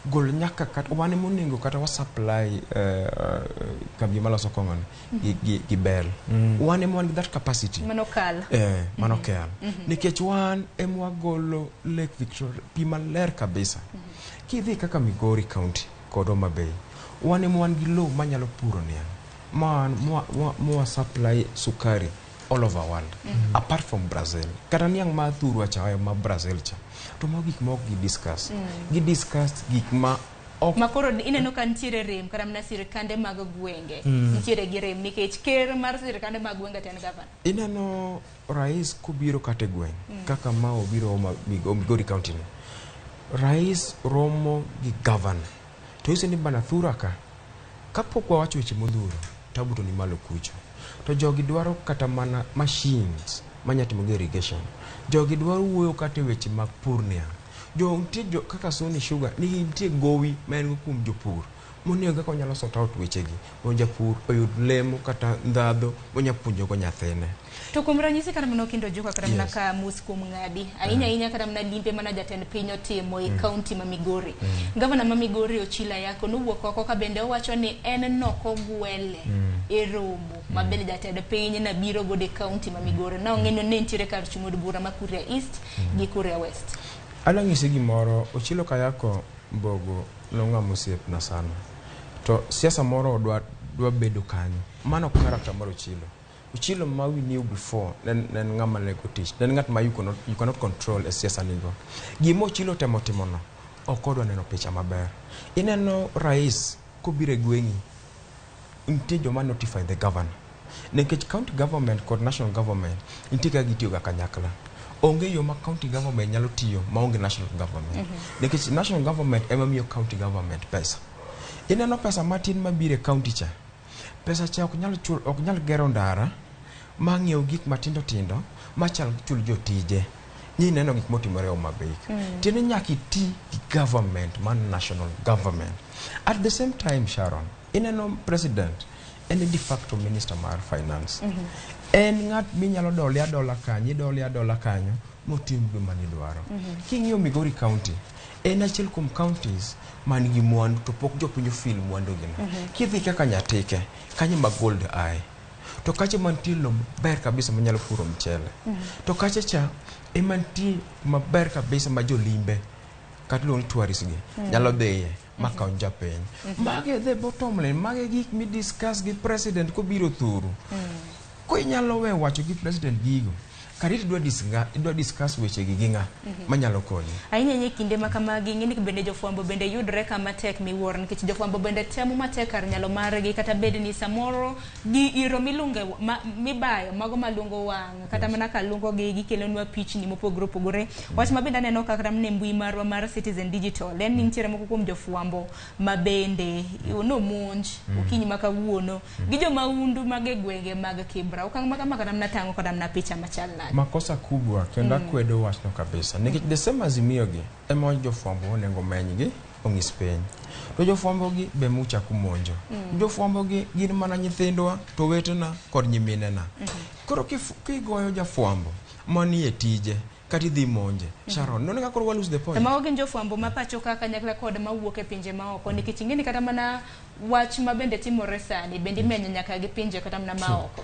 gol nyaka kata wane moningo kata wa supply kambi maloso kongon gi bel wane mon gi that capacity manokal manokal nikech wan emwa golo Lake Victoria pi maler kabisa kidhi kaka Migori County kod Homa Bay wane mon gi low manyalo puro niang man mo supply sukari all over world apart from Brazil kata niang ma thuru cha ma Brazil cha to mo gik mok gi discuss gik ma makoro ineno kan tiere rem kara mna sirkande mag gwenge nitiere gi rem nikech ker mar sirkande mag gwenge ten governor ineno rais kubiro kate gweng kaka ma obiro Migori County ni rais romo gi governor to ise ni bana thura ka kapok wacho weche modhuro tabuto ni malo kucho to jogi dwaro kata mana machines manyatimo irrigation jogi dwaro wuoyo kata weche mag pur niang jo kaka Sony Sugar ni nitie gowi men kuom jopur monio kaka nyalo sort out wechegi mo japur oyud lemo kata ndadho monya puonjo go nyathene to kuom ranyisi kana mno kindo joka kata mna ka mus kuom ngadi ainya kata mna limbe mana jatend piny otimo e county ma Migori governor ma Migori Ochila yako no wuok oko ka bende owacho ni en noko gwele e romo ma bende jatend piny na biro gode county ma Migori na ong'eno ne ntiere kar chung'od bura ma Kuria East gi Kuria West. Ala ng'isi gimoro Ochilo Kayako Mbogo nong'amo osiep na sana to siasa moro dwa bedo kanyo mano character moro Ochilo ma we knew before nen ng'ama lego tich nen ng'at ma you cannot control a siasa nigo gimo Ochilo temo no okodwa neno picha maber ineno rais kobire gwengi nitie joma notify the governor nikech county government kod national government nitie ka gitiyo ga kanyakla onge yo ma county government nyalo tiyo maonge national government nikech national government ema miyo county government pesa ineno pesa matin mabire county cha pesa cha ok nyal gero ndara ma ng'iew gik matindo tindo machal chul jotije ni neno gik motimore Homa Bay tiene nyaki ti government man national government at the same time Sharon ineno president en de facto minister mar finance en ngat minyalo dola kanyo motim gima ni dwaro king'iyo Migori County en achiel kuom counties man gi mwandu to pok jopinyo fil mwandu gino kidhi kaka Nyatike kanyo ma Gold Eye to kacha mantie lo ber kabisa manyalo puro mchele to kacha cha emantie maber kabisa ma jolimbe kata luong tourist gi nyalo dhiye makaonja piny mage the bottom line mage gik mi discuss gi president ko biro thuru ko inyalo we wacho gi president gigo kariti dwa discuss weche gi ginga manyalo konyo ahinya kinde ma kamagi ng'eni bende jofwambo bende yudre kama tek miwuor nikech jofwambo bende temo matek kar nyalo margi kata bed ni samoro gi iro milunge mibayo mago malungo wang kata mana kalungo gi gikelonwa pichni mopogore opogore wach mabende aneno kaka mne mbui marwa mar Citizen Digital en nitiere moko kuom jofwambo mabende no monj okinyi makawuono gi jomaundu mage gwenge mag Kibra okang' maka kata mna tango kata mna picha machal na makosa kubwa kenda kwedo wachno kabisa nikech the same Azimio gi ema jofwambo onego menygi ong'is piny to jofwambo gi be mucha kumonjo jofwambo gi gin mana nyithindwa to wetena kod nyiminena koro kigoyo jafwambo manie tije kati dhi monje Sharon none kakoro wa lose the point ma ogen jofwambo mapacho kaka nyakla kod mawuok e pinje maoko nikech ing'eni kata mana wach mabende timore sani bende menyo nyaka gi pinje kata mana maoko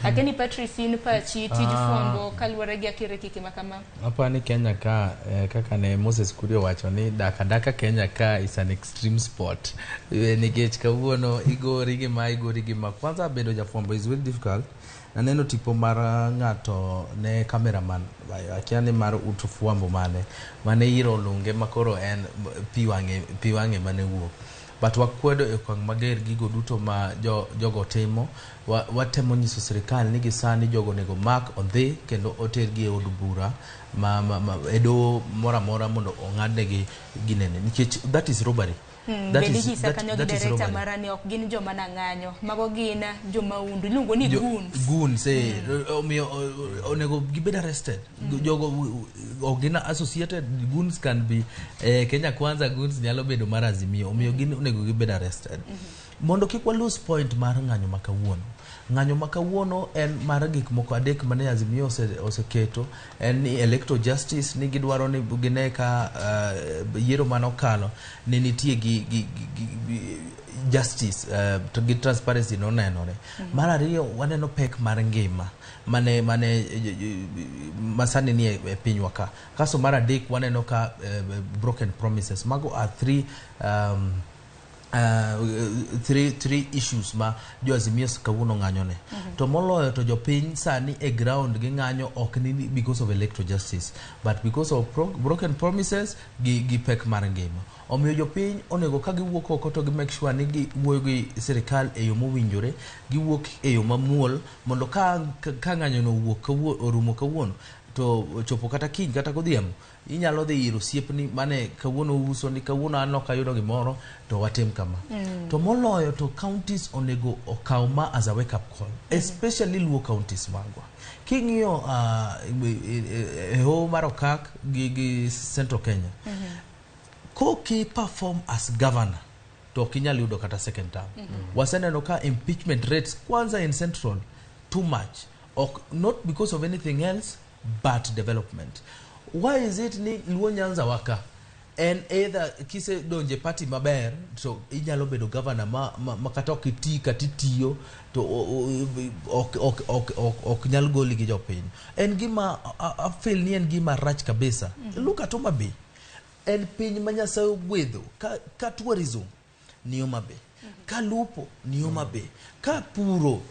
akeni Patricine pachi tij fwambo kaluwore gi akire kike makama hapa ni Kenya ka kaka ne Moses Kurio wacho ni daka Kenya ka is an extreme sport nikech kawuono igori gi ma kwanza bedo jafwambo is very difficult naneno tipo mar ng'ato ne cameraman akiani mar utufwambo mane iro lunge makoro en piwange mane wuok but wakwedo e okang' mager gigo duto ma jogo timo watemo nyiso sirikal ni gisani jogo nego mak odhi kendo otergi e od bura edo mora mondo ong'adnegi ginene nikech that is robbery bende hisa kanyo gi director marani ok gin joma nang'anyo mago gin joma undu iluongo ni goons omiyo onego gibed arrested jogo ogina associated goons can be Kenya Kwanza goons nyalo bedo mar Azimio omiyo gin onego gibed arrested mondo kik wa lose point mar ng'anyo makawuono en mar gik moko adek mane Azimio oseketo en ni electoral justice ni gidwaro ni gine ka yiero manokalo ni nitie gi justice to gi transparency no nenore mar ariyo waneno pek mar ngima mane masani ni e pinywa ka kaso mar adek waneno ka broken promises mago are three issues ma jo Azimio kawuono ng'anyone to moloyo to jopiny sani e ground gi ng'anyo ok ni because of electoral justice but because of broken promises gi pek mar ngima omiyo jopiny onego ka giwuok oko to gi make sure ni giwuoyo gi sirikal e yo mowinjore giwuok e yo mamuol mondo ka ng'anyono wuok orumo kawuono to chopo kata kiny kata godhiambo inyalo dhi ir osiepni mane kawuono uso ni kawuono an ok ayudo gimoro to watim kama to moloyo to counties onego okaw ma as a wake up call especially Luo counties magwa king'iyo ho mar Okak gi Central Kenya koki perform as governor to kinyal yudo kata second term waseneno ka impeachment rates kwanza in Central too much not because of anything else but development. Why is it ni Luo Nyanza waka and either kise donje party maber so inyalo bedo governor makata okiti katitiyo to ok nyal goli gi jopiny en gima I feel ni en gima rach kabisa look at Homa Bay en piny manyasayo gwedho ka tourism ni Homa Bay ka lupo ni Homa Bay ka puro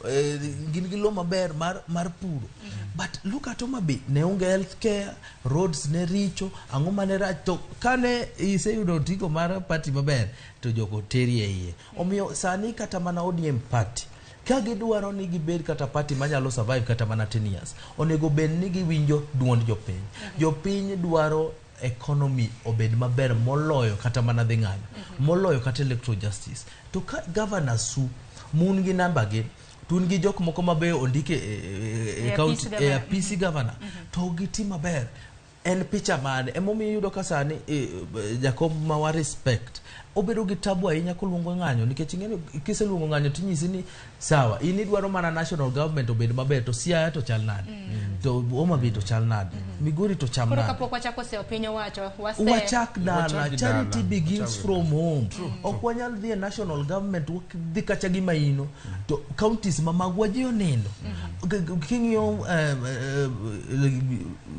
gin gi lo maber mar puro but look at Homa Bay ne onge health care roads ne richo ang'o mane rach to kane iseyudo tiko mar party maber to joko teri e iye omiyo sani kata mana ODM party ka gidwaro ni gibed kata party manyalo survive kata mana 10 years onego bed ni giwinjo duond jopiny dwaro economy obed maber moloyo kata mana dhi ng'anyo moloyo kata electoral justice to ka governor su mun gi namba gi tun gi jok moko mabeyo ondike county PC governor to giti maber en picha mane emomiyo yudo ka sani Jacob mawa respect obedo gi tabu ahinya koluongo ng'anyo nikech ing'eyo kiseluongo ng'anyo tinyisi ni sawa in idwaro mana national government obed maber to Siaya to chal nade to Homabay to chal nade Migori to cham nade. Koro kapok wachako seyo piny owacho wachak dala. Charity begins from home. Ok wanyal dhi e national government dhi kacha gi maino to counties mamagwa ji onindo king'iyo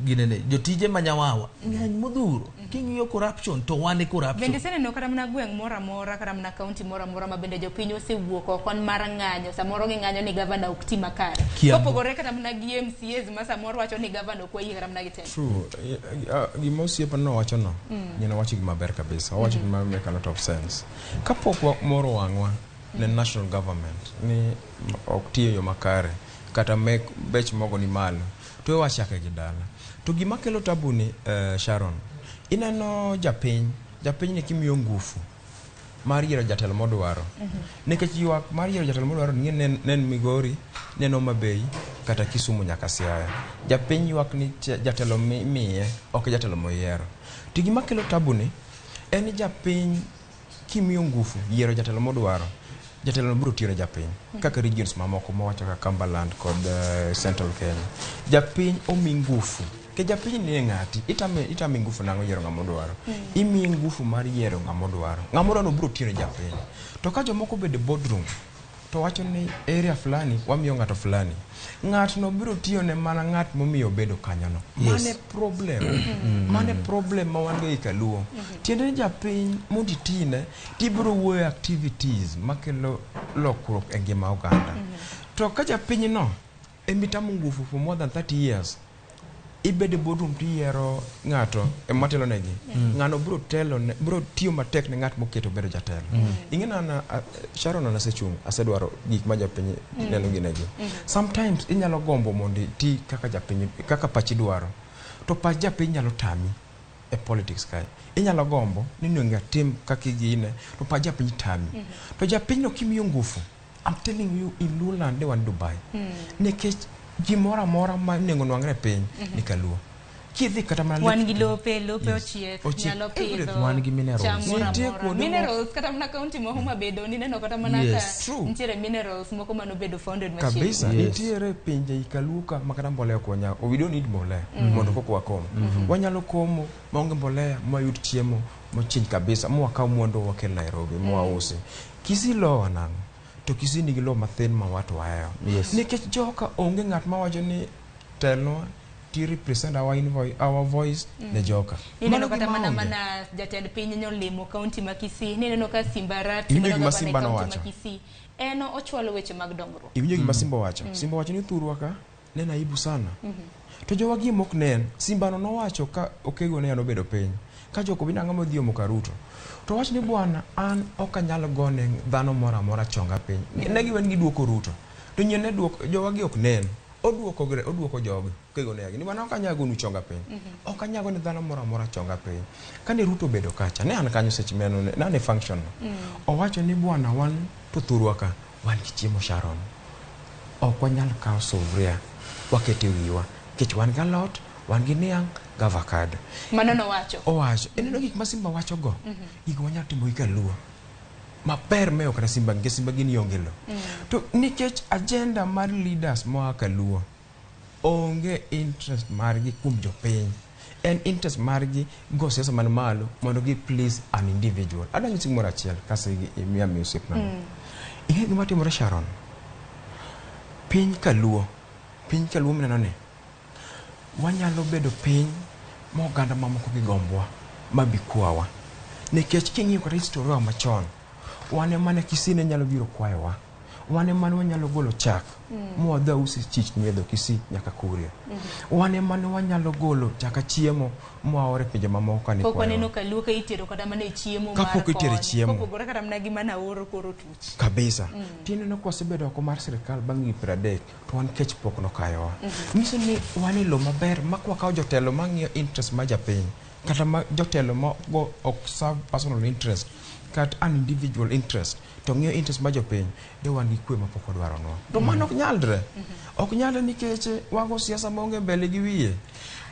ginene jotije manyawawa ng'eny modhuro king'iyo corruption to wane corruption. Bende seneno kata mana gweng' moro amora kata mana kaunti moro amora ma bende jopiny osewuok oko mar ng'anyo samoro ging'anyo ni gavana ok ti makare kopogore kata mana gi MCAs ma samoro wacho ni gavana ok wayie kata mana gi telo. True. Gima osiepa nowacho no nyina wacho gima ber kabisa wacho gima make a lot of sense. Kapok moro wang'wa ne national government ni ok tiyo yo makare kata bech mogo ni malo to wachake gi dala to gima kelo tabu ni Sharon ineno japiny ni kimiyo ngufu mar yiero jatelo modwaro nikech ywak mar yiero jatelo modwaro ni nen Migori nen Homabay kata Kisumu nyaka Siaya japiny ywak ni jatelo miye ok jatelo moyiero to gima kelo tabu ni en japiny kimiyo ngufu yiero jatelo modwaro jatelo biro tiro japiny kaka regions mamoko mawacho kaka Cumberland kod Central Kenya japiny omi ngufu ke japiny ni ng'ati itami ngufu nango yiero ng'ama odwaro imi ngufu mar yiero ng'ama odwaro no biro tiro japiny to ka jomoko bede boardroom to wacho ni area fulani wamiyo ng'ato fulani ng'at no biro tiyo ne mana ng'at momiyo bedo kanyono mane problem ma wan go Kaluo tiende ni japiny mondi tine tibiro wuoyo activities makelo lokruok e ngima oganda to ka japiny no emitamo ngufu for more than 30 years ibede boardroom tiyiero ng'ato matelo negi ng'ano biro tiyo matek ne ng'at moketo bedo jatelo ing'ena na Sharon na sechung asedwaro gik ma japiny neno ginegi sometimes inyalo gombo mondo ti kaka japiny kaka pachi dwaro to pach japiny nyalo tami e politics kai inyalo gombo ni nonga tim kaka gine to pach japiny tami to japiny no kimiyo ngufu I'm telling you in Luland de wan Dubai nikech gimora mora ma nengo nwangre piny ni Kaluo kidhi kata mana wan gi lope ochiek nyalo pidho wan gi minerals kata mana county mo Homabay ni neno kata mana ka nitiere minerals moko mano bedo founded machine kabisa nitiere pinje Kaluo ka makata mbolea konya we don't need mbolea mondo koko wakomo wanyalo komo maonge mbolea mayud chiemo mochiny kabisa mwakaw mwondo wakel Nairobi mwausi kisilo nango to Kisii nigi lo mathin ma watu wayo nikech joka onge ng'at ma wacho ni telo ti represent our voice ne joka ineno kata mana jatend piny nyolimo county ma Kisii ineno ka Simbarati ma Simba no wacho Kisii eno ochwalo weche mag dongruok ibinyo gima Simba wacho Simba wacho ni thurwa ka nena aibu sana to jowagi mok nen Simba no wacho ka okego ne obedo piny ka joko binanga modhiyo mokaruto to wach ni bwana an okanyalo gone dhano mora mora chonga piny negi wen giduoko Ruto to nyene duoko jowagi ok nen oduoko jogi kego negi ni bwana okanyago nu chonga piny okanyago ni dhano mora mora chonga piny kane Ruto bedo kacha ne an kanyo seche meno ne function owacho ni bwana wan to thurwa ka wan gi chiemo Sharon ok wanyal kawo suvria wakete wiwa kech wan galot wan gi niang avocado mano no wacho eneno gik ma Simba wacho go gik wanyalo timo gi Kaluo maber meyo kata Simba gini ongelo to nikech agenda mar leaders ma Kaluo onge interest margi kuom jopiny en interest margi go siasa man malo mondo gi please an individual adani ting moro achiel kasi imiya music na ing'e gima timore Sharon piny Kaluo mineno ne wanyalo bedo piny ma oganda mamoko gi gombwa mabikwawa nikech king'iyo kata history wa machon wane mane Kisii ne nyalo biro kwayowa wane mane wanyalo golo chak mwadha usi chich nyedo Kisii nyaka Kuria wane mane wanyalo golo chaka chiemo mwaore pinje mamoko kani kwayowa pok waneno Kaluo ka itero kata mana chiemo kapok itere chiemo kopogore kata mana gima na oro koro tuch kabisa tineno kwasebedo oko mar sirikal bang' 30 to wan kech pok nokayowa nyiso ni wane lo maber makwakaw jotelo mang'iyo interest ma japiny kata jotelo ma go ok serve personal interest kat an individual interest to ng'iyo interest ma jopiny de wan gi kwe mapok odwaronwa to mano ok nyalre nikech wago siasa maonge mbele gi wiye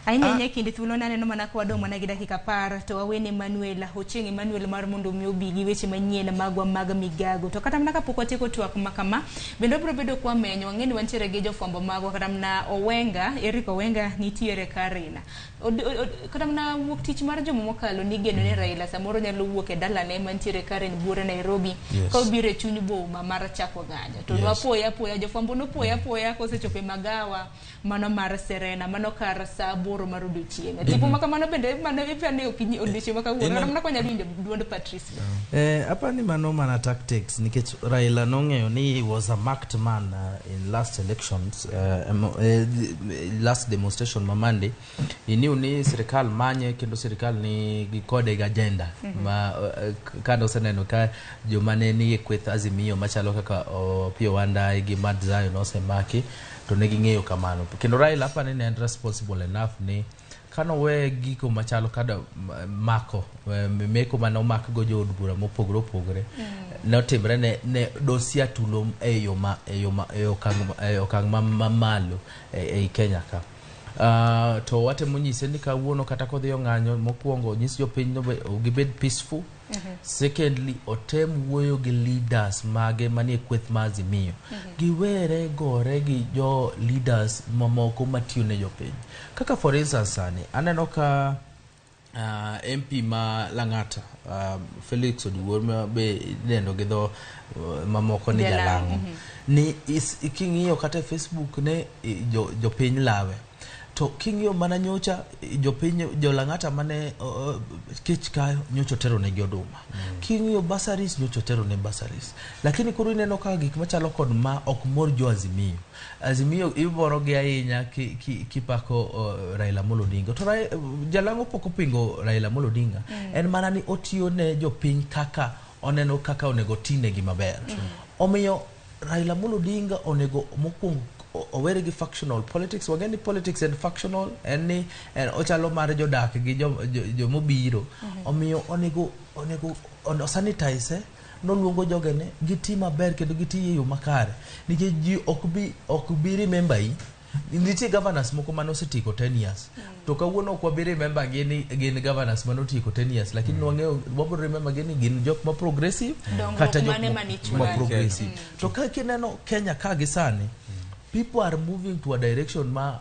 Aine kinde thuolo naneno mana kwadong mana gi dakika 10 to awene Manuel Ocheng Emmanuel mar mondo mi obi gi weche manyien magwa mag migago to kata mana kapok watieko twak makama bende biro bedo kwa menyo wang'eni wantiere gi jofwambo magwa kata mana Owenga Eric Owenga nitiere Karina kata mana wuok tich mar jomo mokalo ni geno ne Raila samoro nyalo wuok e dalane mantiere Karen Buore Nairobi ka obire chuny boma mar chako ng'anyo to apoya jofwambo no poya kosechope magawa mano mar Serena mano kar sa boro mar odiochieng tipo makamano bende mano ipani opini odiochieng makawuono kata mana kwanya winjo duond Patrice apani mano mana tactics nikech Raila nong'eyo ni he was a marked man in last elections last demonstration mamande iniu ni serikal manye kendo serikal ni gikode ga agenda ma kando seneno ka jomane ni kweth Azimio machalo kaka Pio Wanda gi Mad Zion osemaki to ne ging'eyo kamano kendo Raila apani ne responsible enough ni kano we giko machalo kada mako meko mano mak go jod bura mopogore ne otimre ne dosia tulo e okang mamalo e Kenya ka to watemo nyise ni kawuono kata kodhi ng'anyo mokwongo nyis jopiny no gibed peaceful secondly otem wuoyo gi leaders mage manie kweth ma Azimio giwere gore gi jo leaders mamoko matiyo ne jopiny kaka for instance sani aneno ka MP ma Lang'ata Felix Odiwuor be nendo gi dho mamoko ni Jalango ni iking'iyo kata Facebook ne jopiny lawe to king'iyo mana nyocha jopiny jo Lang'ata mane kech kayo nyocho tero ne oduma king'iyo basaris nyocho tero ne basaris lakini kuru ineno ka gik machalo kod ma ok mor jo Azimio iboro gi ahinya kipako Raila Amolo Odinga to Jalango poko pingo Raila Amolo Odinga en mana ni otiyo ne jopiny kaka oneno kaka onego tine gi maber omiyo Raila Amolo Odinga onego mokwongo aware gi factional politics wageni politics and factional and ochalo mar jodak gi jo mobiro omiyo onego sanitize no luongo jogene giti maber kendo giti yo makare nikech ji ok bi remember yi nitie governors moko mano setiko 10 years to kawuono kwa bi remember gin governors mano tiko 10 years lakini wang'eyo wabo remember gin jok ma progressive kata jok ma progressive to ka kineno Kenya ka gisani people are moving to a direction ma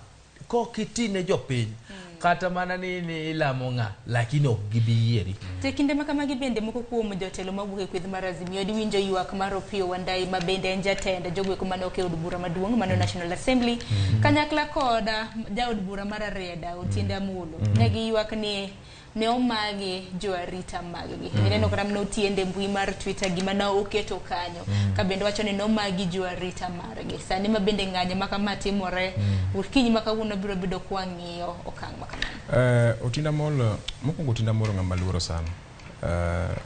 ko kitine jopiny kata mana ni ilamo ng'a lakini ok gibiyieri te kinde makamagi bende moko kuom jotelo mawuok e kweth mar Azimio diwinjo ywak mar Opiyo Wandayi ma bende en jatend jogweko mane ok e od bura maduong' mano National Assembly kanyakla koda jaod bura mar Reda Otiende Amolo ne gi ywak ni ne omagi jo arita maggi ineno kata mno Otiende mbui mar Twitter gima na oketo kanyo ka bende wacho ni no magi jo arita margi sani ma bende ng'anyo makama timore ukinyi makawuono biro bedo kwa ng'iyo okang' makamano Otiende Amolo mokwongo Otiende Amolo ng'ama luoro sana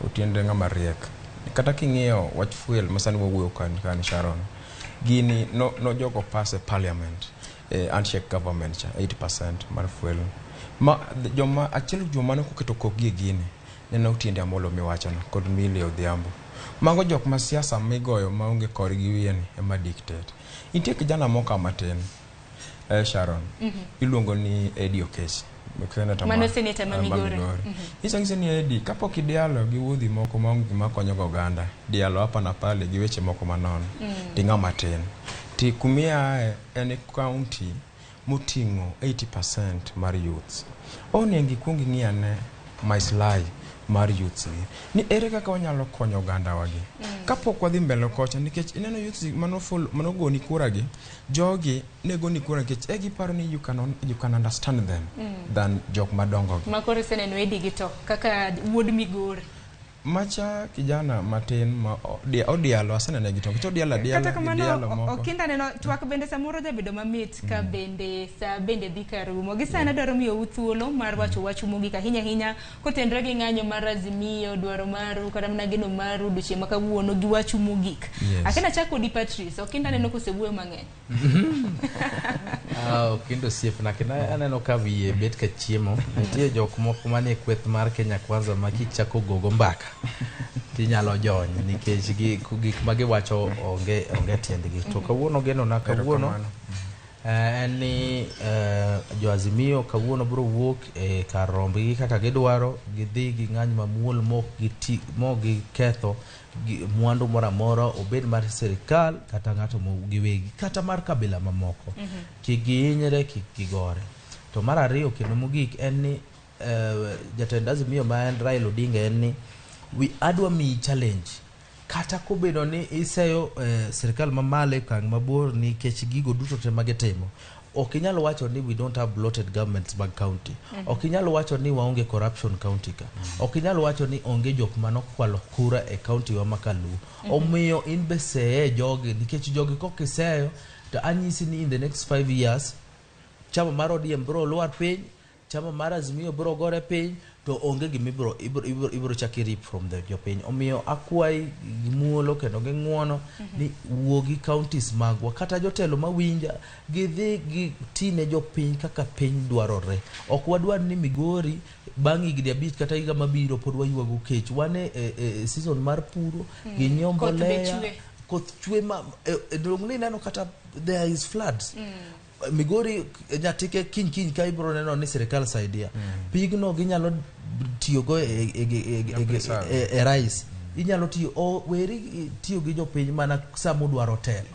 Otiende ng'ama riek kata king'iyo wach fuel masani wawuoyo kan Sharon gini no jogo pass e parliament handshake government cha 80% mar fuel ma joma achiel joma no koketo kogie gini neno Otiende Amolo miwachono kod Millie Odhiambo mago jok ma siasa migoyo maonge kor gi wieni ema dictate nitie kijana moko matin Sharon iluongo ni Eddie Okech mano senator ma Migori isangise ni Eddie kapok idialo gi wuodhi moko maonge gima konyo oganda dialo hapa na pale gi weche moko manono tinga matin ti kumia en county mutingo 80% mar youths onengi kungi ng'iane maislai mar youths ni ere kaka wanyalo konyo oganda wagi kapok wadhi mbele kocha nikech ineno youths mano goni kura gi jogi ne goni kura nikech giparo ni you can understand them than jok madongo makore seneno Eddie to kaka wuod Migori macha kijana matin ma odialo asenene gito to diala moko okinda neno twak bende samoro jabedo mamit ka bende sa bende dhikarumo gisana dwaro miyo uthuolo mar wacho mogik ahinya kotendre gi ng'anyo mar Azimio dwaro maru kata mna geno maru duche makawuono gi wacho mogik akena chako di Patrice okinda neno kosewuoyo mang'eny okindo siefna kina aneno ka wiye bet ka chiemo nitie jok moko manie kweth mar Kenya Kwanza makichako gogo mbaka tinyalo jony nikech gik magiwacho onge tiendgi to kawuono geno na kawuono en ni jo Azimio kawuono bro wuok e kar rombgi kaka gidwaro gidhi gi ng'any mamuol mok giketho mwandu moro amora obed mar sirikal kata ng'ato giwegi kata mar kabila mamoko kik gihinyre kik gigore. To mar ariyo kendo mogik en ni jatend Azimio ma en Raila Odinga en ni adwa miyi challenge kata kobedo ni iseyo sirikal mamalo kang mabor nikech gigo duto te magitimo. Ok inyal wacho ni we don't have bloated governments bag county. Ok inyal wacho ni waonge corruption county ka. Ok inyal wacho ni onge jok manokwalo kura e county wa Makalu. Omiyo in be seye jogi nikech jogi kokiseyo to anyisi ni in the next 5 years chama mar ODM bro lwar piny, chama mar Azimio bro gore piny, to onge gimibro ibro chaki rip from the jopiny. Omiyo akwai gimuolo kendo gi ng'uono ni wuogi counties magwa kata jotelo mawinja gidhi gi tine jopiny kaka piny dwarore. Ok wadwar ni Migori bang' higni 5 kata higa mabiro pod waywago kech. Wane season mar puro gi nyombolea koth chwe ma dongni neno kata there is floods. Migori nyatike kiny ka ibro neno ni sirikal saidia. Pigno ginyalo tiyogo e rais. Inyalo tiyo weri tiyo gi jopiny mana samo dwaro telo.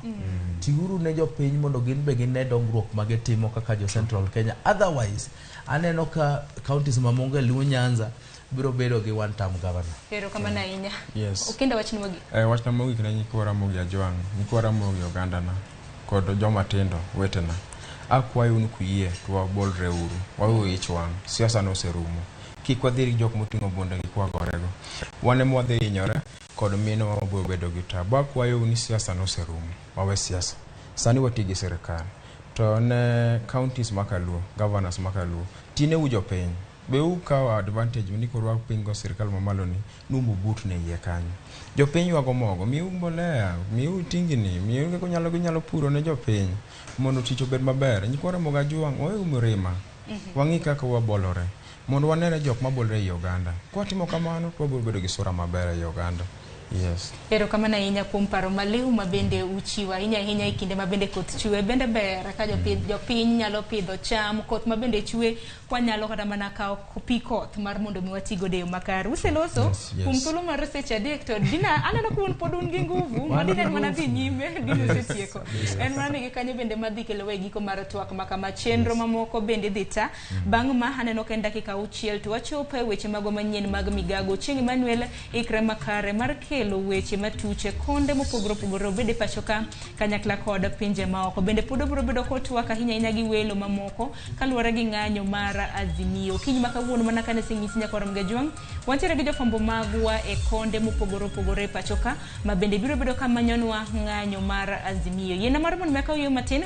Tiguru ne jopiny mondo gin be gine dongruok magitimo kaka jo Central Kenya. Otherwise aneno ka counties mamonge Luo Nyanza biro bedo gi one term governor. Pero kama na inya. Yes. Okenda wachni mogi. Wachna mogi kina nyikwa Ramogi Ajwang, nyikwa Ramogi Oganda na kod joma tindo wetena. Akwayo unu kuyie to wabolre uru. Wawe ich wang. Siasa no serumo. Kik wadhiri jok moting'o bunde gi kwa gorego. Wane mwadhi hinyore kod mino wabiro bedo gi tabu. Akwayo uni siasa no serumo. Wawe siasa. Sani watigi sirikal. To ne counties Makaluo, governors Makaluo. Tine ujo piny. Be ukawa advantage ni korwa pingo sirikal mamalo ni numbu but ne iye kanyo. Jopiny wago mogo, miu mbolea, miu tingini, miu keko nyalo puro ne jopiny. Mondo tich obed maber. Nyikwa Ramogi Ajwang, owe umurima. Wangi kaka wabolore. Mondo wanene jok mabolore i Uganda. Kwa timo kamano, to wabiro bedo gi sura maber i Uganda. Yes. Pero kama na inya kuom paro maliw mabende uchiwa hinya ikinde mabende koth chwe bende ber ka jopiny nyalo pidho cham koth mabende chwe kwa nyalo kata mana kawo pi koth mar mondo mi watigo de makar useloso kuom thuolo mar seche adek to dina aneno kuon pod un gi nguvu madina mana dhi nyime dino setieko en mana ni kanyo bende madhi kelo we giko mar twak makama chenro mamoko bende dhi ta bang' ma aneno ka dakika 6 to wachopo weche mago manyien mag migago Chieng' Emmanuel ikre makare mar kelo weche matuche konde mopogore obede pachoka kanyakla kod pinje maoko bende pod biro bedo kotwaka hinya gi welo mamoko kaluwore gi ng'anyo mar Azimio. Kiny makawuono mana kane sing'isi nyakwa Ramogi Ajwang wantiere gi jofwambo magwa e konde mopogore pachoka ma bende biro bedo kamanyonwa ng'anyo mar Azimio. Yiena mar mon meka yo matin